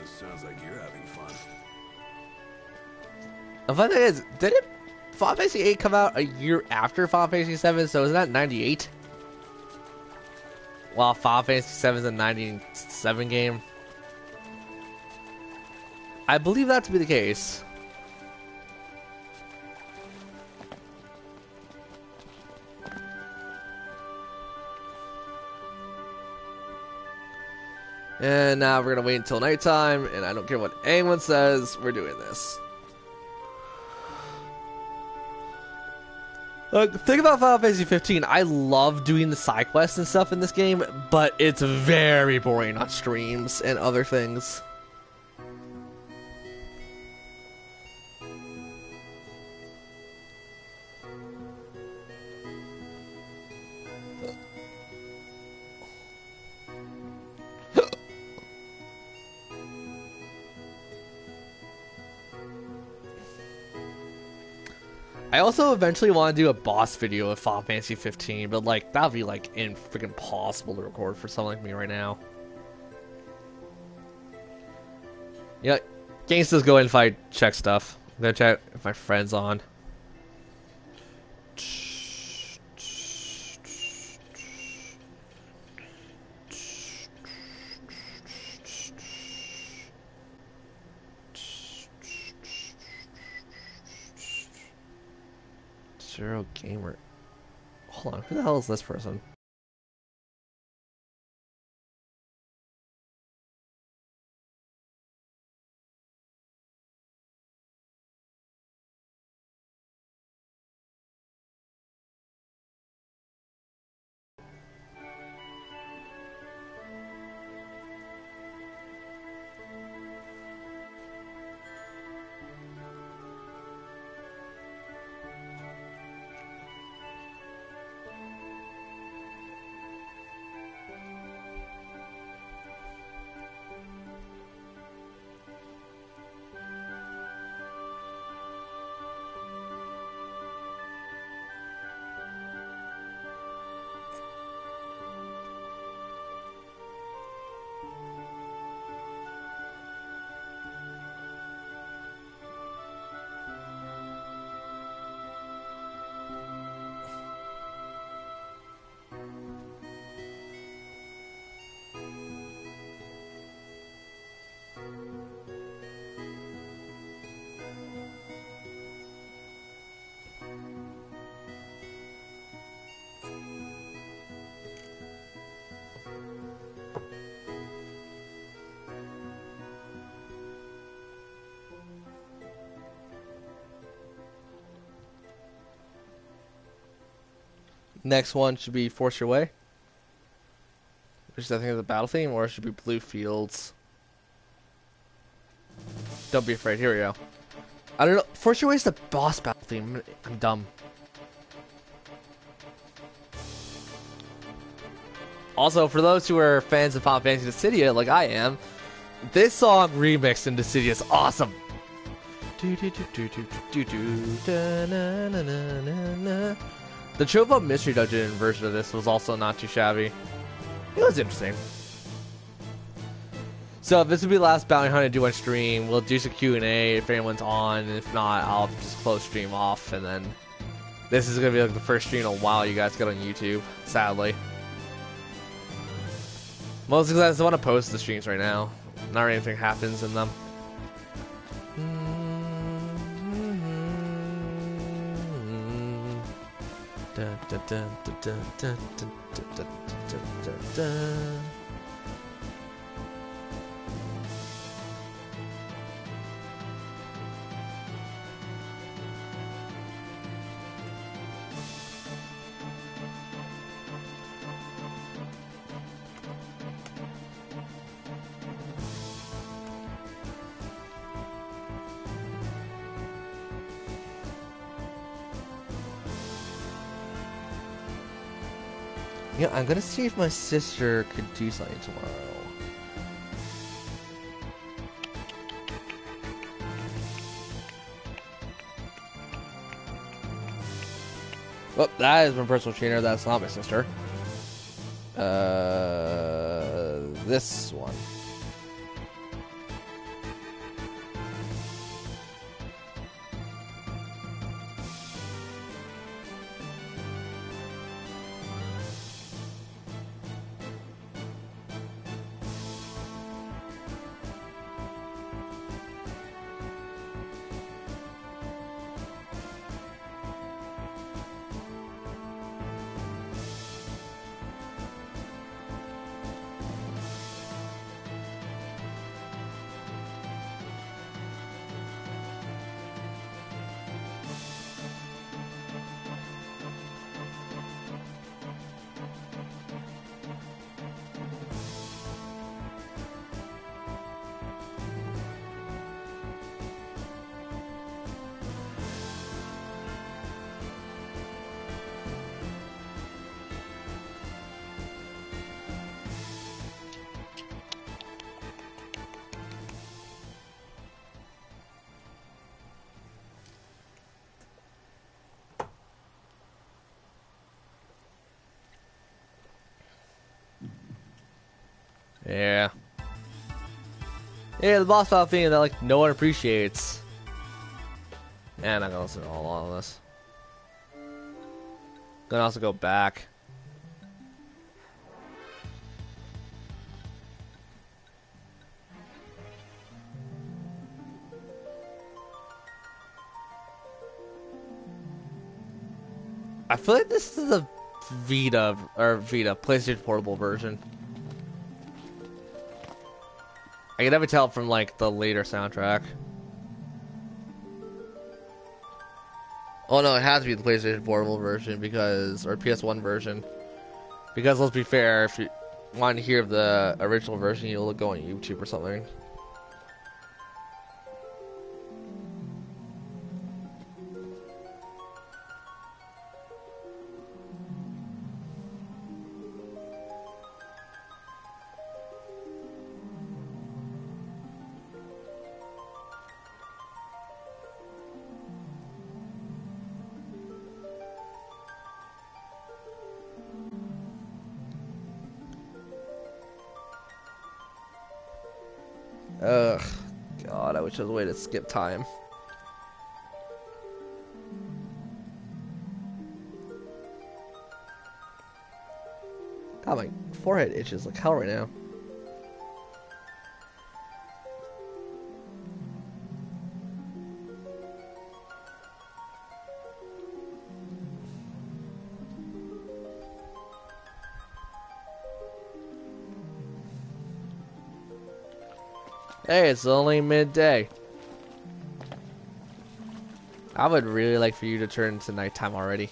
This sounds like you're having fun. The fun thing is, didn't Final Fantasy VIII come out a year after Final Fantasy VII? So is that 98? While Final Fantasy VII is a 97 game? I believe that to be the case. And now we're gonna wait until nighttime, and I don't care what anyone says, we're doing this. Look, think about Final Fantasy 15. I love doing the side quests and stuff in this game, but it's very boring on streams and other things. I also eventually want to do a boss video of Final Fantasy 15, but like that'd be like freaking impossible to record for someone like me right now. Yeah, Gangsta's go in if I check stuff. I'm gonna check if my friend's on. Zero Gamer. Hold on, who the hell is this person? Next one should be Force Your Way, which I think is a battle theme, or it should be Blue Fields. Don't be afraid. Here we go. I don't know. Force Your Way is the boss battle theme. I'm dumb. Also, for those who are fans of Final Fantasy Dissidia, like I am, this song remixed in Dissidia is awesome. The Chopa Mystery Dungeon version of this was also not too shabby. It was interesting. So this will be the last Bounty Hunt I do on stream. We'll do some Q&A if anyone's on. And if not, I'll just close stream off. And then this is going to be like the first stream in a while you guys get on YouTube, sadly. Mostly because I just want to post the streams right now. Not anything happens in them. Yeah, I'm gonna see if my sister could do something tomorrow. Oh, that is my personal trainer. That's not my sister. This one. Yeah. Yeah, the boss battle thing that like no one appreciates. And I'm not gonna listen to all of this. Gonna also go back. I feel like this is the Vita PlayStation Portable version. I can never tell from like the later soundtrack. Oh no, it has to be the PlayStation Portable version because, or PS1 version. Because let's be fair, if you want to hear the original version, you'll go on YouTube or something. Ugh, God, I wish there was a way to skip time. God, my forehead itches like hell right now. Hey, it's only midday. I would really like for you to turn to nighttime already.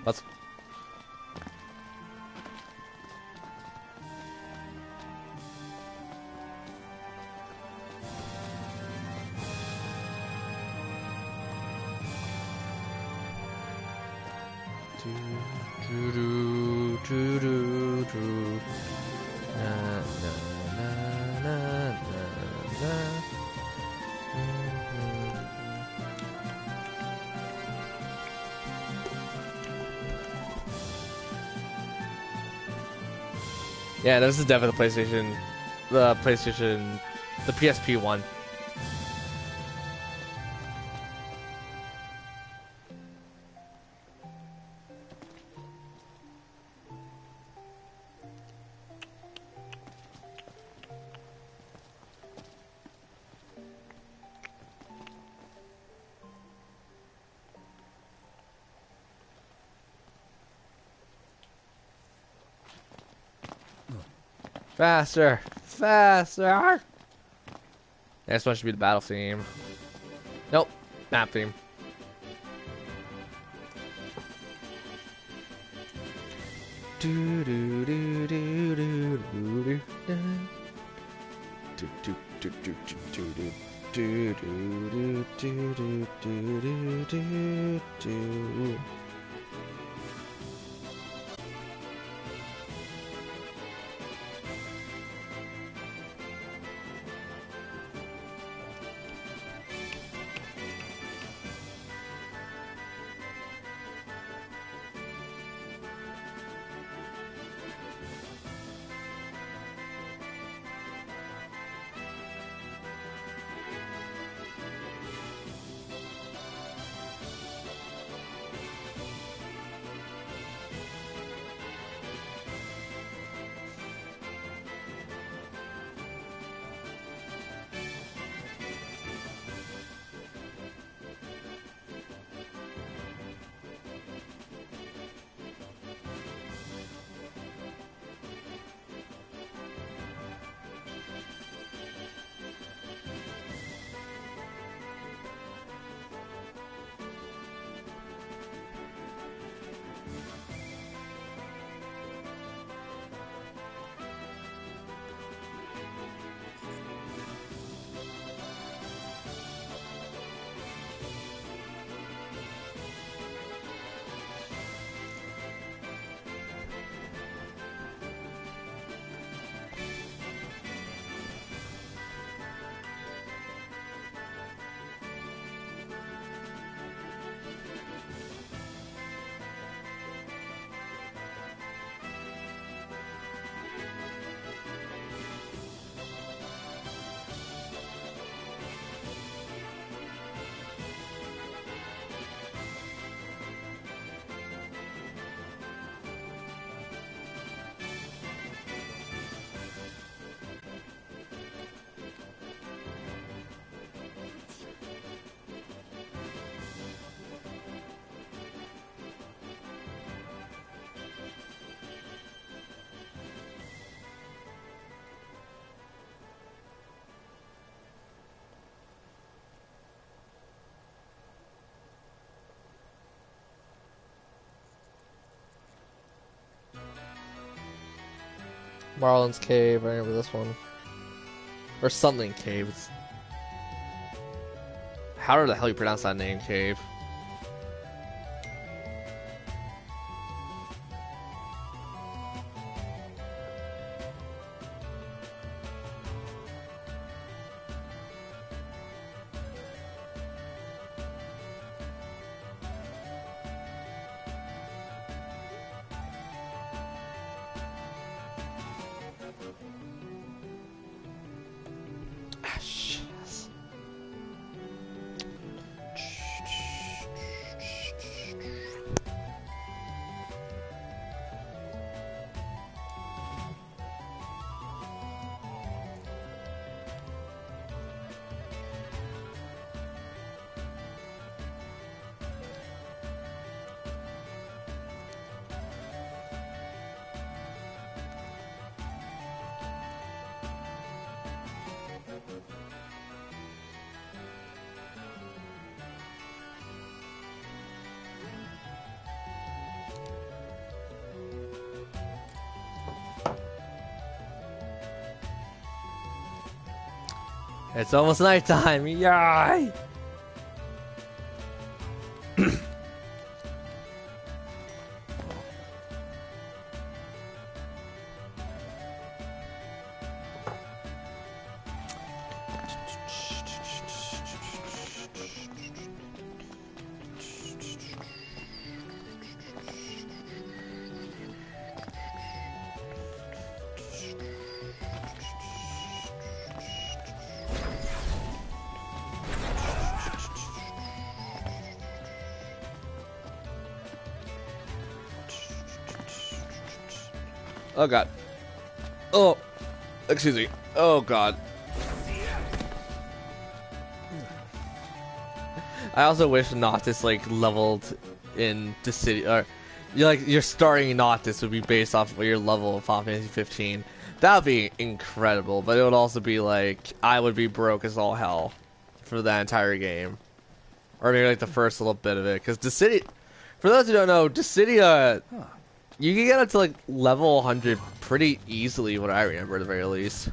Let's. Yeah, this is definitely the PSP one. Faster! Faster! Next one should be the battle theme. Nope. Map theme. Do do do do do do do do do do do do do do do do do do. Marlin's Cave, I remember this one. Or something Cave. How the hell you pronounce that name, Cave? It's almost nighttime. Yay! Oh god. Oh, excuse me. Oh god. I also wish Noctis like leveled in the city, or your starting Noctis would be based off of your level of Final Fantasy 15. That would be incredible, but it would also be like I would be broke as all hell for that entire game, or maybe like the first little bit of it, because Dissidia, for those who don't know, Dissidia, you can get up to like level 100 pretty easily, what I remember at the very least.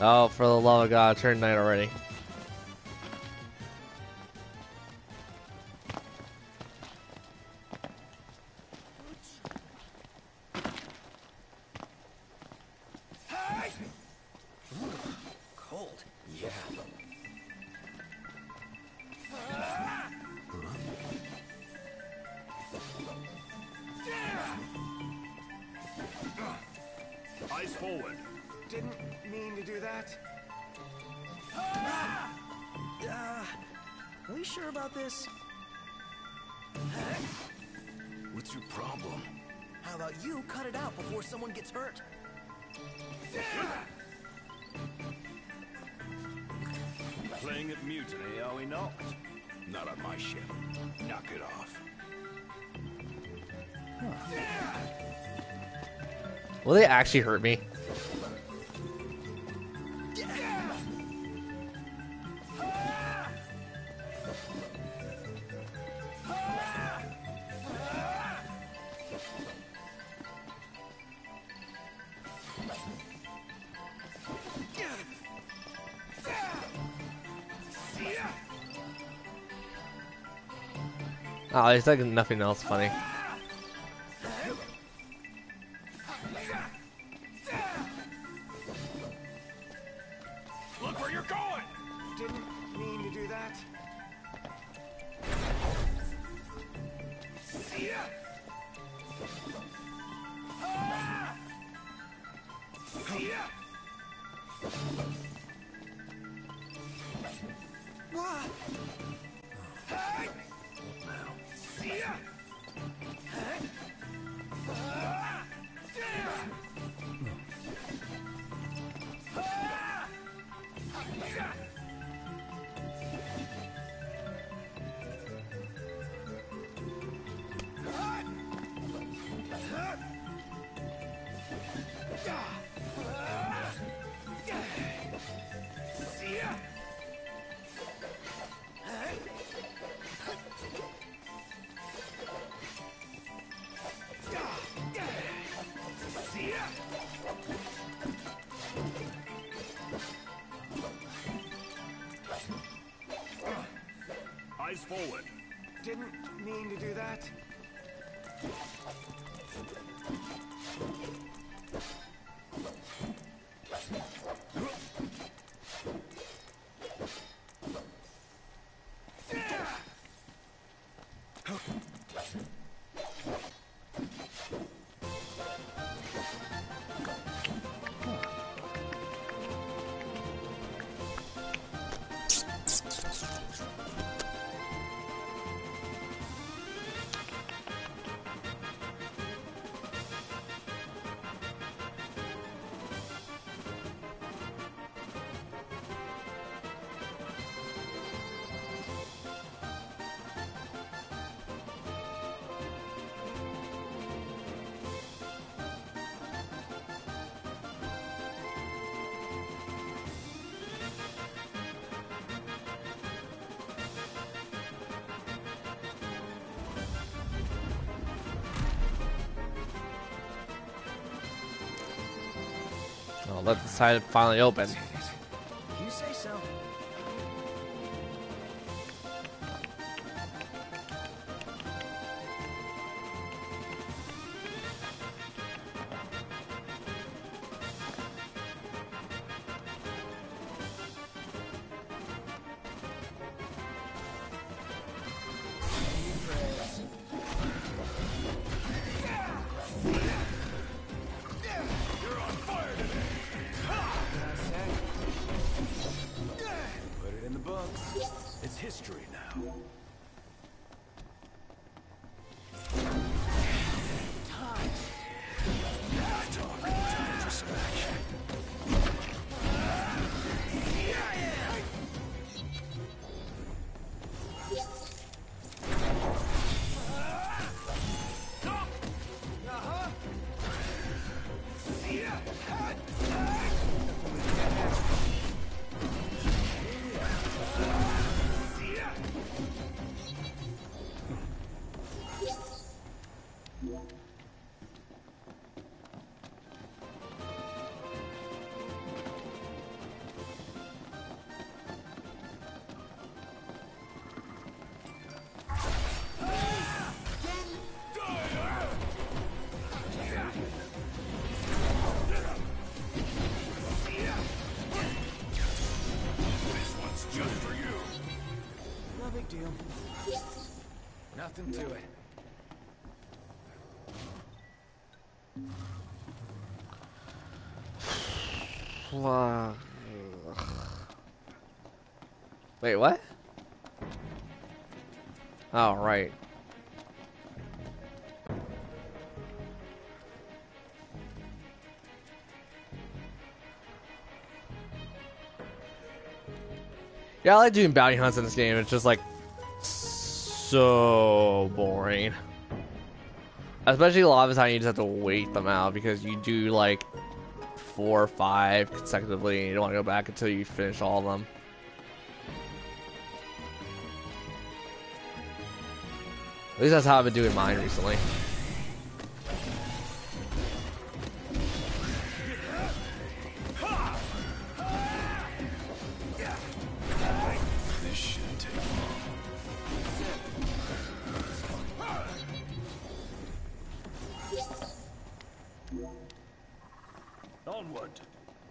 Oh, for the love of God, turn night already. Cold. Yeah. Eyes forward. Didn't mean to do that. Are we sure about this? What's your problem? How about you cut it out before someone gets hurt? Playing at mutiny, are we not? Not on my ship. Knock it off. Will they actually hurt me? Oh, there's like nothing else funny. Look where you're going! Didn't mean to do that. Forward. Didn't mean to do that. Oh, let the side finally open. You say so. Put it in the books. It's history now. Time for some action. This one's just for you. No big deal. Nothing to it. Wait, what? Oh, right. Yeah, I like doing bounty hunts in this game. It's just like so boring. Especially a lot of the time you just have to wait them out because you do like 4 or 5 consecutively and you don't want to go back until you finish all of them. At least that's how I've been doing mine recently. This shouldn't take long. Onward.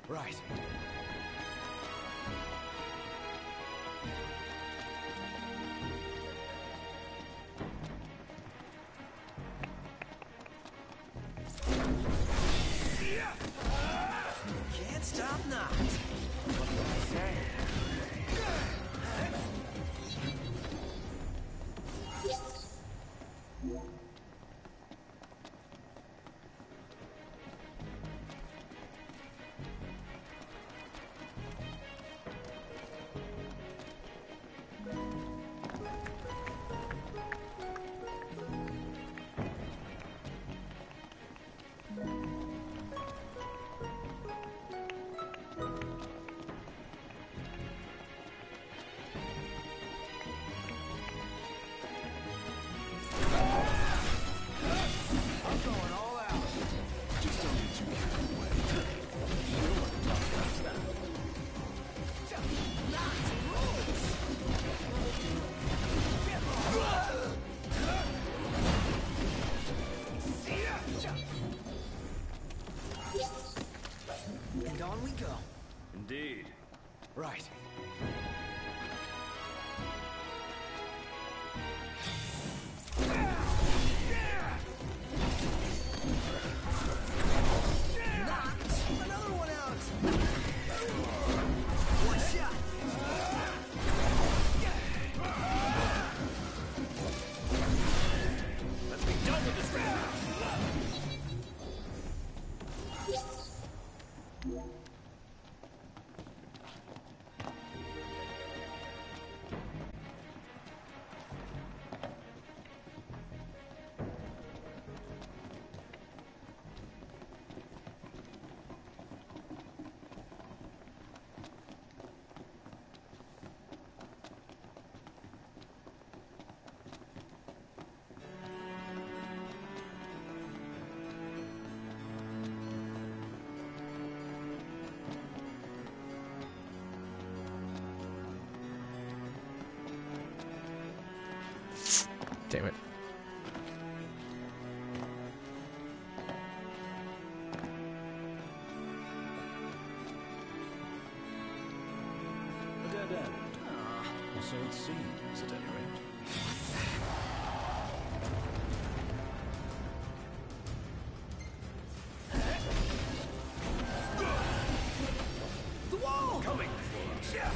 Right. Can't stop now. Damn it. A dead end. Or so it seems, at any rate. The wall! Coming for us.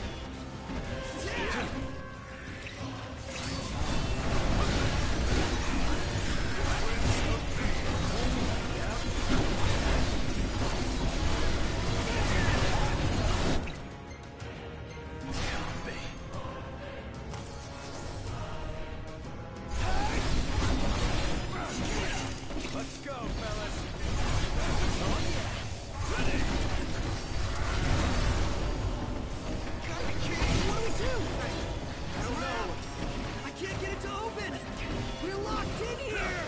Let's go, fellas. What do we do? I don't know. I can't get it to open. We're locked in here.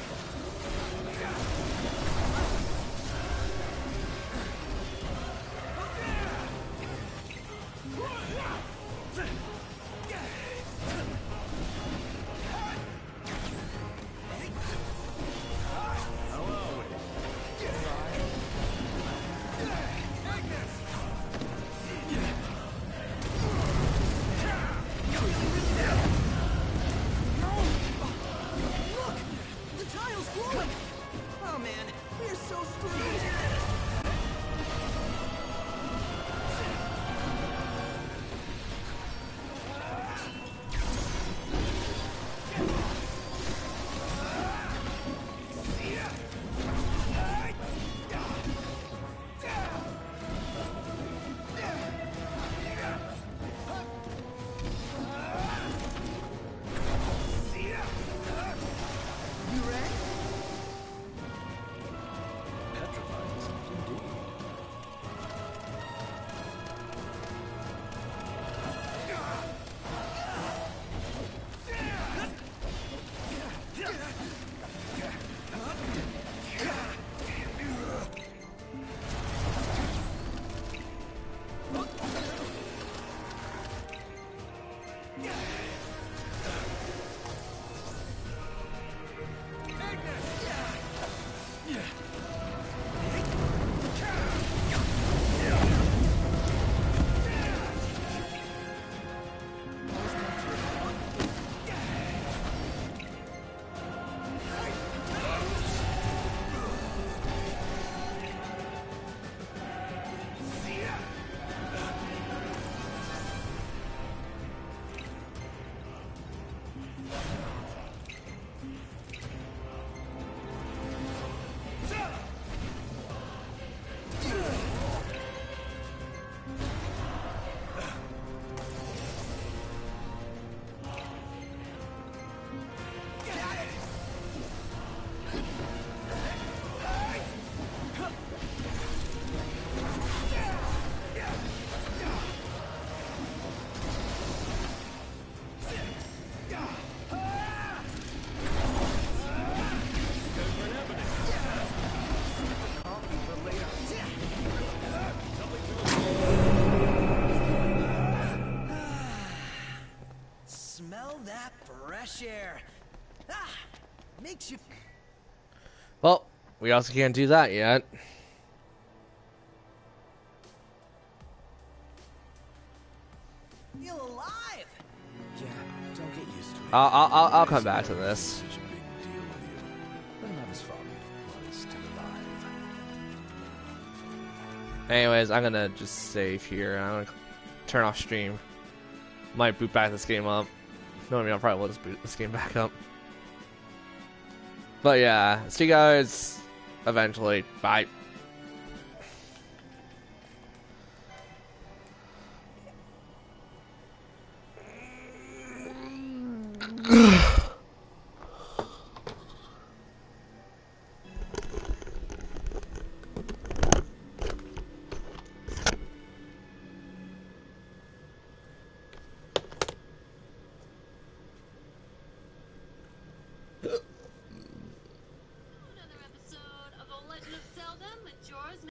Look! The tile's glowing! Oh man, we're so screwed! You ready? Petrified, indeed. Smell that fresh air. Ah, makes you Well, we also can't do that yet. feel alive. Yeah, don't get used to it. I'll come back to this. Such a big deal with you. Let him have his fun while he's still alive. Anyways, I'm gonna just save here. I'm gonna turn off stream. Might boot back this game up. No, I mean, I probably will just boot this game back up. But yeah, see you guys eventually. Bye.